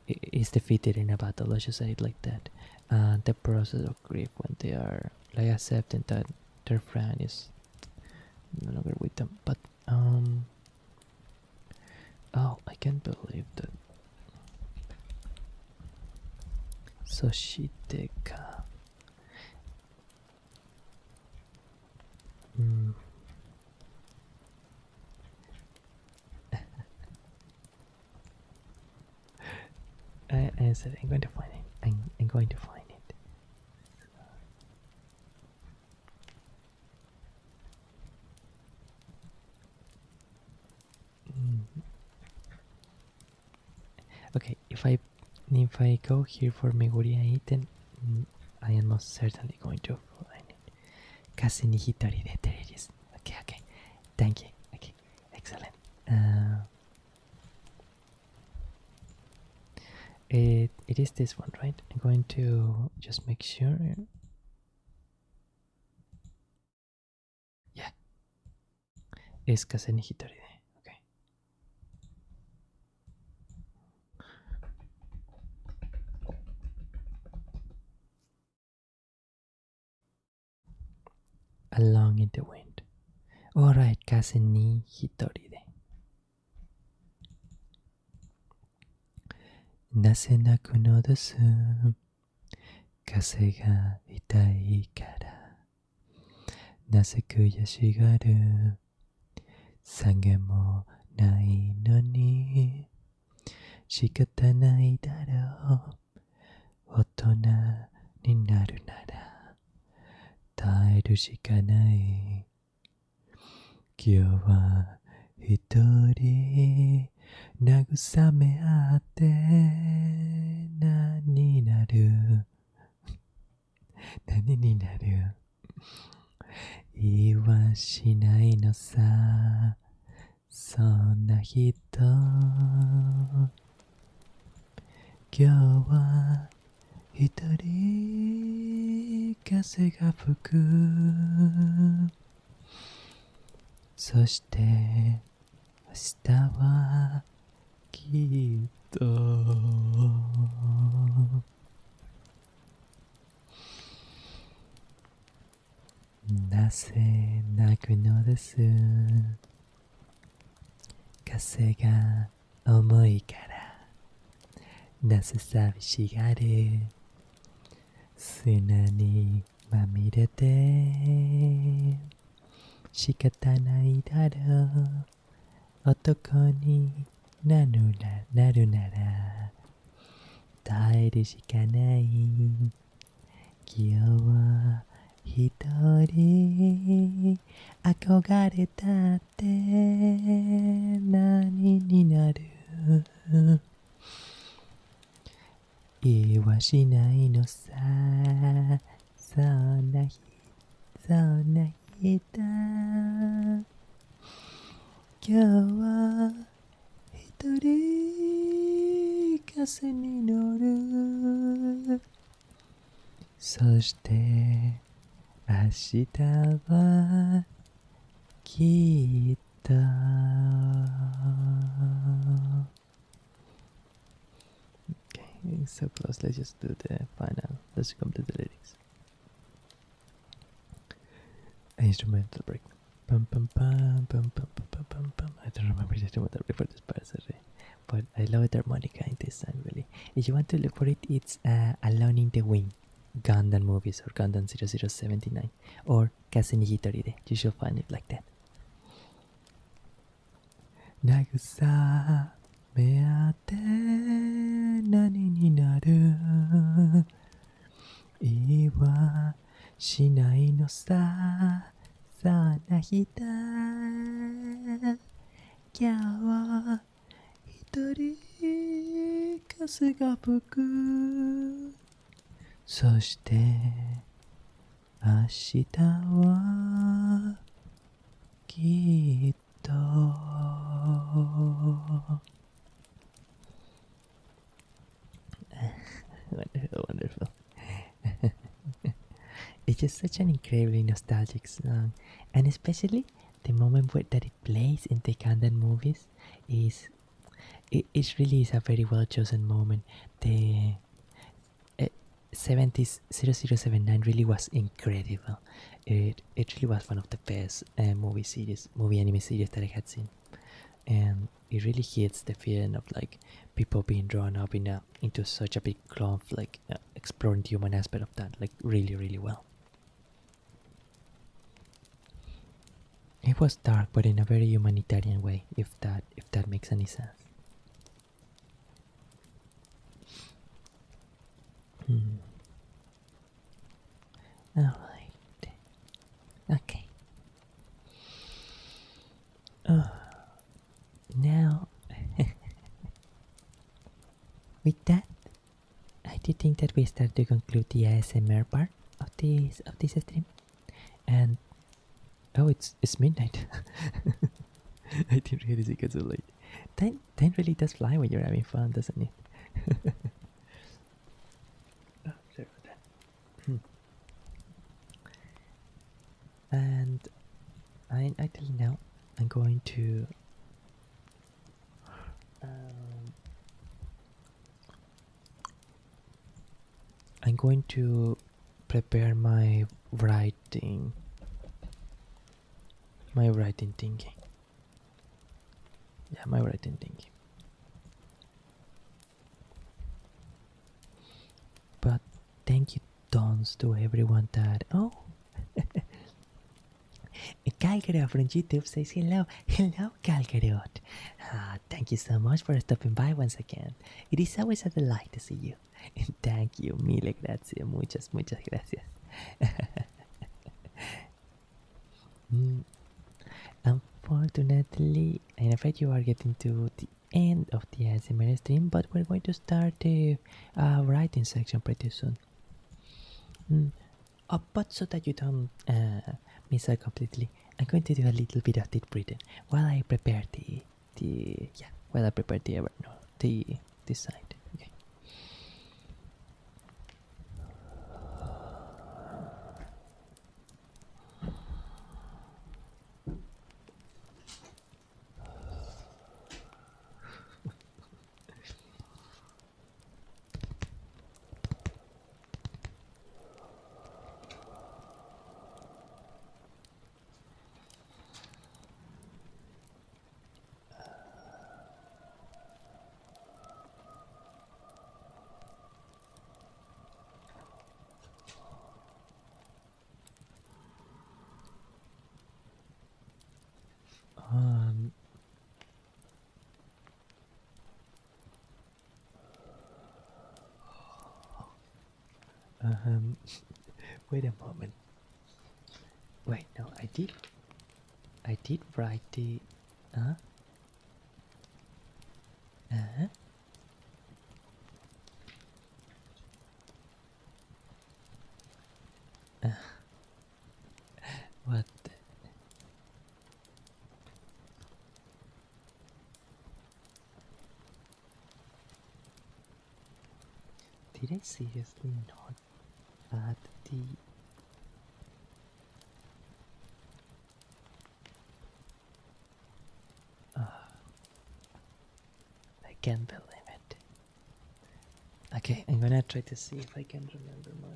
is defeated in a battle, let's just say it like that. The process of grief when they are like accepting that their friend is no longer with them. But oh, I can't believe that. Soshiteka. I said I'm going to find it. I'm going to find it. Okay, if I go here for Meguri then I am most certainly going to find it. Kase ni hitori de tereris. Okay. Thank you. Okay, excellent. It is this one, right? I'm going to just make sure. Yeah. Es Kase ni hitori de. Okay. Along in the wind. Alright, Kase ni hitori de. なぜ泣くのです。風が痛いから。なぜ悔しがる。下げもないのに。仕方ないだろう。大人になるなら。耐えるしかない。今日は一人。慰め合って何になる何になる言いはしないのさそんな人今日は一人風が吹くそして明日はきっとなぜ泣くのです風が重いからなぜ寂しがる砂にまみれて仕方ないだろう男になるなら耐えるしかない今日は一人憧れたって何になる言いはしないのさそんな日だ今日は一人風に乗るそして明日はきっとOkay, so close. Let's just do the final. Let's come to the lyrics. Instrumental break. Pum pum pum pum pum pum pum pum pum. I don't remember the instrumental break for this part, sorry. But I love the harmonica in this song, really. If you want to look for it, it's Alone in the Wind, Gundam movies, or Gundam 0079, or Kase ni Hitori de. You should find it like that. 慰め合って何になる言いはしないのさそんな日だ今日は一人風が吹くそして明日はきっとWonderful, wonderful. It's just such an incredibly nostalgic song, and especially the moment that it plays in the Gundam movies it really is a very well chosen moment. The 70s 0079 really was incredible. It really was one of the best movie anime series that I had seen, and it really hits the feeling of like people being drawn up into such a big clump, like exploring the human aspect of that, like really well. It was dark, but in a very humanitarian way, if that makes any sense. Alright. Okay. Now, with that, I do think that we start to conclude the ASMR part of this stream. And oh, it's midnight. I didn't realize it got so late. Time really does fly when you're having fun, doesn't it? Oh, sorry about that. And actually now I'm going to prepare my writing thingy. Yeah, my writing thingy. But thank you tons to everyone that Calgarot from YouTube says hello. Hello, Calgarot. Thank you so much for stopping by once again. It is always a delight to see you. Thank you, mille gracias, muchas gracias. Unfortunately, I'm afraid you are getting to the end of the ASMR stream, but we're going to start the writing section pretty soon. But so that you don't miss out completely, I'm going to do a little bit of deep breathing while I prepare the site. Okay. Wait a moment. Wait, no, I did write the. Uh? Uh? What? Did I seriously not add the? I can't believe it. Okay, I'm gonna try to see if I can remember my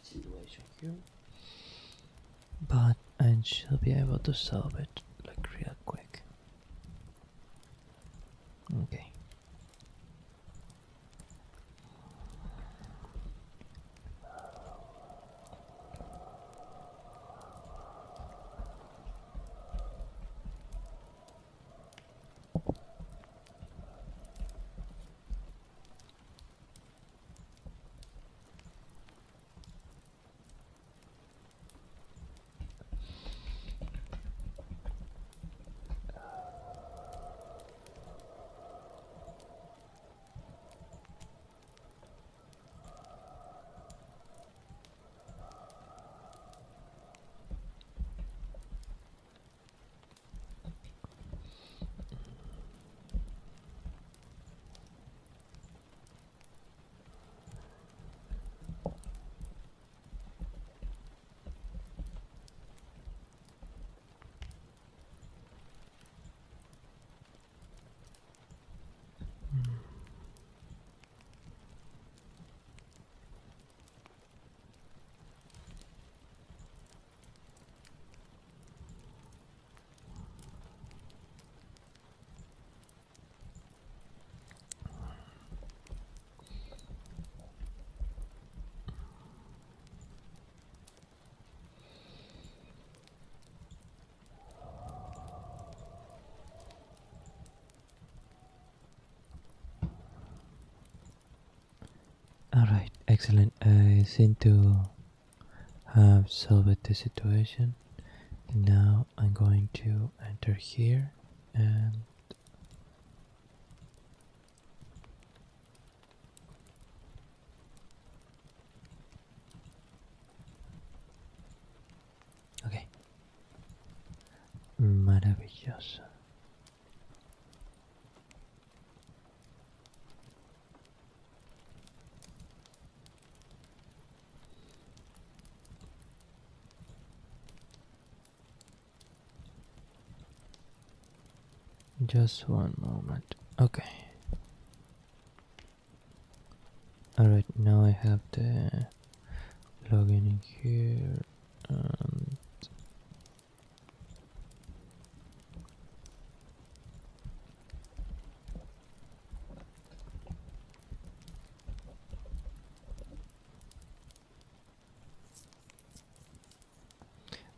situation here. But I should be able to solve it like real quick. Okay. Alright, excellent. I seem to have solved the situation. Now I'm going to enter here and okay. Maravilloso. Just one moment. Okay. Alright, now I have the login in here and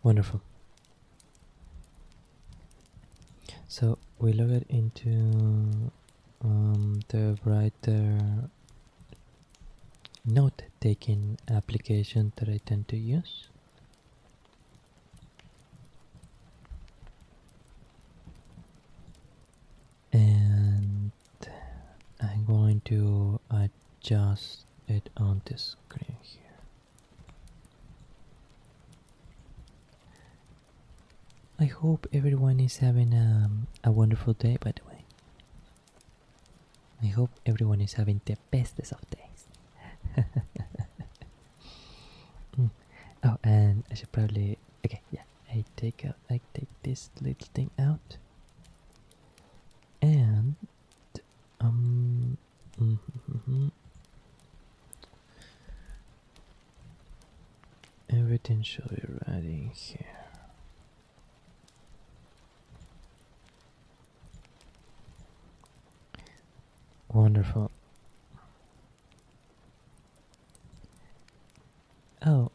wonderful. So we log it into the writer note-taking application that I tend to use. And I'm going to adjust it on the screen here. I hope everyone is having a wonderful day, by the way. I hope everyone is having the bestest of days. Oh, and I should probably okay, yeah. I take this little thing out, and everything should be right in here. Wonderful. Oh,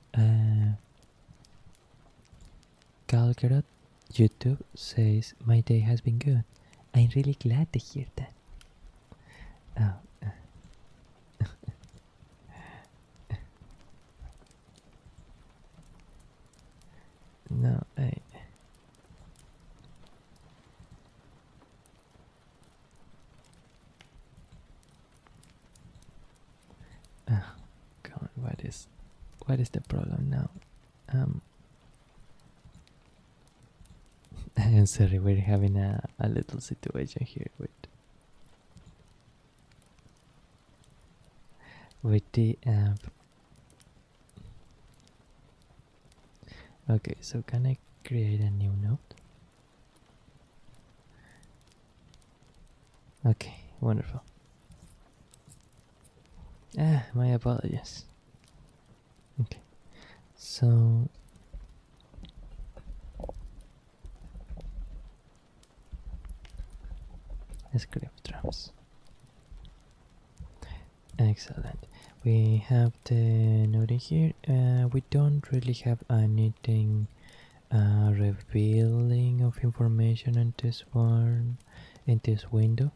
Galgarot YouTube says my day has been good. I'm really glad to hear that. Oh, No, I. Ah, come on, what is the problem now? Um, I'm sorry, we're having a little situation here with the app. Okay, so can I create a new note? Okay, wonderful. Ah, my apologies. Okay, so script drums. Excellent. We have the note in here. We don't really have anything revealing of information in this one, in this window,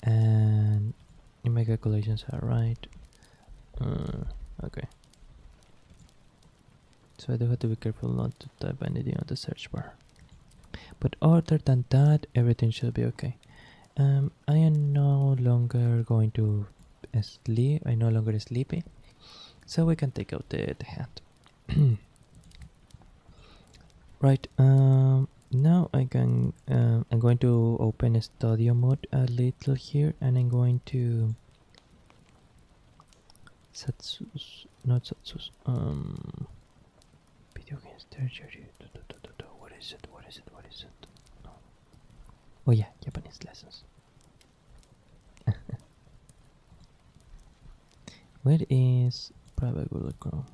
and my calculations are right. Okay. So I do have to be careful not to type anything on the search bar. But other than that, everything should be okay. I am no longer going to sleep. I'm no longer sleepy, so we can take out the hat. Right. Now I can. I'm going to open studio mode a little here, and I'm going to Satsus, not Satsus. Video games tertiary. What is it? What is it? What is it? Oh yeah, Japanese lessons. Where is private Google Chrome?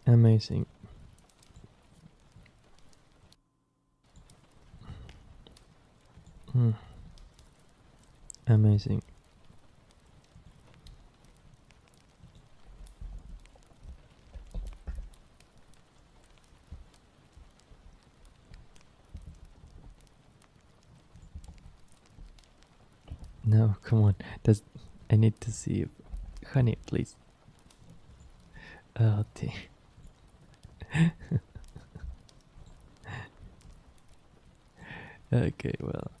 Amazing. Amazing. No, come on. That's. I need to see if, honey, please. Oh dear. Okay, well.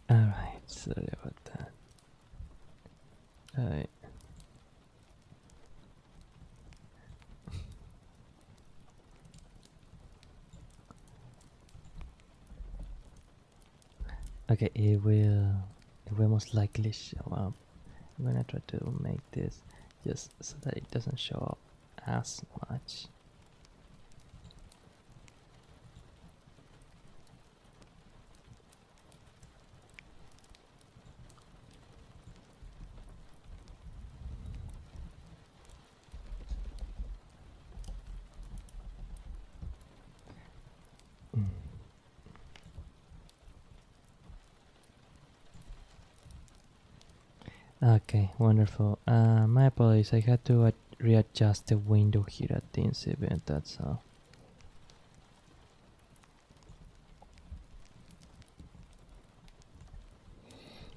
Alright, sorry about that. Alright. Okay, it will most likely show up. I'm gonna try to make this just so that it doesn't show up as much. Okay, wonderful. My apologies, I had to readjust the window here at the event, that's all.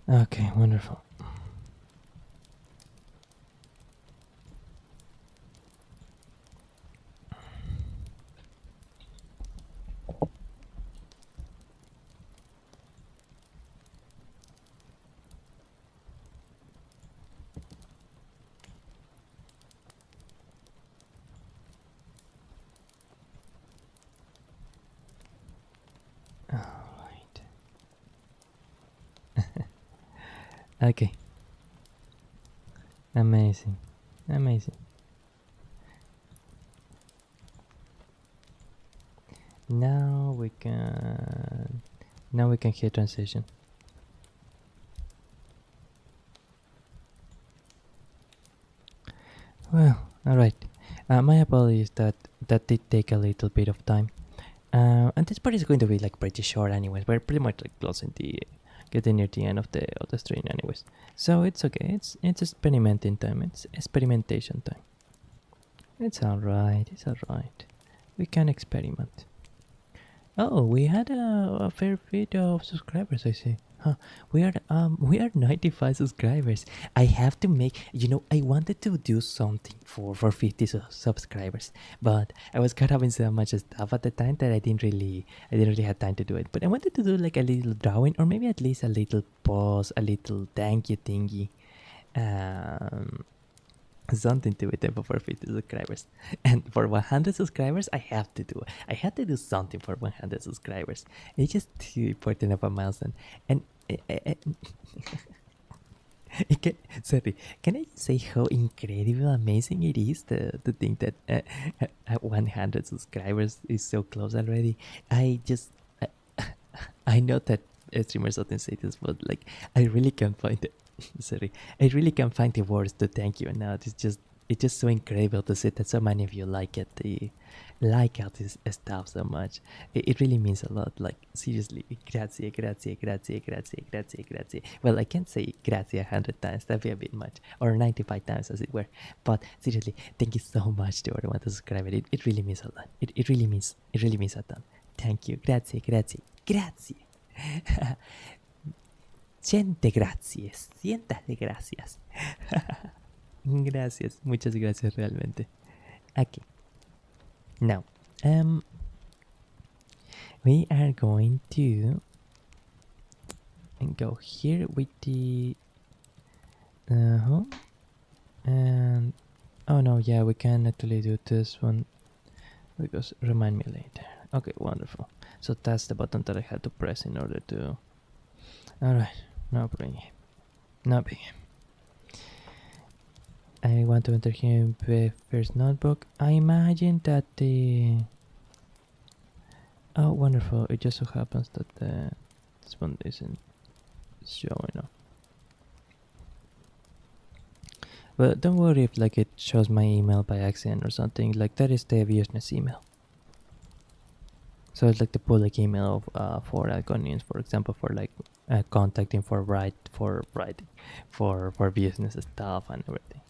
Okay, wonderful. Alright. Okay. Amazing. Amazing. Now we can hit transition. Well, alright. My apologies that did take a little bit of time. And this part is going to be like pretty short anyways. We're pretty much like closing getting near the end of the stream anyways. So it's okay. It's experimenting time. It's experimentation time. It's alright. It's alright. We can experiment. Oh, we had a fair bit of subscribers, I see. Huh. We are 95 subscribers. I have to make, I wanted to do something for 50 subscribers, but I was caught up in so much stuff at the time that I didn't really have time to do it. But I wanted to do like a little drawing, or maybe at least a little pause, a little thank you thingy. Um Something to it for 50 subscribers, and for 100 subscribers I had to do something for 100 subscribers. It's just too important of a milestone. And sorry, can I say how incredible amazing it is to think that at 100 subscribers is so close already. I know that streamers often say this, but like I really can't find it. Sorry, I really can't find the words to thank you now. It's just so incredible to see that so many of you like out this stuff so much. It really means a lot. Like seriously, grazie, grazie, grazie, grazie, grazie, grazie. Well, I can't say grazie 100 times. That'd be a bit much, or 95 times as it were. But seriously, thank you so much to everyone to subscribe. It really means a lot. It really means a ton. Thank you, grazie, grazie, grazie. Ciente gracias, cientas de gracias. Gracias, muchas gracias realmente. Okay. Now, we are going to go here with the and oh no, yeah, we can actually do this one because remind me later. Okay, wonderful. So that's the button that I had to press in order to. All right. No problem. No big. I want to enter here in the first notebook. I imagine that the. Oh, wonderful! It just so happens that this one isn't showing up. But don't worry if like it shows my email by accident or something. Like that is the business email. So it's like the public email of, for Algonians, for example, for like contacting for writing, for business stuff and everything.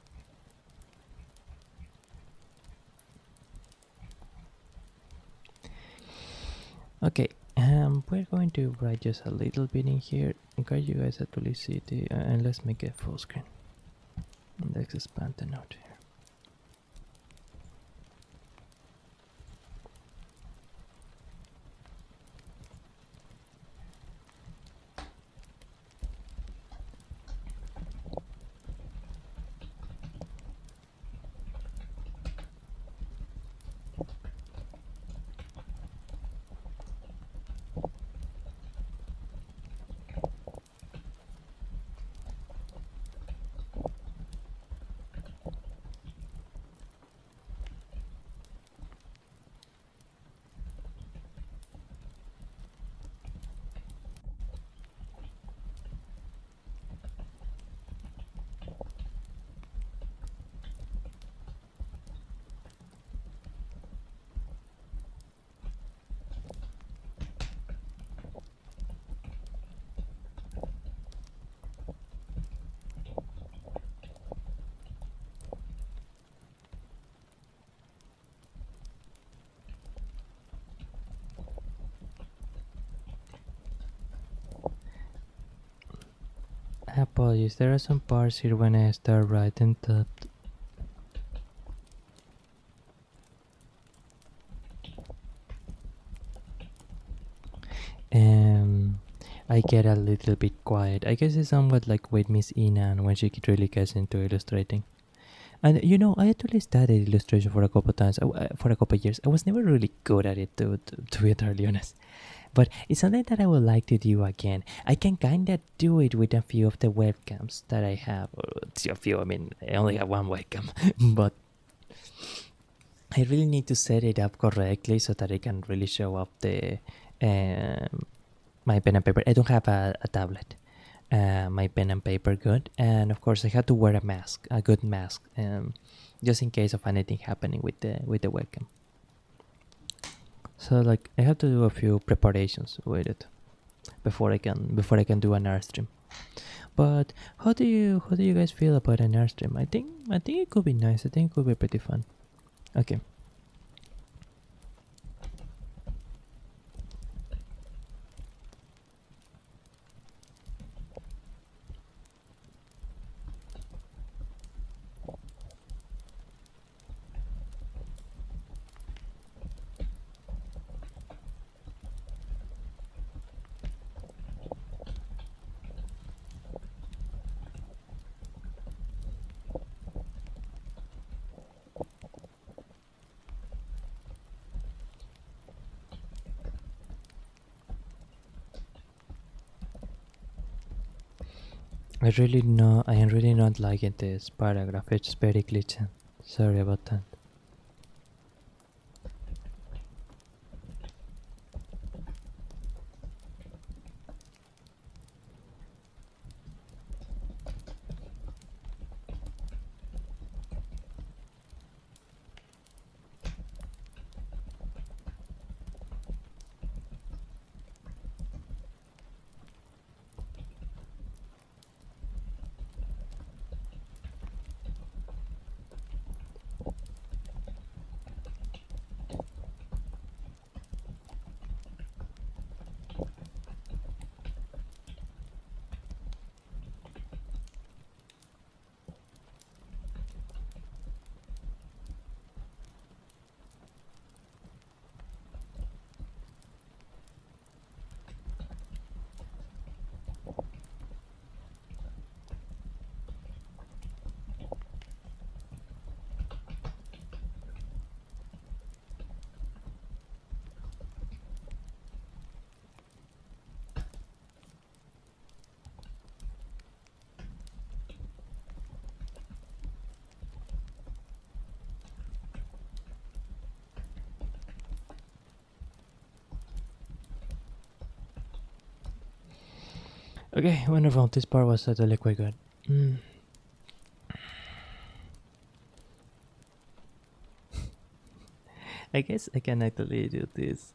Okay, we're going to write just a little bit in here. Okay, you guys actually see the and let's make it full screen. And let's expand the note here. Apologies, there are some parts here when I start writing that I get a little bit quiet. I guess it's somewhat like with Miss Inan when she really gets into illustrating. And I actually studied illustration for a couple times, for a couple years. I was never really good at it, to be entirely honest. But it's something that I would like to do again. I can kind of do it with a few of the webcams that I have. A few, I mean, I only have one webcam. But I really need to set it up correctly so that I can really show up the my pen and paper. I don't have a tablet. My pen and paper good, and of course I had to wear a mask, a good mask, just in case of anything happening with the webcam. So like I have to do a few preparations with it before I can do an art stream. But how do you guys feel about an art stream? I think it could be nice. I think it could be pretty fun. Okay. I am really not liking this paragraph. It's very glitchy. Sorry about that. Okay, wonderful. This part was totally quite good. I guess I can actually do this.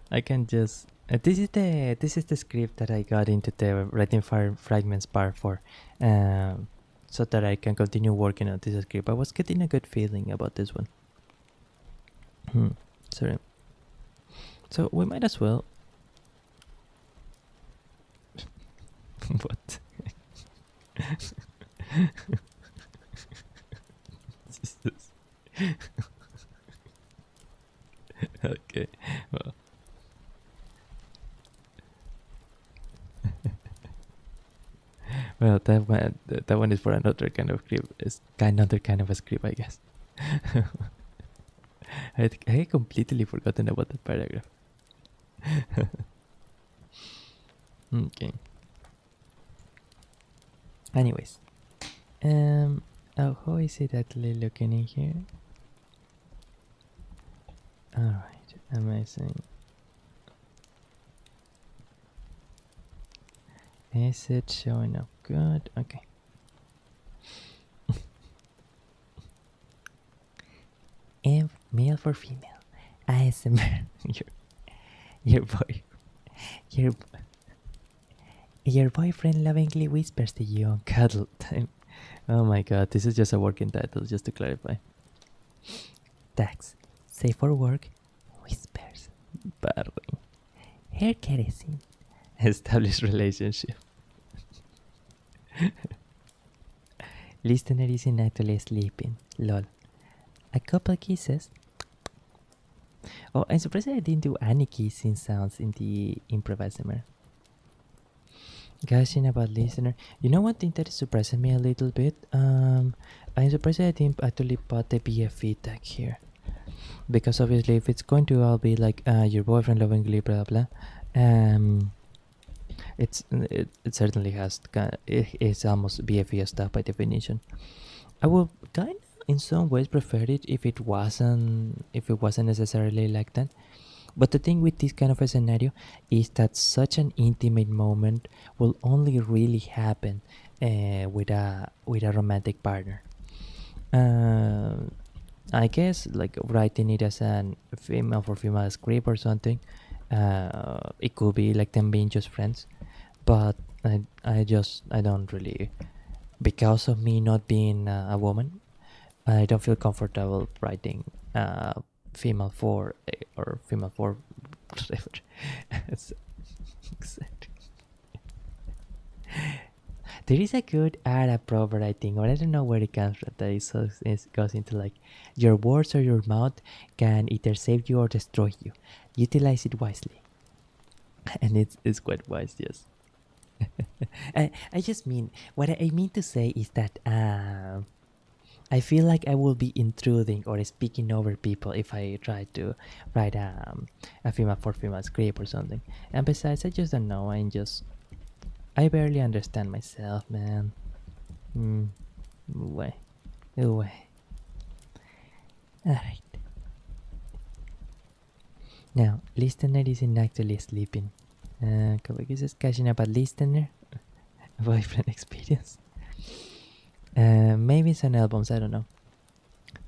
I can just. This is the script that I got into the writing fragments part for, so that I can continue working on this script. I was getting a good feeling about this one. Sorry. So we might as well. What? Jesus. Okay. Well. Well, that one is for another kind of script. It's another kind of a script, I guess. I completely forgotten about that paragraph. Okay. Anyways, how is it actually looking in here? All right, amazing. Is it showing up good? Okay. And male for female. ASMR. your boy. Your boyfriend lovingly whispers to you on cuddle time. Oh my god, this is just a working title, just to clarify. Tags. Safe for work. Whispers. Barring. Hair caressing. Established relationship. Listener isn't actually sleeping. Lol. A couple kisses. Oh, I'm surprised I didn't do any kissing sounds in the improv ASMR. Gushing about listener. You know one thing that is surprising me a little bit? I'm surprised I didn't actually put the BFE tag here. Because obviously if it's going to all be like your boyfriend lovingly blah blah, it certainly has it's almost BFE stuff by definition. I would kind of in some ways prefer it if it wasn't necessarily like that. But the thing with this kind of a scenario is that such an intimate moment will only really happen with a romantic partner. I guess like writing it as an female for female script or something. It could be like them being just friends, but I don't really, because of me not being a woman, I don't feel comfortable writing female for or female for whatever. There is a good Arab proverb, I think, or I don't know where it comes from. That it goes into like, your words or your mouth can either save you or destroy you. Utilize it wisely, and it's quite wise, yes. I just mean what I mean to say is that I feel like I will be intruding or speaking over people if I try to write a female for female script or something. And besides, I just don't know. I'm just I barely understand myself, man. Way. Way. Alright. Now, listener isn't actually sleeping. Kapag is catching up a listener, boyfriend experience. Maybe some albums, I don't know.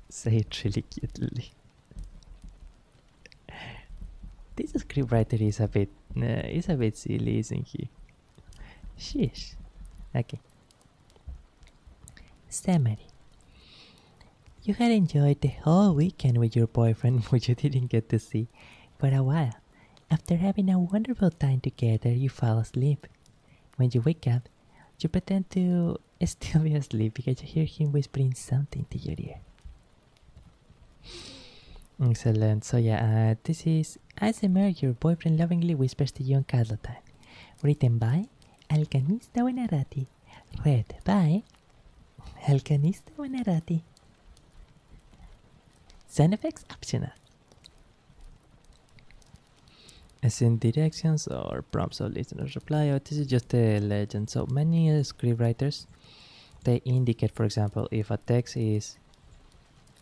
Say it really cutely. This scriptwriter is a bit silly, isn't he? Sheesh. Okay. Summary. You had enjoyed the whole weekend with your boyfriend, which you didn't get to see for a while. After having a wonderful time together, you fall asleep. When you wake up, you pretend to still be asleep because you hear him whispering something to your ear. Excellent. So yeah, this is ASMR, your boyfriend lovingly whispers to you on cuddle time. Written by Alcanista Buenarrati. Read by Alcanista Buenarrati. Sound effects optional. As in directions or prompts of listeners reply, or this is just a legend. So many scriptwriters, they indicate, for example, if a text is,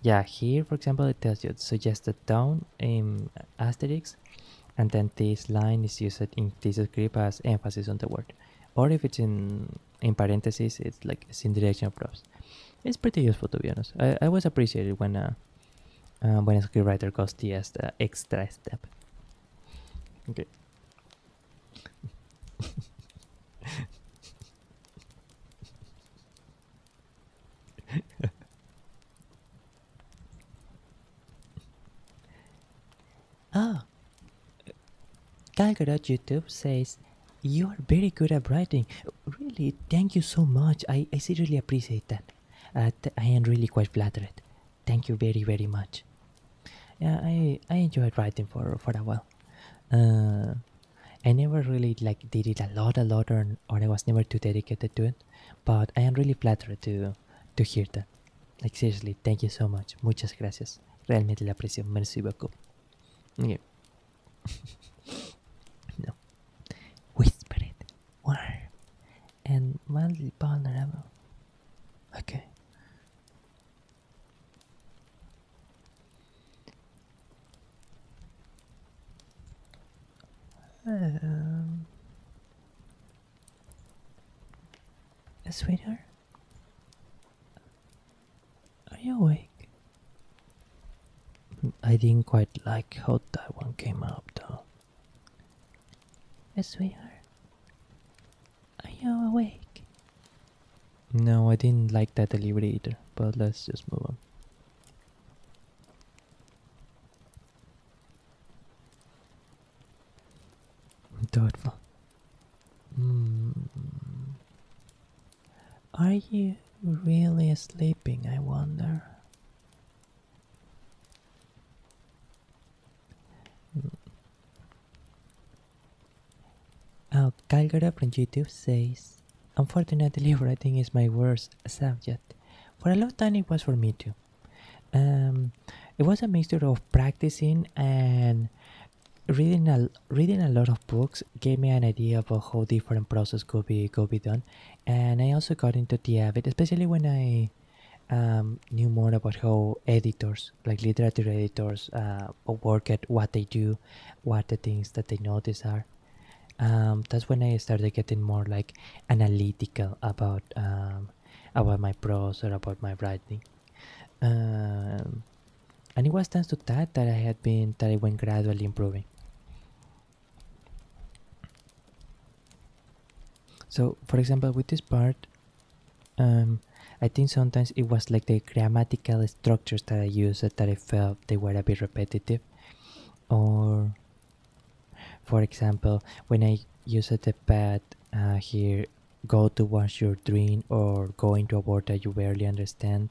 yeah, here, for example, it tells you suggested tone in asterisk, and then this line is used in this script as emphasis on the word. Or if it's in parentheses, it's like it's in direction of prompts. It's pretty useful, to be honest. I always appreciate it when a scriptwriter goes the extra step. Okay. Oh, Calgary YouTube says you are very good at writing. Really, thank you so much. I seriously appreciate that. I am really quite flattered. Thank you very, very much. Yeah, I enjoyed writing for a while. I never really like did it a lot, or I was never too dedicated to it. But I am really flattered to hear that. Like seriously, thank you so much. Muchas gracias. Realmente le aprecio. Merci beaucoup. Okay. No. Whisper it. Warm. And mildly vulnerable. Okay. Sweetheart? Are you awake? I didn't quite like how that one came out though. Sweetheart? Are you awake? No, I didn't like that delivery either, but let's just move on. Thoughtful. Are you really sleeping, I wonder? Calgara from YouTube says, unfortunately, writing is my worst subject. For a long time, it was for me too. It was a mixture of practicing and reading a lot of books gave me an idea about how different process could be done, and I also got into the habit, especially when I knew more about how editors, like literature editors, work at what they do, what the things that they notice are. That's when I started getting more like analytical about my prose or about my writing. And it was thanks to that I went gradually improving. So, for example, with this part, I think sometimes it was like the grammatical structures that I used that I felt they were a bit repetitive. Or, for example, when I used the pad here, go towards your dream or go into a word that you barely understand,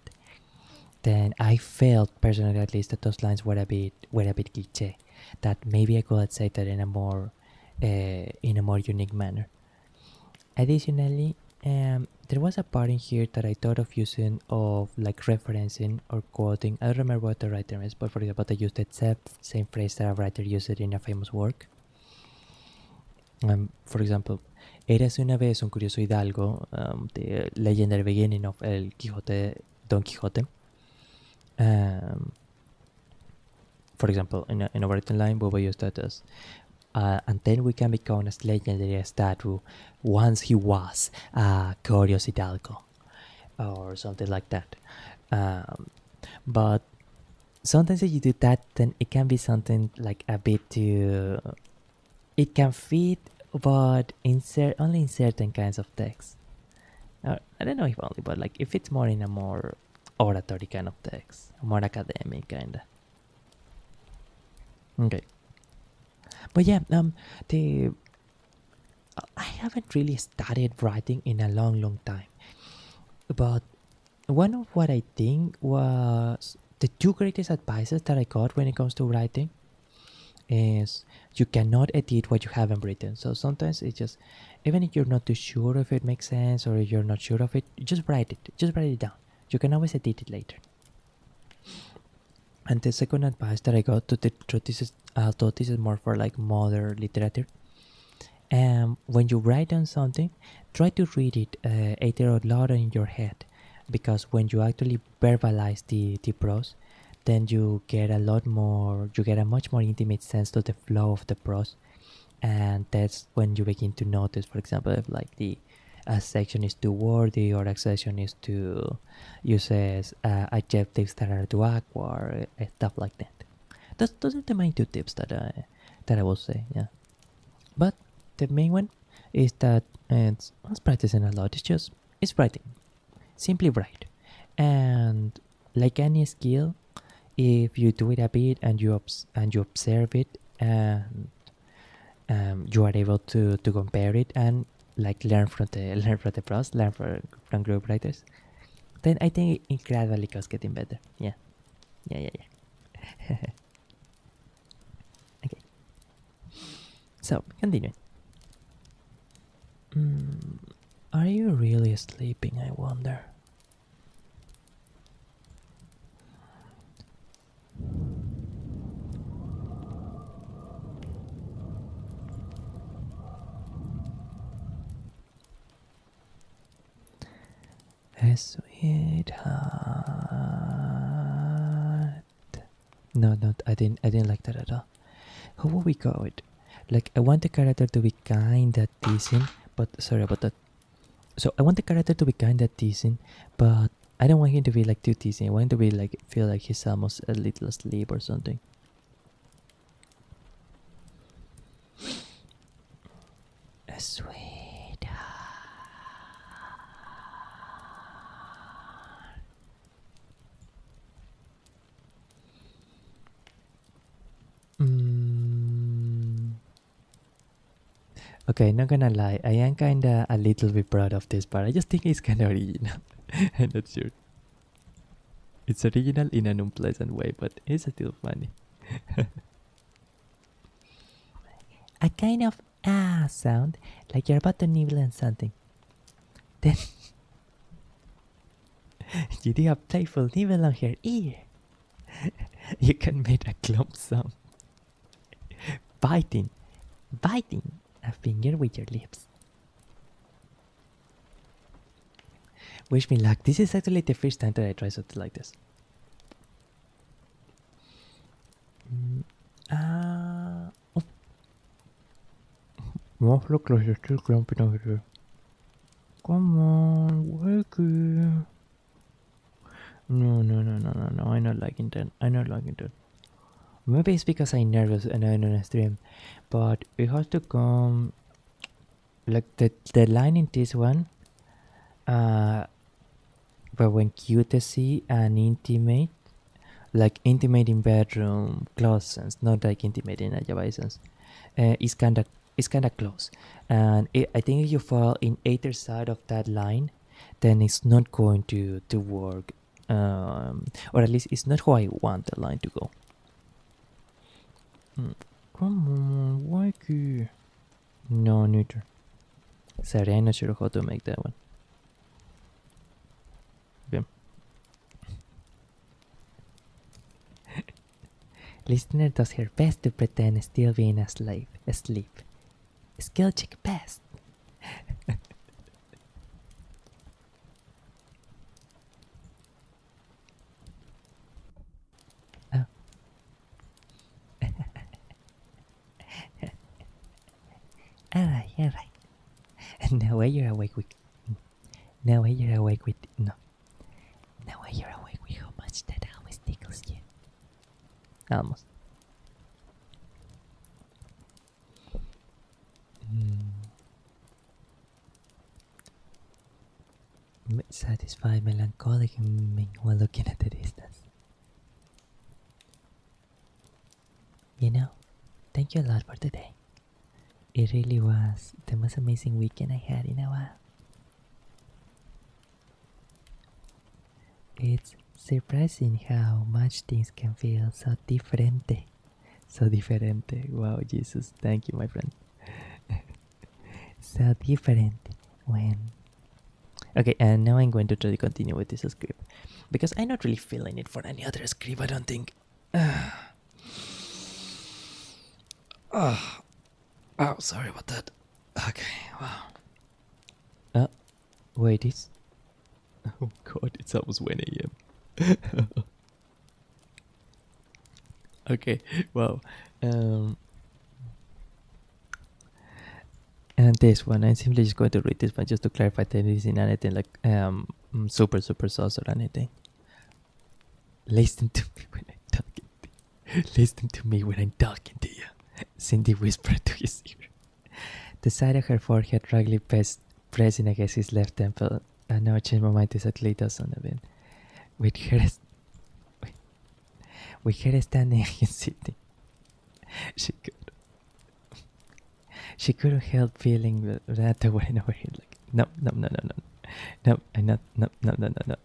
then I felt personally, at least, that those lines were a bit cliché. That maybe I could have said that in a more unique manner. Additionally, there was a part in here that I thought of using of like referencing or quoting. I don't remember what the writer is, but for example, I used the same phrase that a writer used it in a famous work. For example, Érase una vez un curioso hidalgo, the legendary beginning of El Quijote, Don Quixote. For example, in a written line, we will use that as, and then we can become as legendary as that who once he was a curious hidalgo, or something like that. But sometimes if you do that, then it can be something like a bit too. It can fit, but only in certain kinds of text. I don't know if only, but like if it's more in a more oratory kind of text, more academic kinda. Okay, but yeah, I haven't really started writing in a long time, but one of what I think was the two greatest advices that I got when it comes to writing is you cannot edit what you haven't written. So sometimes it's just, even if you're not too sure if it makes sense or if you're not sure of it, just write it. Just write it down. You can always edit it later. And the second advice that I got to this is, although this is more for like modern literature, when you write down something, try to read it either out loud or in your head, because when you actually verbalize the prose, then you get a much more intimate sense to the flow of the prose, and that's when you begin to notice, for example, if like a section is too wordy or a section is too uses adjectives that are too awkward, stuff like that. Those are the main two tips that I will say. Yeah, but the main one is that it's practicing a lot. It's writing. Simply write, and like any skill, if you do it a bit and you observe it, and you are able to compare it and like learn from the pros, learn from group writers, then I think it gradually goes getting better. Yeah. Okay, so continuing. Are you really sleeping, I wonder? Sweetheart. No, I didn't like that at all. How would we call it? Like, I want the character to be kinda teasing, but sorry about that. So I want the character to be kinda teasing, but I don't want him to be like too teasing. I want him to be like feel like he's almost a little asleep or something. Sweet. Okay, not gonna lie, I am kinda a little bit proud of this part. I just think it's kinda original. I'm not sure. It's original in an unpleasant way, but it's still funny. A kind of sound, like you're about to nibble on something. Then you do a playful nibble on her ear. You can make a clump sound. Biting a finger with your lips. Wish me luck. This is actually the first time that I try something like this. More look like you're still clumping over here. Come on, wakey. No, I'm not liking that. Maybe it's because I'm nervous and I'm on a stream, but it has to come like the line in this one. But when cutesy and intimate, like intimate in bedroom close sense, not like intimate in a Java sense, it's kinda close, and I think if you fall in either side of that line, then it's not going to work, or at least it's not how I want the line to go. Come on, wakey. No, neither. Sorry, I'm not sure how to make that one. Okay. Listener does her best to pretend still being asleep. Skill check best. Alright, alright. And now you're awake with. Now you're awake with. No. Now you're awake with how much that always tickles you. Almost. Satisfied, melancholic, while looking at the distance. You know, thank you a lot for today. It really was the most amazing weekend I had in a while. It's surprising how much things can feel so differente. So differente. Wow, Jesus. Thank you, my friend. So different when. Okay, and now I'm going to try to continue with this script. Because I'm not really feeling it for any other script, I don't think. Oh, sorry about that. Okay, wow. Wait, it's. Oh god, it's almost 1 a.m. Okay, wow. And this one, I'm simply just going to read this one just to clarify that it isn't anything like super sauce or anything. Listen to me when I'm talking to you. Listen to me when I'm talking to you. Cindy whispered to his ear. The side of her forehead rudely pressing against his left temple. I now change my mind to exactly doesn't have been. With her standing and sitting, she couldn't help feeling that over and over again, like no, I'm not, no,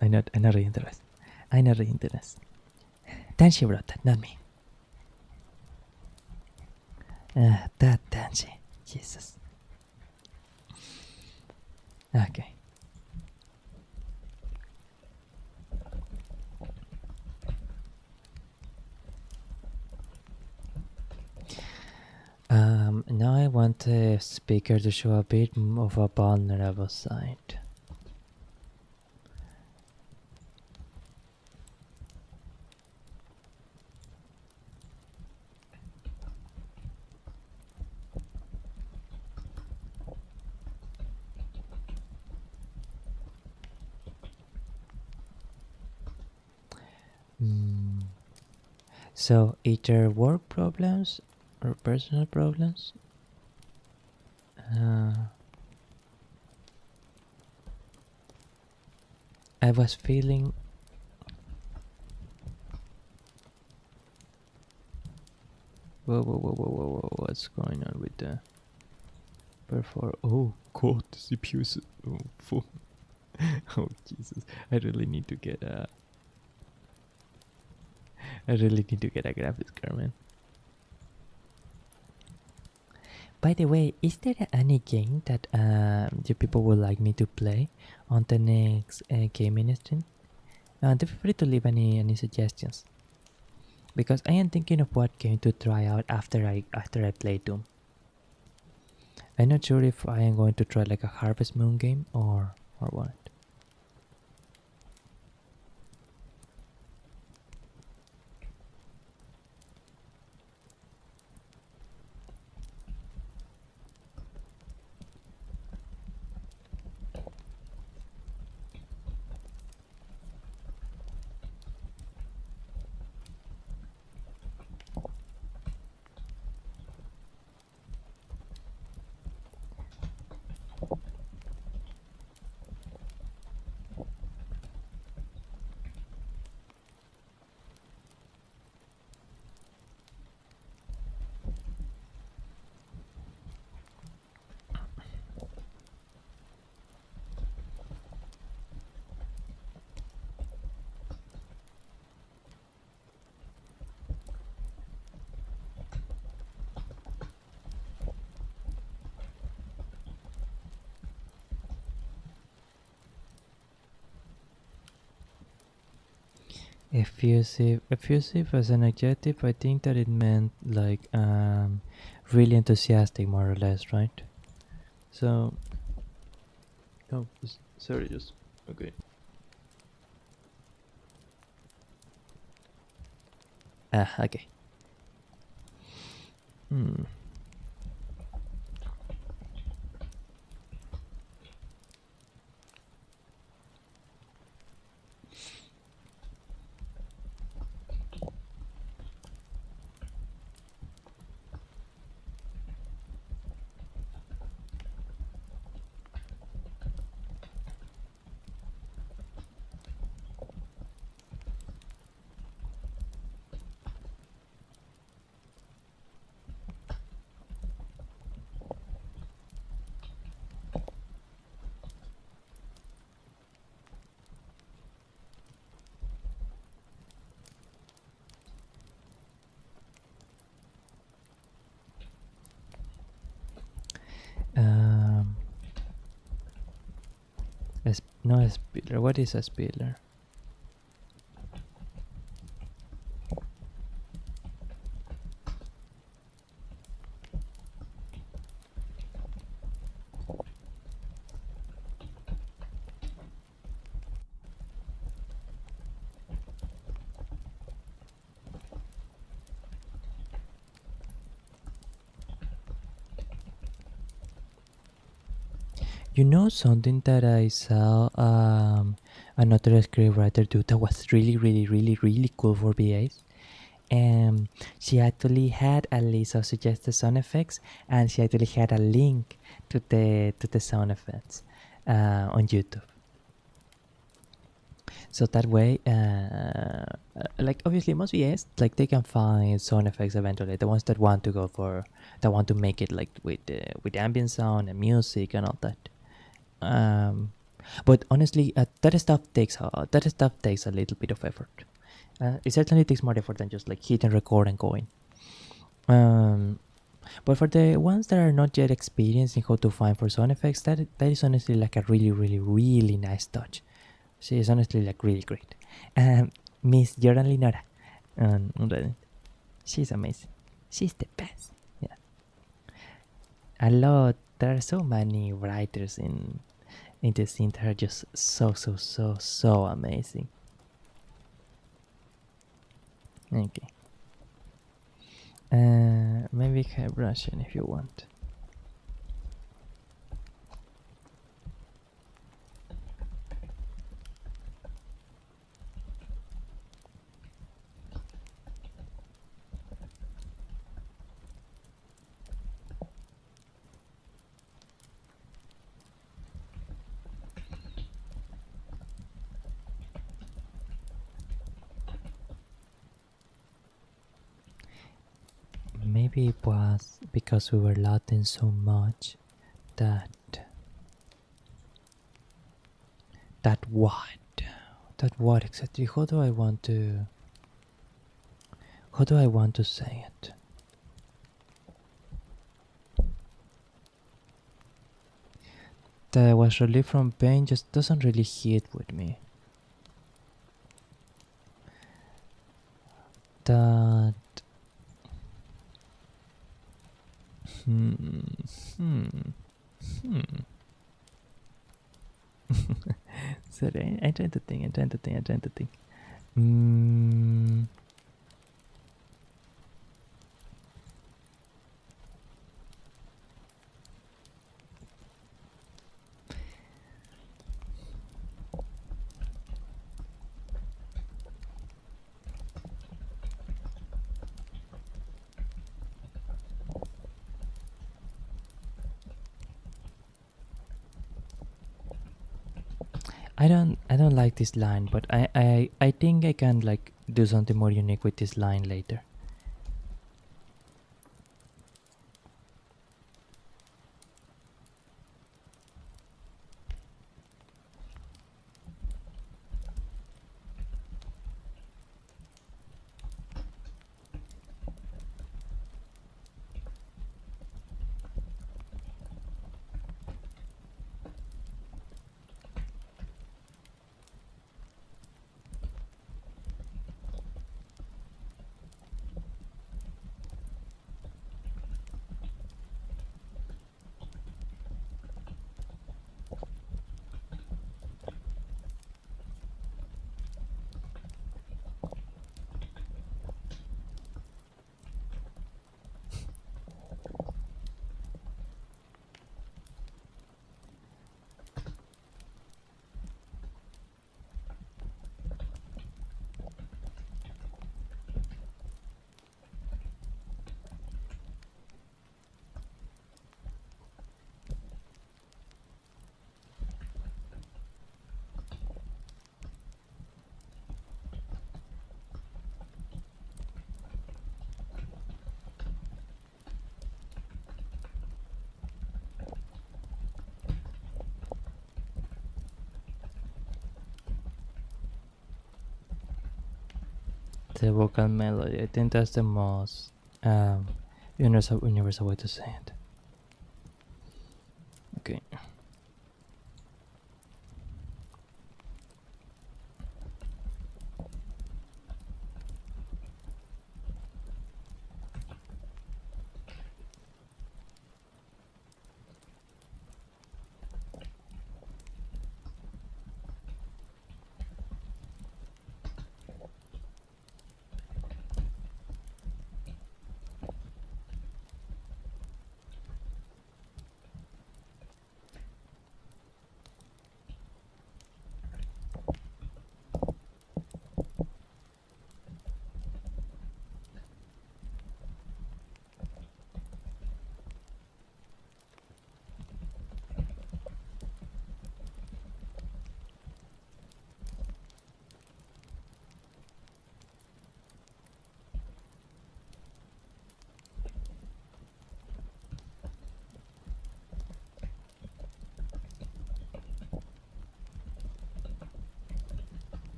I'm not really interested. I'm not really interested. Then she wrote that, not me. That Tanshi, Jesus. Okay. Now I want the speaker to show a bit of a vulnerable side. So either work problems or personal problems. I was feeling. Whoa, what's going on with the Oh god, the CPU is full. Oh Jesus, I really need to get a graphics card, man. By the way, is there any game that you people would like me to play on the next gaming stream? Feel free to leave any suggestions. Because I am thinking of what game to try out after I play Doom. I'm not sure if I am going to try like a Harvest Moon game or what. Effusive as an adjective, I think that it meant like really enthusiastic, more or less, right? So, oh, sorry, just okay. Okay. No a spiller. What is a spiller? You know something that I saw another scriptwriter do that was really cool for VAs? She actually had a list of suggested sound effects, and she actually had a link to the sound effects on YouTube. So that way, like obviously most VAs, like they can find sound effects eventually. The ones that want to go for, that want to make it like with ambient sound and music and all that. But honestly, that stuff takes a little bit of effort. It certainly takes more effort than just like hitting record and going. But for the ones that are not yet experiencing how to find for sound effects, that is honestly like a really nice touch. She is honestly like really great. Miss Jordan Linora on Reddit. She's amazing. She's the best. Yeah. A lot. There are so many writers in the scene that are just so amazing. Okay. Maybe have Russian if you want. Maybe it was because we were laughing so much that what? That what exactly? How do I want to say it? That I was relieved from pain just doesn't really hit with me. That Sorry, I'm trying to think. I don't like this line, but I think I can like do something more unique with this line later. The vocal melody. I think that's the most universal way to say it. Okay.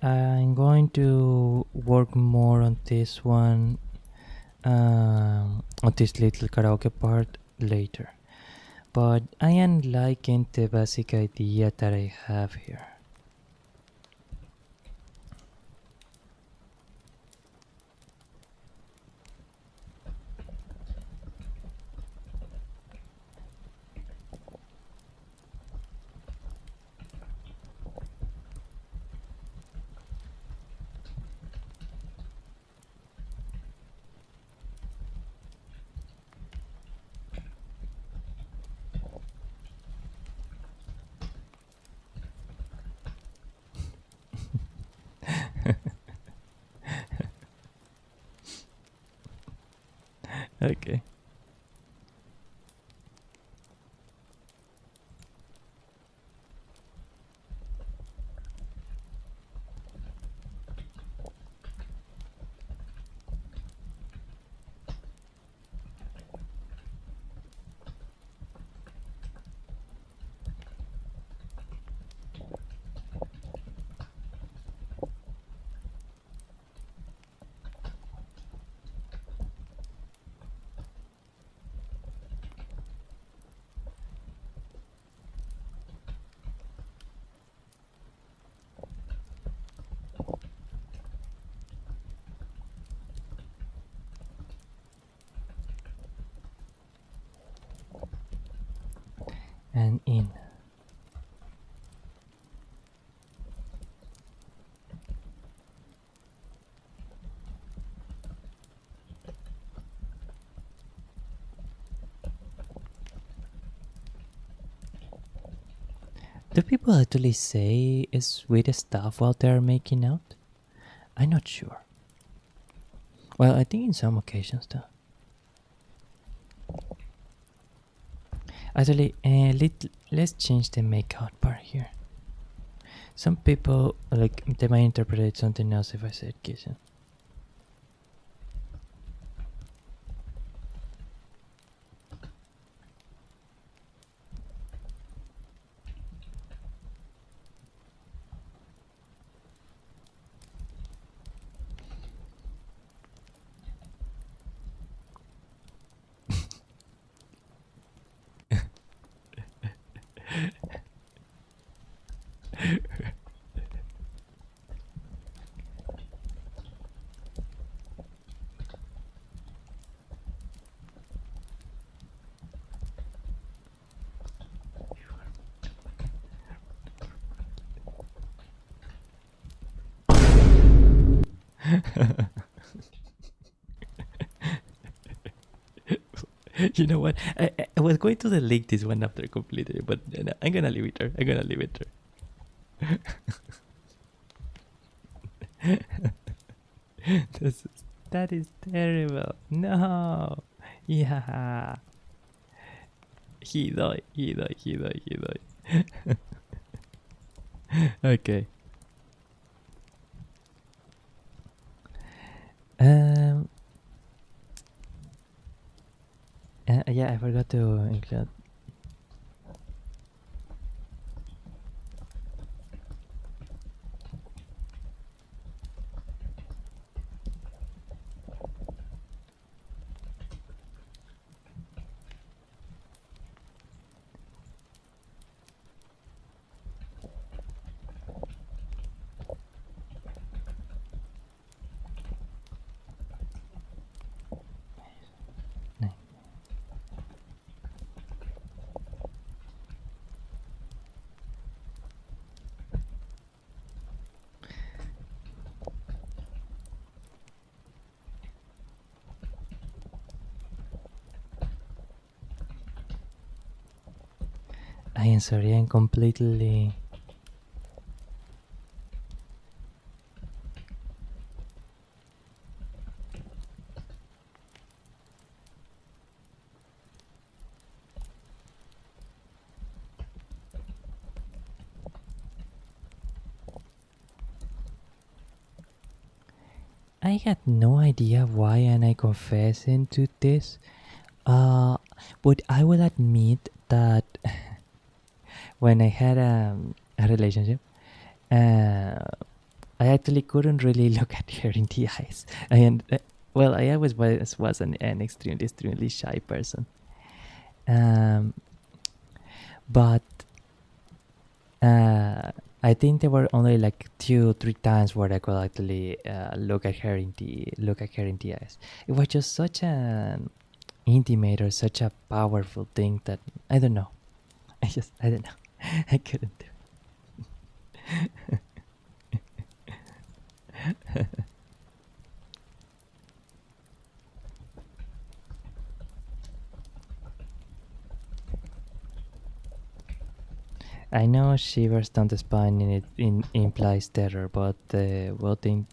I'm going to work more on this one, on this little karaoke part later. But I am liking the basic idea that I have here. Okay. And in. Do people actually say sweet stuff while they're making out? I'm not sure. Well, I think in some occasions though. Actually, let's change the make out part here. Some people, like, they might interpret something else if I said kissing. You know what? I was going to delete this one after completely, but I'm gonna leave it there. I'm gonna leave it there. That is terrible. No. Yeah. He died. Okay. Um. Yeah, I forgot to include. I am sorry, I'm completely. I had no idea why am I confessing to this. But I will admit that when I had a relationship, uh, I actually couldn't really look at her in the eyes. And well, I always was an extremely shy person. Um, but I think there were only like 2-3 times where I could actually look at her in the eyes. It was just such an intimate or such a powerful thing that I don't know. I don't know. I couldn't do it. I know shivers down the spine implies terror, but what in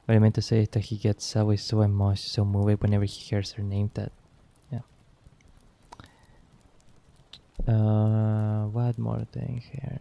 what I meant to say is that he gets always so emotional, so moved whenever he hears her name. That yeah. What more thing here?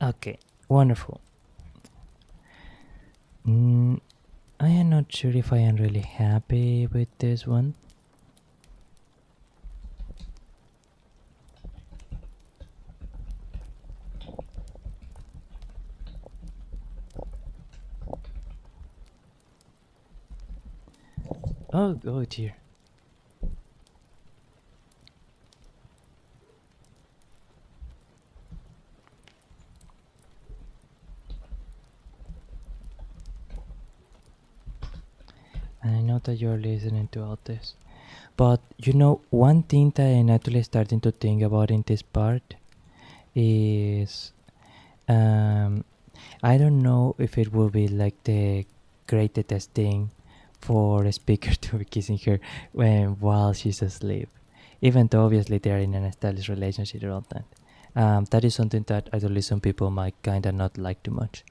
Okay, wonderful. I am not sure if I am really happy with this one. Oh dear. I know that you're listening to all this. But you know, one thing that I'm actually starting to think about in this part is I don't know if it will be like the greatest thing for a speaker to be kissing her while she's asleep, even though obviously they're in an established relationship and all that. That is something that actually some people might kind of not like too much.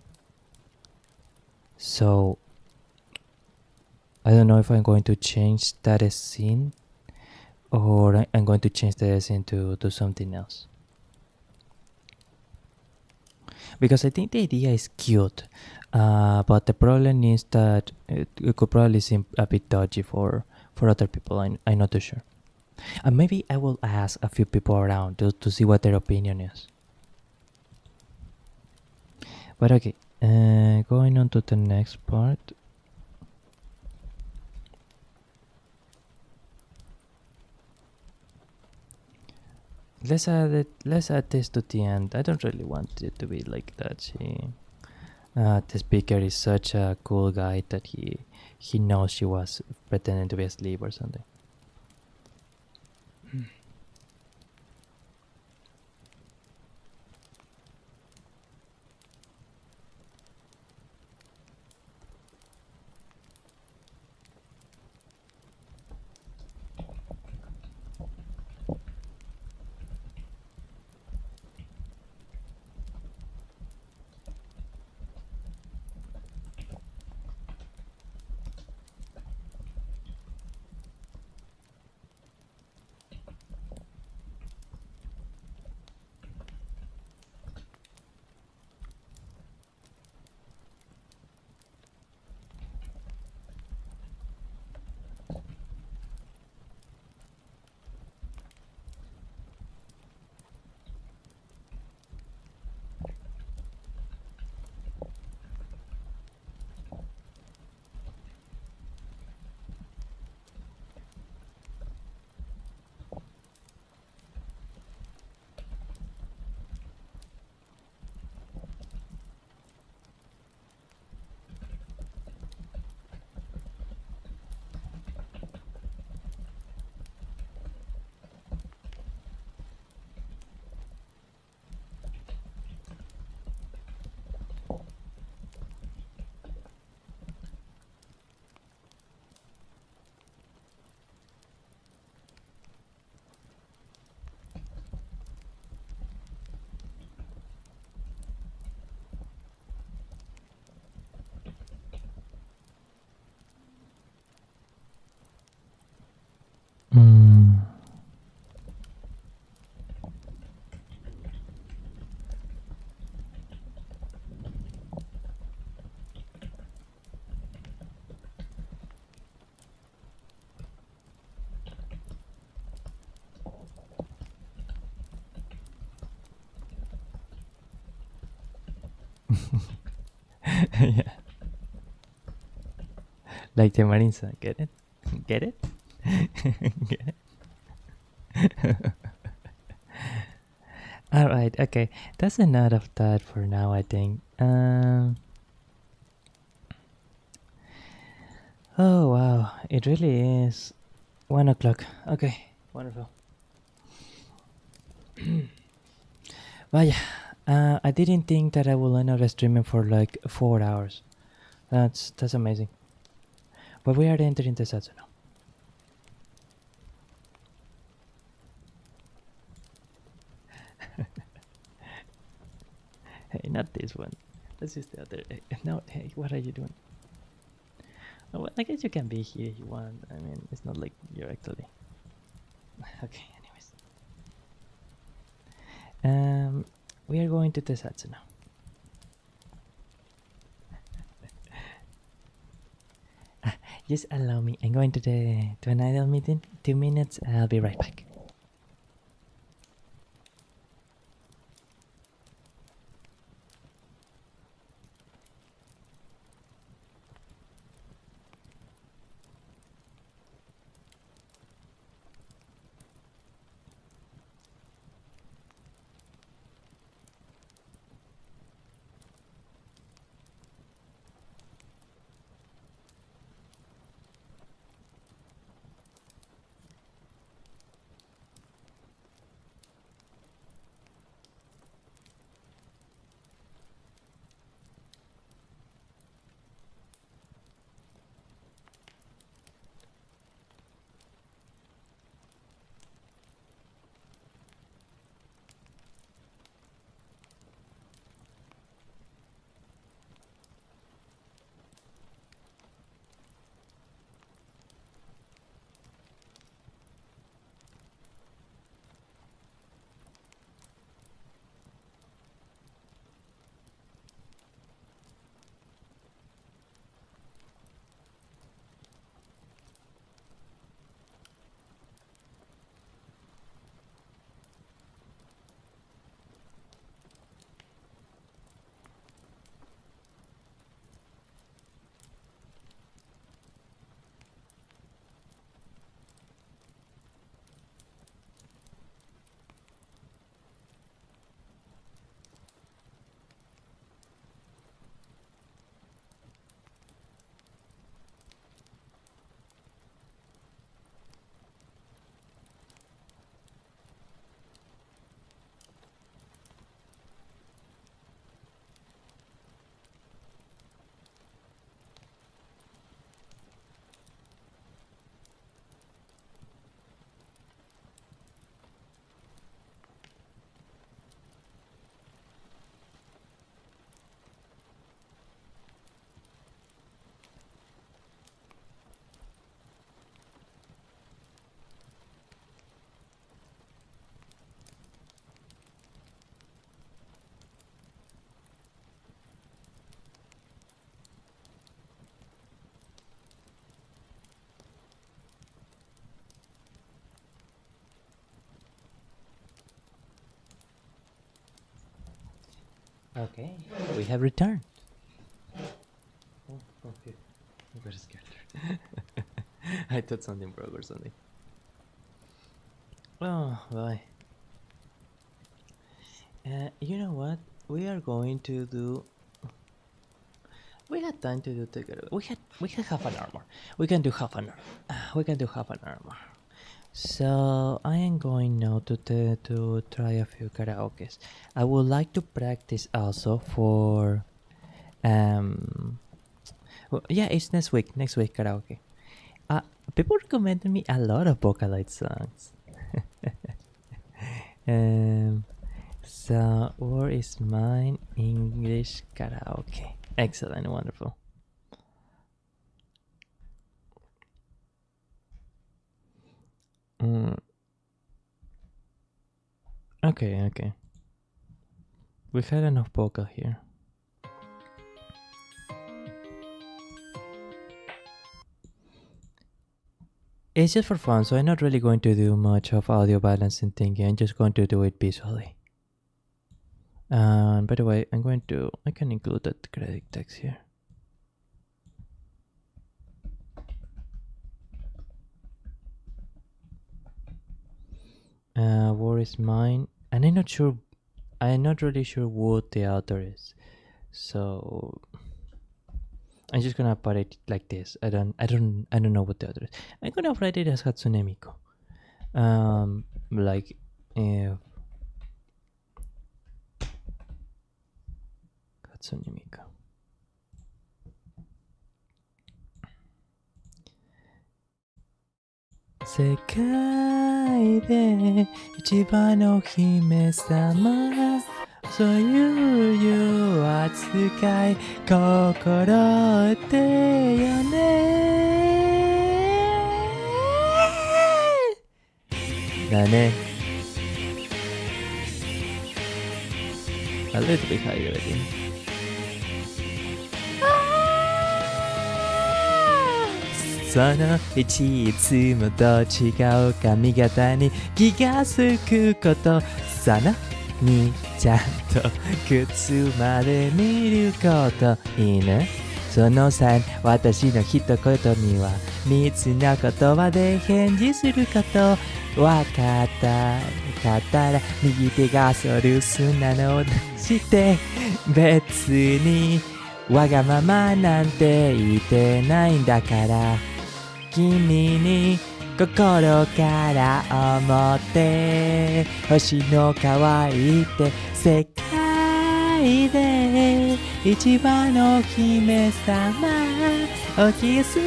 So I don't know if I'm going to change that scene or I'm going to change the scene to something else. Because I think the idea is cute, but the problem is that it could probably seem a bit dodgy for other people. I'm not too sure. And maybe I will ask a few people around to see what their opinion is. But okay, going on to the next part. Let's add it. Let's add this to the end. I don't really want it to be like that. The speaker is such a cool guy that he knows she was pretending to be asleep or something. Yeah. Like the Marisa, get it? Get it? Get it? All right, okay. That's enough of that for now, I think. Oh wow, it really is 1 o'clock. Okay, wonderful. Vaya, I didn't think that I would end up streaming for like 4 hours. That's amazing. But we are entering the Satsu now. Hey, not this one. Let's use the other. No, hey, what are you doing? Oh, well, I guess you can be here if you want. I mean, it's not like you're actually. Okay, anyways. We are going to the Satsu now. Just allow me. I'm going to an idol meeting. 2 minutes. I'll be right back. Okay, we have returned. Oh, okay. I got scared. I thought something broke or something. Oh, boy. You know what? We are going to do. We had time to do together. We had half an hour more. We can do half an hour. We can do half an hour more. So I am going now to try a few karaoke's. I would like to practice also for well, yeah, it's next week. Next week karaoke. People recommended me a lot of Vocaloid songs. So where is mine? English karaoke. Excellent, wonderful. Mm, okay. We had enough vocal here. It's just for fun, so I'm not really going to do much of audio balancing thinking. I'm just going to do it visually. By the way, I can include that credit text here. War is mine, and I'm not really sure what the author is, so I'm just gonna put it like this. I don't know what the author is. I'm gonna write it as Hatsune Miku. Like if Hatsune Miku. "世界で一番の姫様」「そういう扱い心ってよね」だね。A little bit higher, I think. そのいつもと違う髪型に気がつくことその2ちゃんと靴まで見ること犬その3私の一言には3つの言葉で返事することわかったら右手がソルスなのして別にわがままなんて言ってないんだから君に心から思って星の可愛いって世界で一番の姫様おキスっ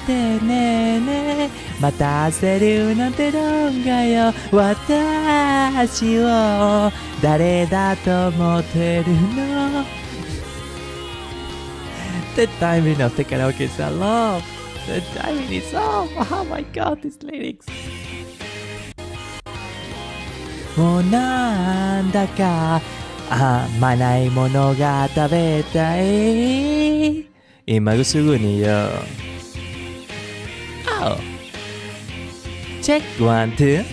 てねねまた焦るなんて論外よ私を誰だと思ってるの The timing of the karaoke is a love The timing is off! Oh my god, these lyrics! もうなんだか甘ないものが食べたい今すぐによ Oh! Check 1, 2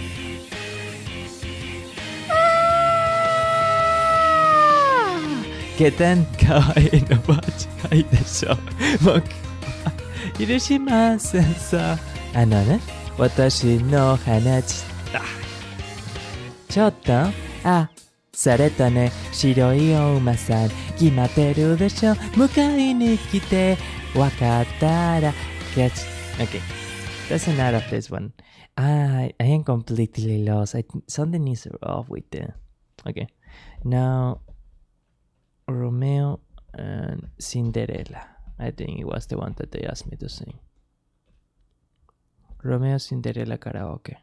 ¿Qué tan kawaii no間違いでしょ僕許しませんさね私の話ちょっとされたね白いお馬さん決まってるでしょ迎えに来てわかったら Okay, that's enough of this one. I am completely lost. Something is off with it. Okay, now Romeo and Cinderella. I think it was the one that they asked me to sing. Romeo Cinderella karaoke.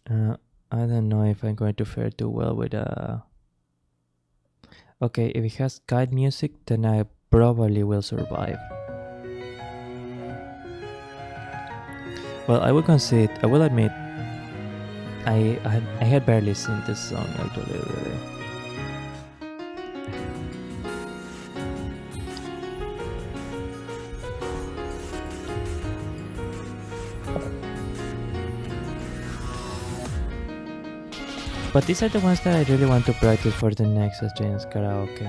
I don't know if I'm going to fare too well with Okay, if it has guide music, then I probably will survive. Well, I will concede. I will admit. I had barely seen this song actually. Really. But these are the ones that I really want to practice for the next James karaoke.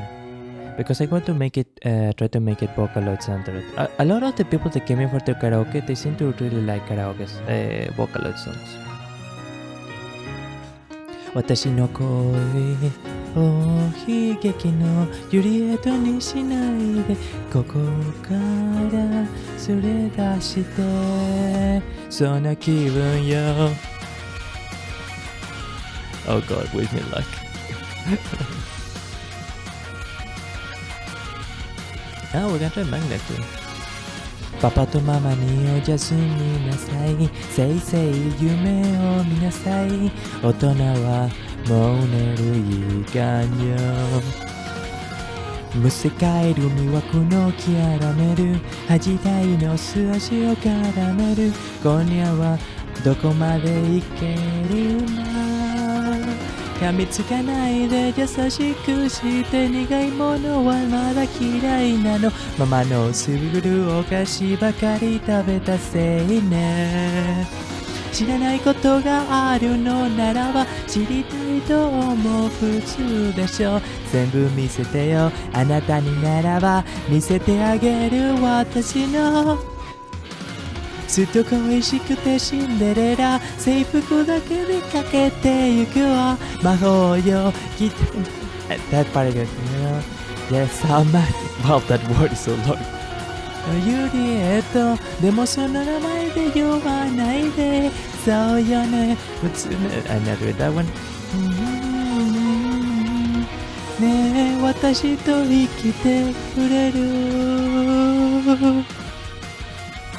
Because I want to make it, try to make it Vocaloid centered. A lot of the people that came in for the karaoke, they seem to really like karaoke, Vocaloid songs. 私の恋を悲劇のユリエットにしないでここからそれ出してそんな気分よ Oh god, wish me luck. Oh, we're gonna try magnet too. パパとママにおやすみなさいせいせい夢を見なさい大人はもう寝る時間よむせ返る魅惑のキャラメル恥だいの素足を絡める今夜はどこまで行けるな噛みつかないで優しくして苦いものはまだ嫌いなのママのすぐるお菓子ばかり食べたせいね知らないことがあるのならば知りたいと思う普通でしょ全部見せてよあなたにならば見せてあげる私のずっと恋しくてシンデレラ制服だけでかけてゆくわ魔法よきっと That part is good, you know? Yes, so much. Wow, that word is so long. ユリエットでもその名前で呼ばないでそうよね普通ね I never read that one ねえ私と生きてくれる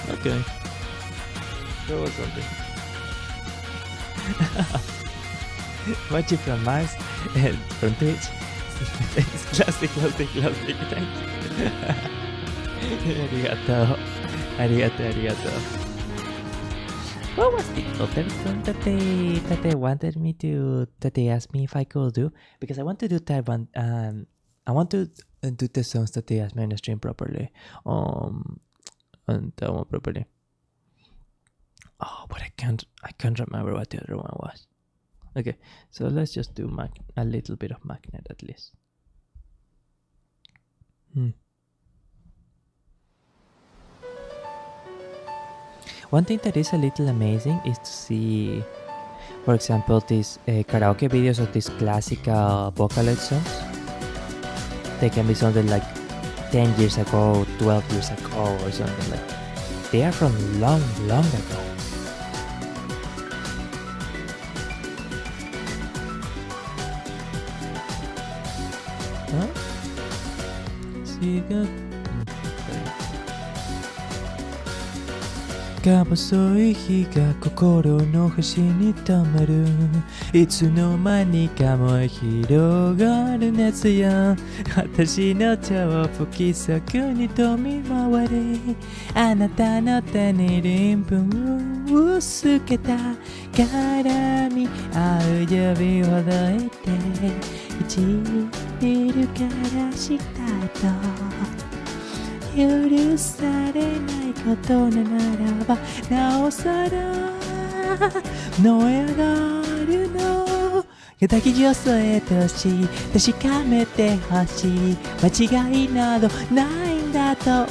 Okay That was something Magic from Mars and from Twitch Thanks classic thank you ありがとう。ありがとう、ありがとう。What was the other song that they wanted me to, that they asked me if I could do? Because I want to do that one, I want to do the songs that they asked me on the stream properly. And that one properly. Oh, but I can't remember what the other one was. Okay, so let's just do a little bit of magnet at least. One thing that is a little amazing is to see, for example, these karaoke videos of these classical Vocaloid songs. They can be something like 10 years ago, 12 years ago, or something like that. They are from long, long ago. Huh? See good. が細い日が心の端に溜まるいつの間にかも広がる熱や私の超不規則に飛び回りあなたの手に鱗粉をつけた絡み合う指ほどいて唇から下と許されないことならばなおさら燃え上がるの抱き上添えとし確かめてほしい間違いなどないんだと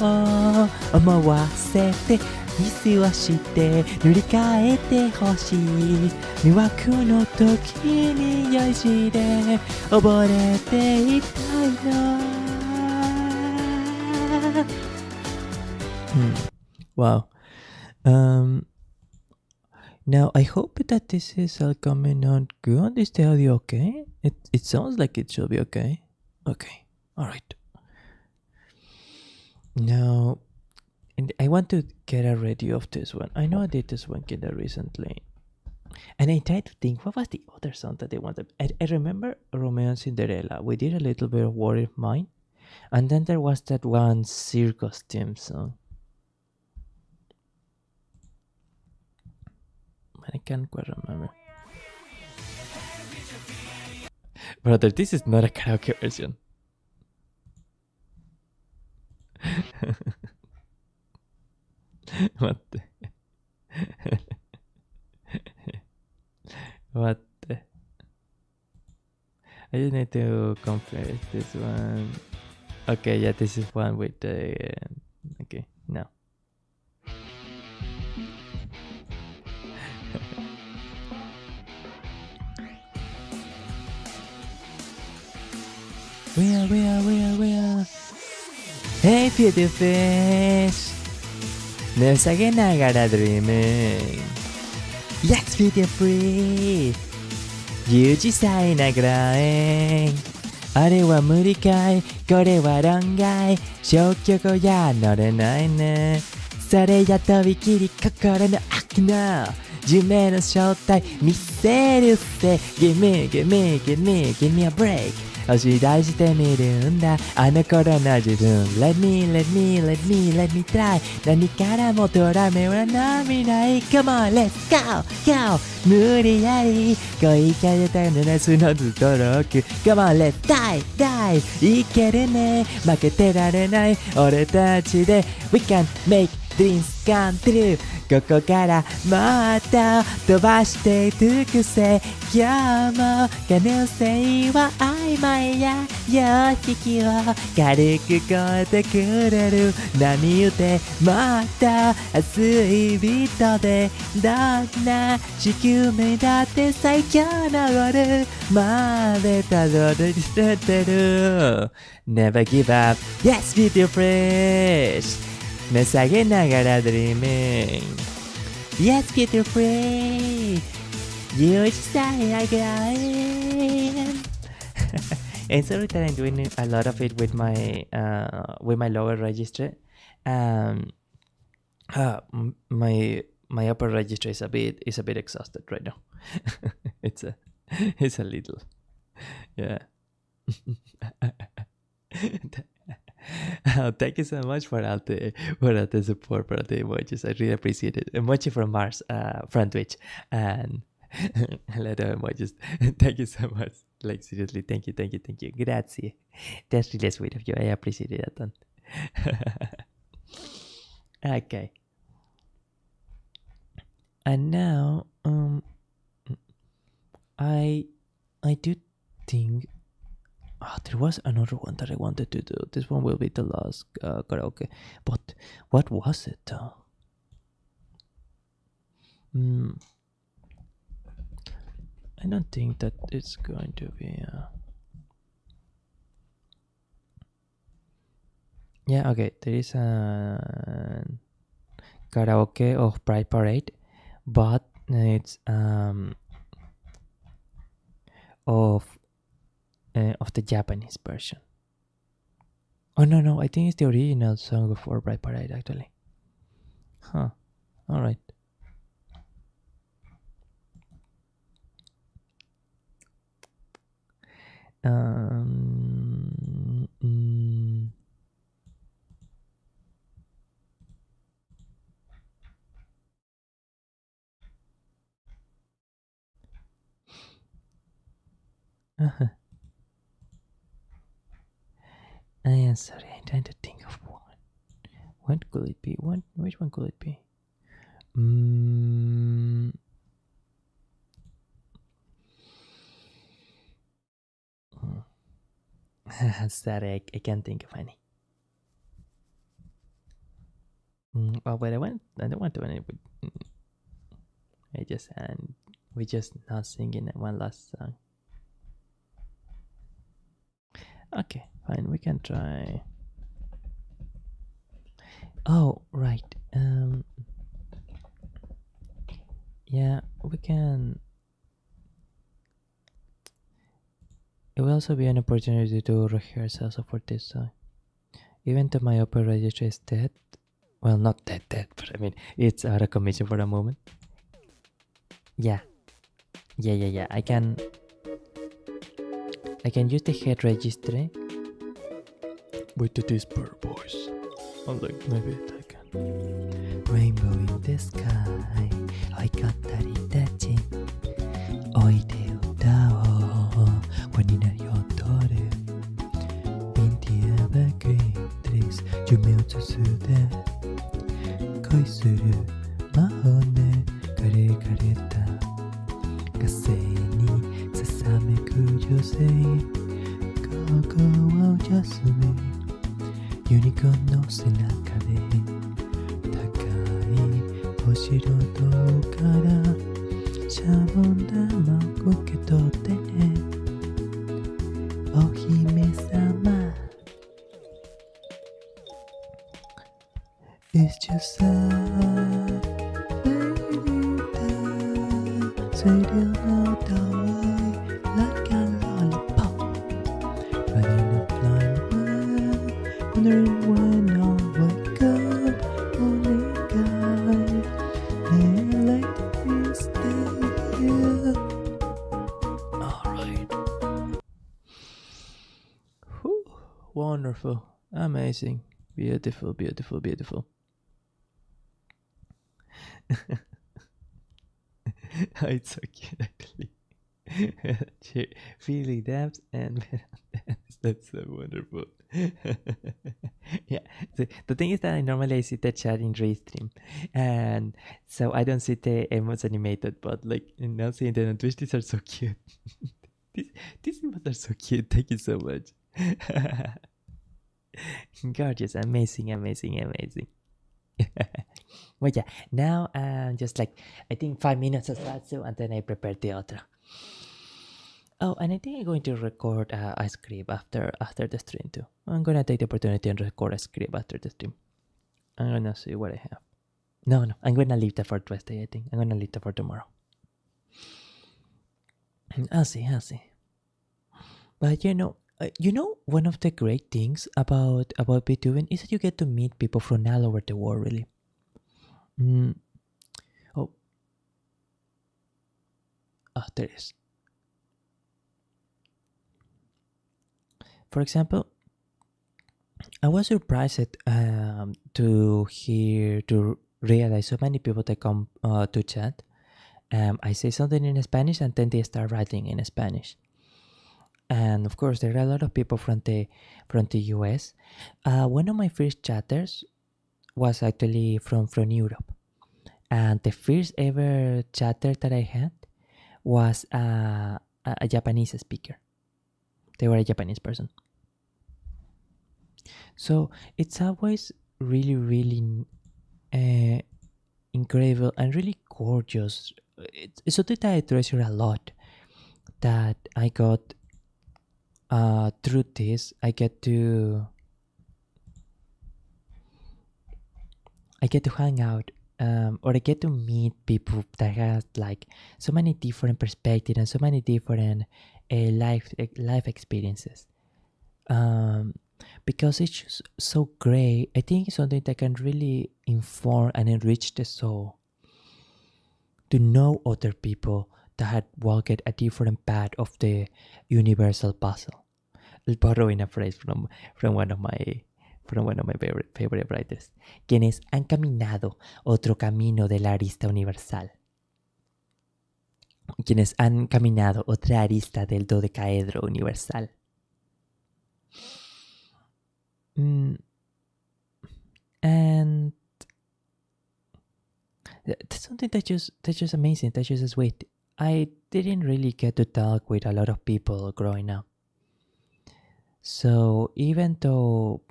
思わせてミスをして塗り替えてほしい魅惑の時に酔いしで溺れていたいのWow. Now I hope that this is all coming out good. Is the audio okay? It sounds like it should be okay. Okay. All right. Now, and I want to get a review of this one. I know I did this one kinda recently. And I tried to think, what was the other song that they wanted? I remember Romeo and Cinderella. We did a little bit of What If Mine. And then there was that one circus theme song. I can't quite remember. Brother, this is not a karaoke version. What the? What the? I just need to compare this one. Okay, yeah, this is one with the... okay, no. We are Hey beauty fish 値下げながら dreaming Yes beauty free 有事さえながらあれは無理かいこれは論外消去後や乗れないねそれやとびきり心の悪の夢の正体見せるぜ Give me a break 押し出してみるんだあの頃の自分 Let me try 何からもとらめはないない Come on let's go 無理やり恋風たぬらすのずっとロック Come on let's die いけるね負けてられない俺たちで We can make Dreams come true ここからもっと飛ばしていくぜ今日も可能性は曖昧や陽気を軽く超えてくれる波打ってもっと熱いビートでどんな地球目だって最強のゴールまでたどり着いてる Never give up Yes be too fresh 目下げながら Dreaming Yes be too fresh You say I grind And sorry that I'm doing a lot of it with my lower register my upper register is a bit exhausted right now it's a little yeah thank you so much for all the support for the emojis. I really appreciate it. Emoji from Mars from Twitch and a lot of emojis. Thank you so much. Like seriously, thank you. Grazie. That's really sweet of you. I appreciate it a ton. Okay. And now I do think there was another one that I wanted to do. This one will be the last karaoke. But what was it? I don't think that it's going to be. Yeah, okay. There is a karaoke of Pride Parade, but it's of the Japanese version. Oh no, I think it's the original song for Pride Parade actually. Huh. All right. I am sorry, I'm trying to think of one. What could it be? Which one could it be? Sorry, I can't think of any. Oh, but I don't want to end it with. We just not singing one last song. Okay, fine. We can try. Oh, right. Yeah, we can. It will also be an opportunity to rehearse also for this song. Even though my upper register is dead. Well, not dead, but I mean, it's out of commission for a moment. Yeah. I can use the head register with the whisper voice. Like maybe I can. Rainbow in the sky. I got that itachi. Oide utao. When in a yotoru. Binti abakritrix. Yume o tsusude. Koi suru. Mahone. Kare kareta. 火星にささめく女性ここはジャスミンユニコーンの背中で高いお城とからシャボン玉受け取ってねお姫様 It's just a radio now away like a lollipop running a blind way wondering when I'll wake up only guy and like to stay here. Alright. Wonderful. Amazing. Beautiful. Oh, it's so cute actually. Feeling dance and dance. That's so wonderful. Yeah, the thing is that I normally see the chat in Restream, and so I don't see the emotes animated. But like now seeing them on Twitch, these are so cute. these these emotes are so cute. Thank you so much. Gorgeous, amazing, amazing, amazing. Well, yeah. Now, just like I think 5 minutes or so, and then I prepare the other. Oh, and I think I'm going to record a script after the stream too. I'm gonna take the opportunity and record a script after the stream. I'm gonna see what I have. No, I'm gonna leave that for Tuesday. I think I'm gonna leave that for tomorrow. I'll see. But one of the great things about Beethoven is that you get to meet people from all over the world. Really. Mm. Oh, there is. For example, I was surprised to realize so many people that come to chat. I say something in Spanish and then they start writing in Spanish. And of course, there are a lot of people from the US. One of my first chatters was actually from Europe, and the first ever chatter that I had was a Japanese speaker. They were a Japanese person. So it's always really, really incredible and really gorgeous. It's something that I treasure a lot. That I got through this. I get to hang out, or I get to meet people that have like so many different perspectives and so many different life experiences. Because it's just so great. I think it's something that can really inform and enrich the soul. To know other people that had walked a different path of the universal puzzle. Borrowing a phrase from one of my favorite writers, quienes han caminado otro camino de la arista universal, quienes han caminado otra arista del dodecaedro universal. And that's something that's just amazing. That's just sweet. I didn't really get to talk with a lot of people growing up. So even though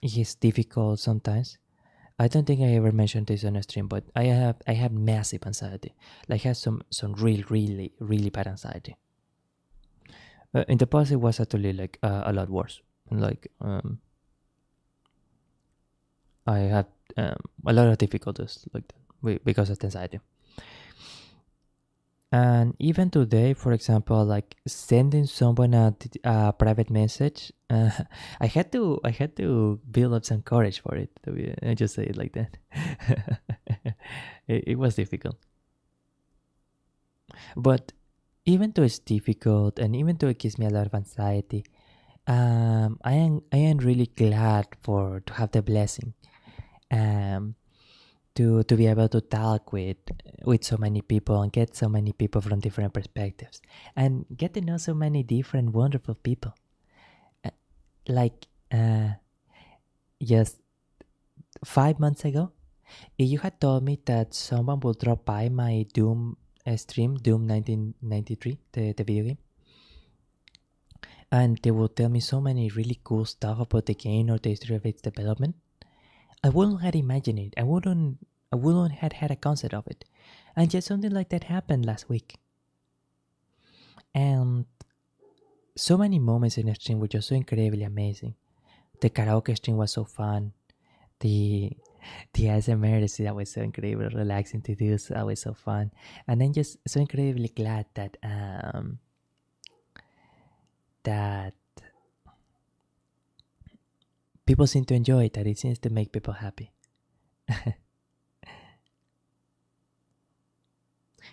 it is difficult sometimes, I don't think I ever mentioned this on a stream, but I have massive anxiety. Like I have some really bad anxiety. In the past, it was actually like a lot worse. Like I had a lot of difficulties like because of anxiety. And even today, for example, like sending someone a private message, I had to build up some courage for it. I just say it like that. It was difficult, but even though it's difficult, and even though it gives me a lot of anxiety, I am really glad to have the blessing, to be able to talk with so many people and get so many people from different perspectives and get to know so many different wonderful people. Like just 5 months ago, if you had told me that someone would drop by my Doom stream, Doom 1993, the video game, and they would tell me so many really cool stuff about the game or the history of its development, I wouldn't have imagined it. I wouldn't have had a concept of it. And just something like that happened last week. And so many moments in the stream were just so incredibly amazing. The karaoke stream was so fun. The ASMR that was so incredibly relaxing to do. So that was so fun. And I'm just so incredibly glad that that people seem to enjoy it, that it seems to make people happy.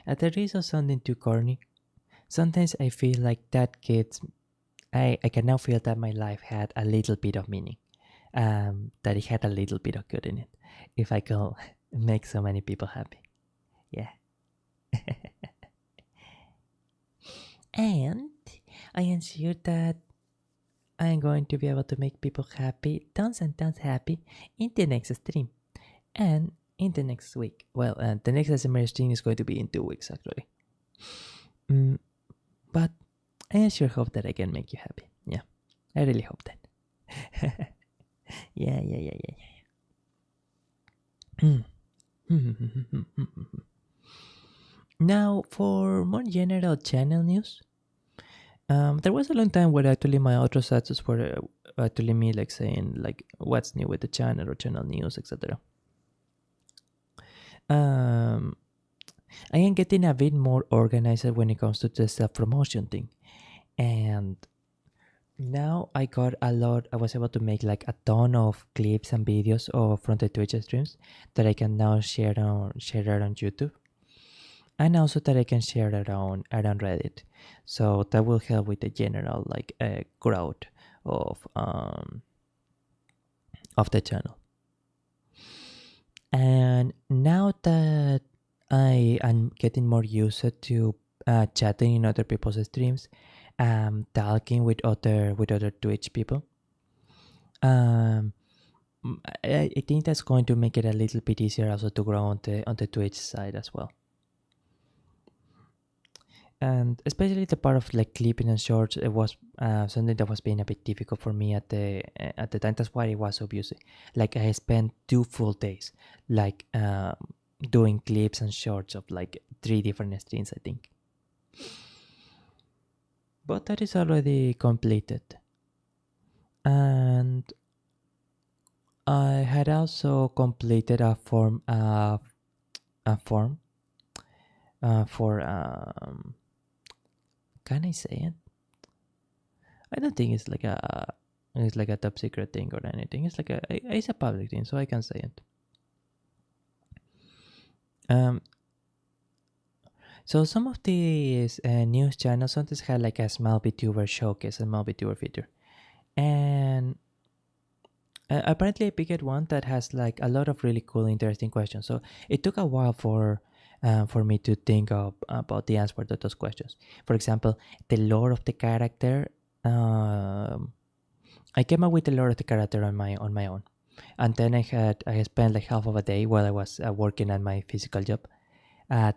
And there is also something too corny. Sometimes I feel like I can now feel that my life had a little bit of meaning. That it had a little bit of good in it. If I could make so many people happy. Yeah. And I am sure that I'm going to be able to make people happy, tons and tons happy, in the next stream. And in the next week. Well, the next ASMR stream is going to be in 2 weeks, actually. But I sure hope that I can make you happy. Yeah, I really hope that. Yeah. Now, for more general channel news, there was a long time where actually my outro status were actually me like saying like what's new with the channel or channel news, etc. I am getting a bit more organized when it comes to the self-promotion thing, and now I was able to make like a ton of clips and videos from the Twitch streams that I can now share on YouTube, and also that I can share around Reddit. So that will help with the general like growth of the channel. And now that I am getting more used to chatting in other people's streams, talking with other Twitch people, I think that's going to make it a little bit easier also to grow on the Twitch side as well. And especially the part of like clipping and shorts, it was something that was being a bit difficult for me at the time. That's why it was so busy. Like I spent 2 full days like doing clips and shorts of like 3 different streams, I think. But that is already completed. And I had also completed a form for can I say it? I don't think it's like a top secret thing or anything. It's a public thing, so I can say it. So some of these news channels sometimes had like a malevtuber showcase, a malevtuber feature, and apparently I picked one that has like a lot of really cool, interesting questions. So it took a while for me to think about the answer to those questions. For example, the lore of the character. I came up with the lore of the character on my own, and then I spent like half of a day while I was working at my physical job,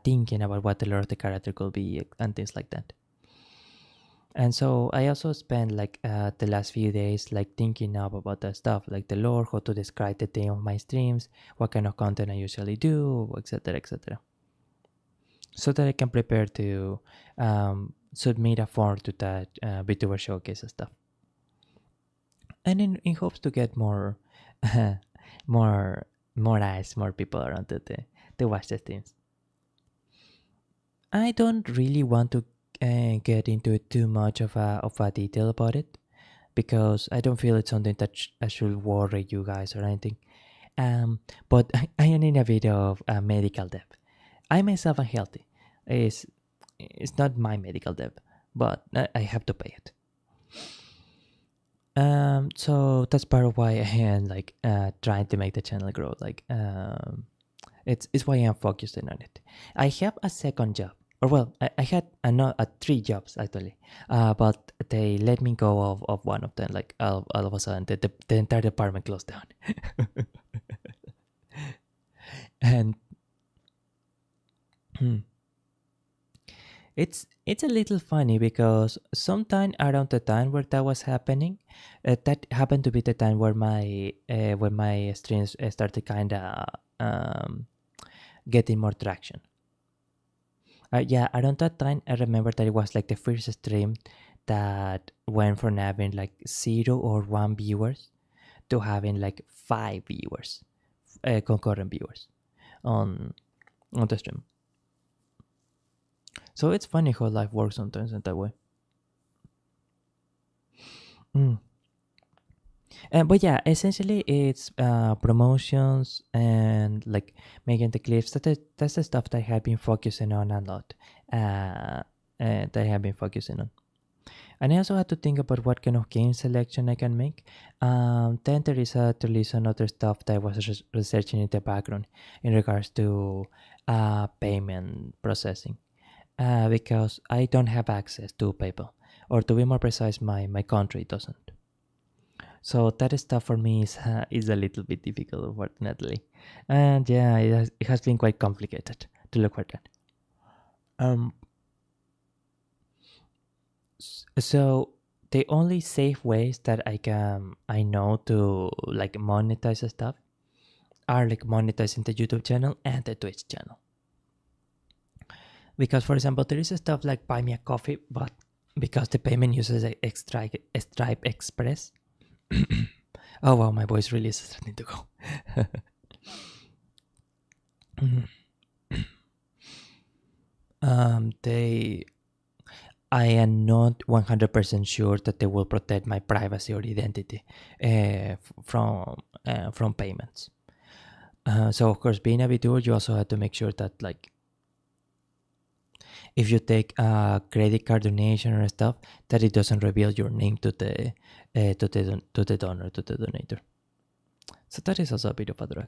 thinking about what the lore of the character could be and things like that. And so I also spent like the last few days like thinking up about that stuff, like the lore, how to describe the theme of my streams, what kind of content I usually do, etc., etc. So that I can prepare to submit a form to that VTuber showcase stuff. And in hopes to get more eyes, more people around to watch the streams. I don't really want to get into too much of a detail about it, because I don't feel it's something that should worry you guys or anything. But I am in a bit of medical debt. I myself am healthy. It's not my medical debt, but I have to pay it. So that's part of why I am like trying to make the channel grow. Like it's why I'm focusing on it. I have a second job, or well, I had 3 jobs actually, but they let me go of one of them. Like all of a sudden, the entire department closed down, and it's a little funny because sometime around the time where that was happening, that happened to be the time where my streams started kind of getting more traction. Yeah, around that time I remember that it was like the first stream that went from having like 0 or 1 viewers to having like 5 viewers, concurrent viewers on the stream. So it's funny how life works sometimes in that way. But yeah, essentially it's promotions and like making the clips. That's the stuff that I have been focusing on a lot. That I have been focusing on. And I also had to think about what kind of game selection I can make. Then there is actually some other stuff that I was researching in the background in regards to payment processing. Because I don't have access to PayPal, or to be more precise, my country doesn't. So that stuff for me is a little bit difficult, unfortunately, and yeah, it has been quite complicated to look for that. Um, so the only safe ways that I know to like monetize stuff are like monetizing the YouTube channel and the Twitch channel. Because for example, there is stuff like buy me a coffee, but because the payment uses a Stripe Express. Oh wow, my voice really is starting to go. They I am not 100% sure that they will protect my privacy or identity from payments. So of course, being a VTuber, you also have to make sure that like if you take a credit card donation or stuff, that it doesn't reveal your name to the donor, to the donator. So that is also a bit of a drag.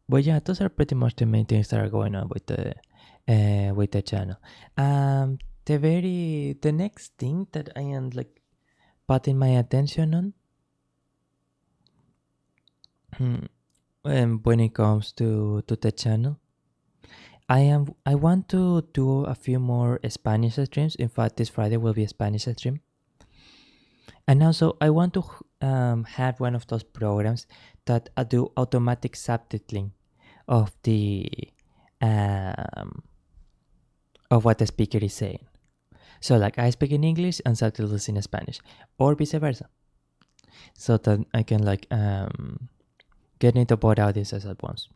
But yeah, those are pretty much the main things that are going on with the channel. The next thing that I am like putting my attention on, when it comes to the channel, I want to do a few more Spanish streams. In fact, this Friday will be a Spanish stream. And also, I want to have one of those programs that do automatic subtitling of the of what the speaker is saying. So, like, I speak in English and subtitles in Spanish, or vice versa, so that I can like get into both audiences at once.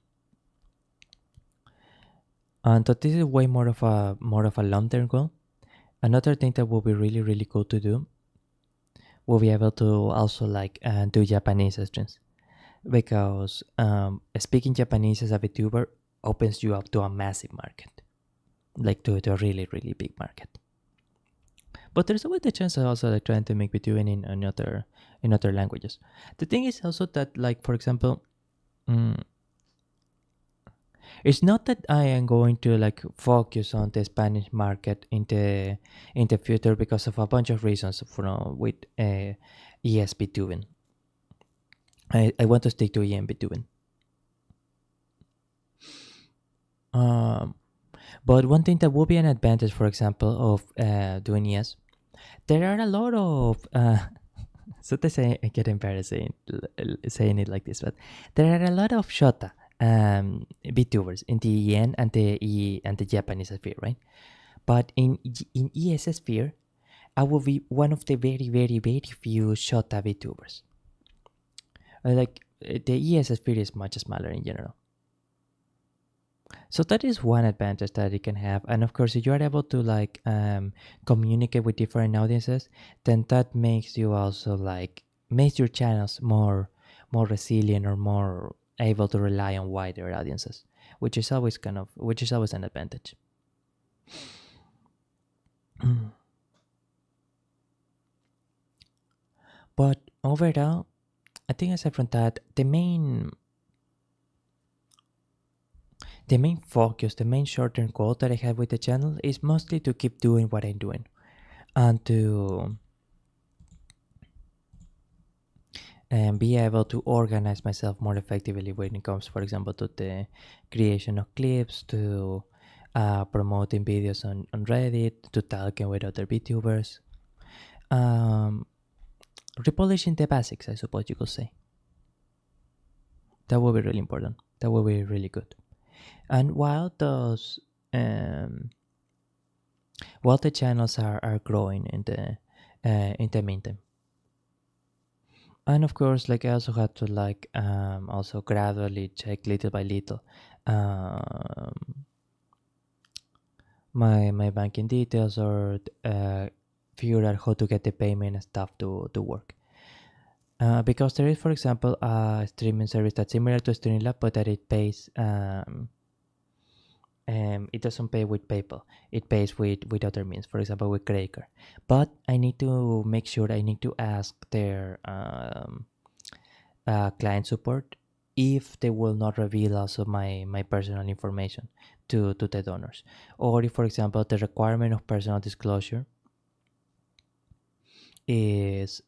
And so this is way more of a long-term goal. Another thing that will be really really cool to do will be able to also like do Japanese streams, because speaking Japanese as a VTuber opens you up to a massive market, like to a really really big market. But there's always the chance of also like trying to make VTubing in other languages. The thing is also that like for example, it's not that I am going to like focus on the Spanish market in the future because of a bunch of reasons with ESP tubing. I want to stick to EMB tubing. But one thing that would be an advantage, for example, of doing ES, there are a lot of so to say, I get embarrassed saying it like this, but there are a lot of Shota VTubers in the EN and the Japanese sphere, right? But in ES sphere, I will be one of the very very very few Shota VTubers. Like the ES sphere is much smaller in general. So that is one advantage that it can have. And of course, if you are able to like communicate with different audiences, then that makes you also like makes your channels more resilient or more able to rely on wider audiences, which is always an advantage. But overall, I think aside from that, the main focus, the main short-term goal that I have with the channel is mostly to keep doing what I'm doing and to be able to organize myself more effectively when it comes, for example, to the creation of clips, to promoting videos on Reddit, to talking with other VTubers, repolishing the basics, I suppose you could say. That will be really important. That will be really good. And while the channels are growing in the meantime, and of course, like I also had to like also gradually check little by little my banking details, or figure out how to get the payment and stuff to work. Because there is, for example, a streaming service that's similar to Streamlab, but that it pays. It doesn't pay with PayPal. It pays with other means, for example, with credit card. But I need to make sure I need to ask their client support if they will not reveal also my personal information to the donors, or if, for example, the requirement of personal disclosure is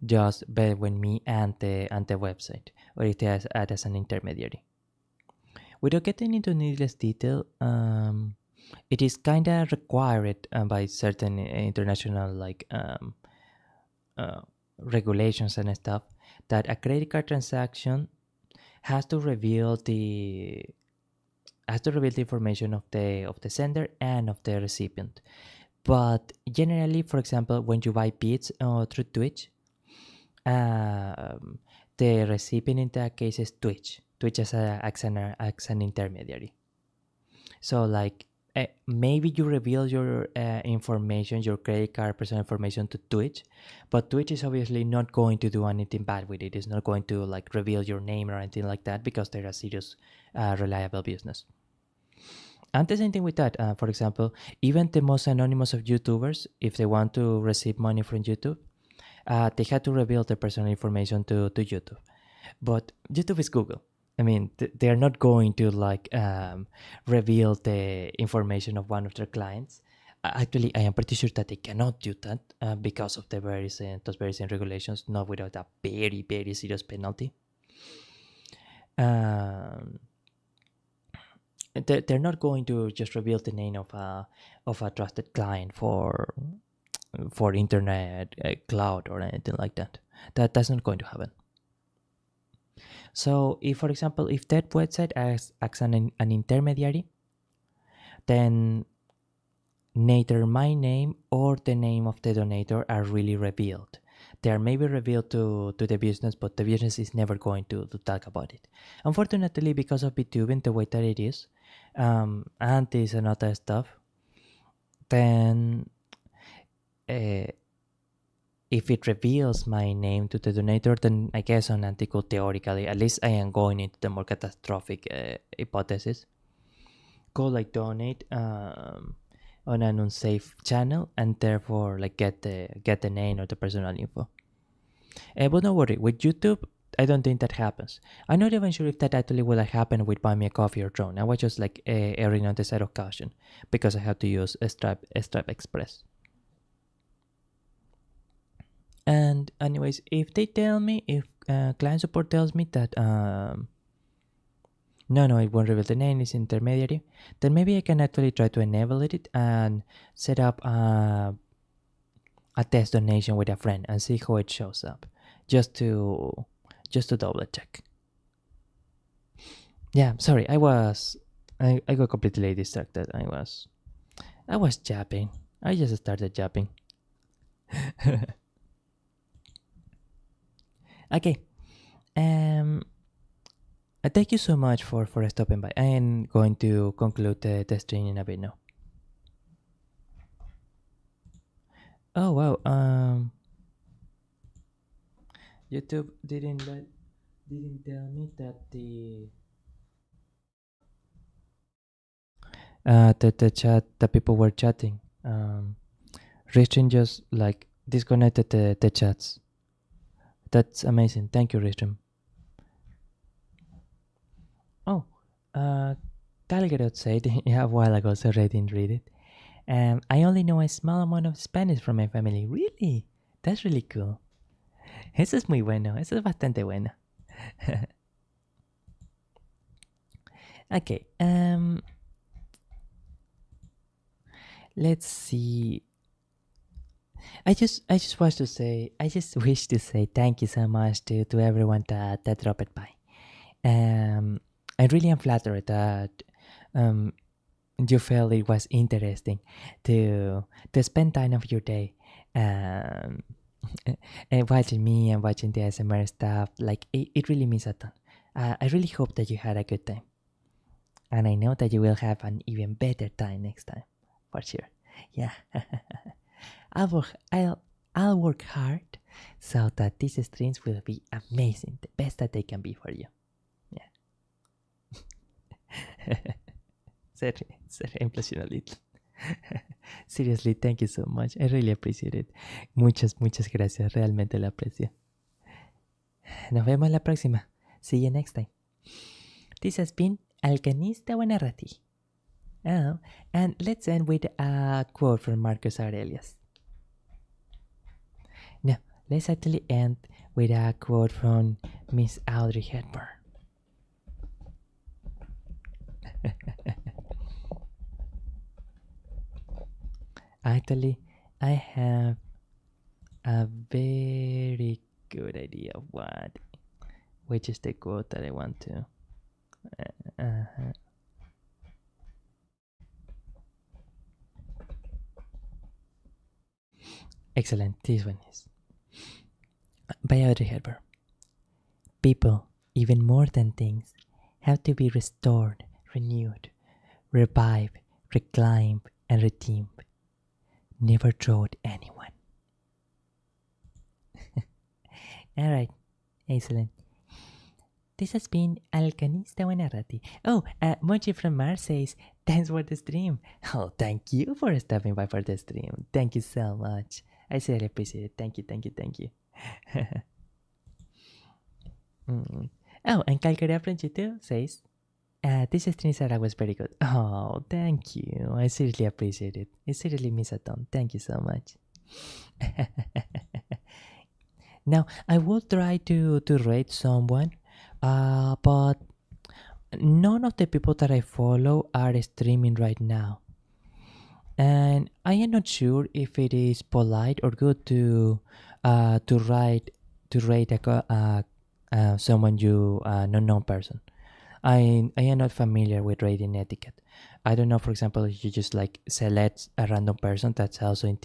just between me and the website, or it has act as an intermediary. Without getting into needless detail, it is kind of required by certain international regulations and stuff that a credit card transaction has to reveal the information of the sender and of the recipient. But generally, for example, when you buy beats through Twitch, the recipient in that case is Twitch. Twitch acts an intermediary. So like maybe you reveal your information, your credit card personal information to Twitch, but Twitch is obviously not going to do anything bad with it. It's not going to like reveal your name or anything like that because they're a serious, reliable business. And the same thing with that. For example, even the most anonymous of YouTubers, if they want to receive money from YouTube, they had to reveal their personal information to YouTube. But YouTube is Google. I mean, they are not going to like reveal the information of one of their clients. Actually, I am pretty sure that they cannot do that because of those very same regulations, not without a very, very serious penalty. They're not going to just reveal the name of a trusted client for internet cloud or anything like that. That's not going to happen. So if, for example, if that website acts an intermediary, then neither my name or the name of the donator are really revealed. They are maybe revealed to the business, but the business is never going to talk about it. Unfortunately, because of BTubing the way that it is, and this and other stuff, then if it reveals my name to the donator, then I guess on Antico, theoretically, at least I am going into the more catastrophic hypothesis, go like donate on an unsafe channel and therefore like get the name or the personal info. But don't worry, with YouTube, I don't think that happens. I'm not even sure if that actually will happen with Buy Me a Coffee or Drone. I was just like erring on the side of caution because I have to use Stripe Express. And anyways, if they tell me, if client support tells me that no, it won't reveal the name, it's intermediary, then maybe I can actually try to enable it and set up a test donation with a friend and see how it shows up, just to double check. Yeah, sorry, I got completely distracted. I was japping. I just started japping. Okay. Thank you so much for stopping by. I am going to conclude the stream in a bit now. Oh wow. YouTube didn't tell me that the people were chatting. Restream just like disconnected the chats. That's amazing. Thank you, Restream. Oh, Calgerot said a while ago, so I didn't read it. I only know a small amount of Spanish from my family. Really? That's really cool. Eso es muy bueno. Eso es bastante bueno. Okay. Let's see. I just wish to say thank you so much to everyone that dropped by. I really am flattered that you felt it was interesting to spend time of your day and watching me and watching the ASMR stuff. Like it really means a ton. I really hope that you had a good time, and I know that you will have an even better time next time, for sure. Yeah. I'll work hard so that these streams will be amazing, the best that they can be for you. Yeah. Se impresiona little. Seriously, thank you so much. I really appreciate it. Muchas gracias. Realmente lo aprecio. Nos vemos la próxima. See you next time. This has been Alcanista Buenarrati. Oh, and let's end with a quote from Marcus Aurelius. let's actually end with a quote from Miss Audrey Hepburn. Actually, I have a very good idea of which is the quote that I want to. Uh-huh. Excellent. This one is by Audrey Hepburn. People, even more than things, have to be restored, renewed, revived, reclaimed, and redeemed. Never throwed anyone. Alright, excellent. This has been Alcanista Buenarrati. Oh, Mochi from Mars says, thanks for the stream. Oh, thank you for stopping by for the stream. Thank you so much. I really appreciate it. Thank you, thank you, thank you. Oh, and Calcarea from YouTube says, this stream Sarah was very good. Oh, thank you. I seriously appreciate it. It seriously means a ton. Thank you so much. Now, I will try to rate someone, but none of the people that I follow are streaming right now. And I am not sure if it is polite or good to rate someone you non known person. I am not familiar with rating etiquette. I don't know, for example, if you just like select a random person that's also in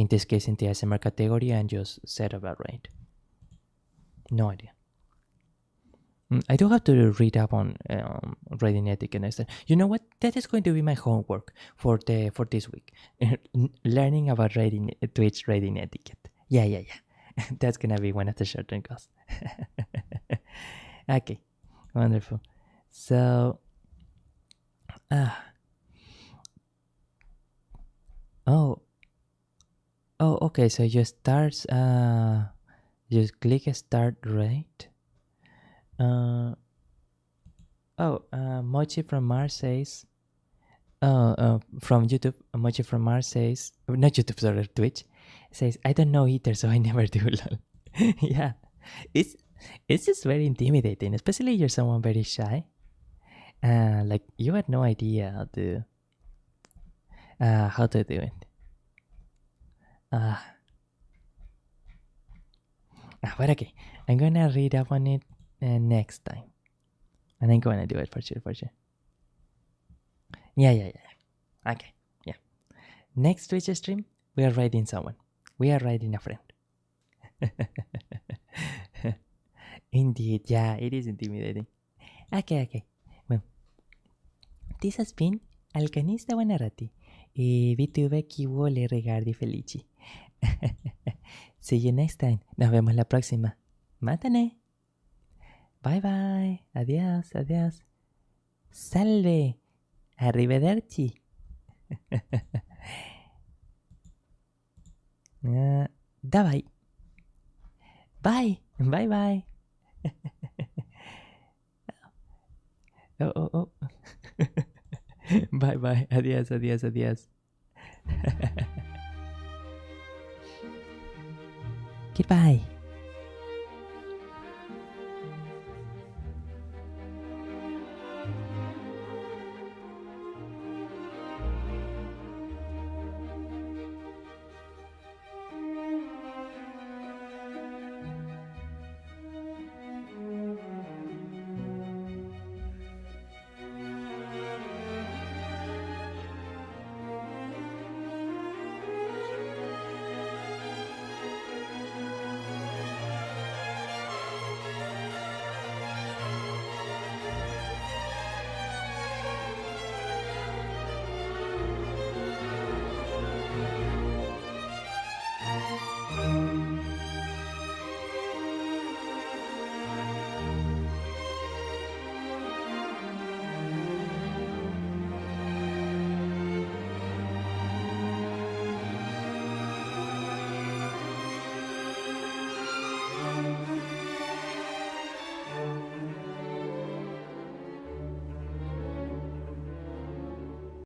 this case in the ASMR category and just set up a rate. No idea. I do have to read up on rating etiquette next time. You know what? That is going to be my homework for this week. Learning about Twitch rating etiquette. Yeah. That's gonna be one of the short-term goals. Okay, wonderful. So, okay. So you start. Just click start rate. Mochi from Mars says. From YouTube, Mochi from Mars says, not YouTube, sorry, Twitch says, I don't know either, so I never do. Lol. Yeah, it's just very intimidating, especially if you're someone very shy. Like you had no idea how to do it. But okay, I'm gonna read up on it next time, and I'm gonna do it for sure. Yeah. Okay, yeah. Next Twitch stream, we are raiding someone. We are raiding a friend. Indeed, yeah, it is intimidating. Okay. Well, this has been Alcanista Buenarrati e VTube chi vuole regardi felici. See you next time. Nos vemos la próxima. Mátane. Bye bye. Adiós. Salve. Arrivederci. Bye. Bye. Oh. Bye. Adiós.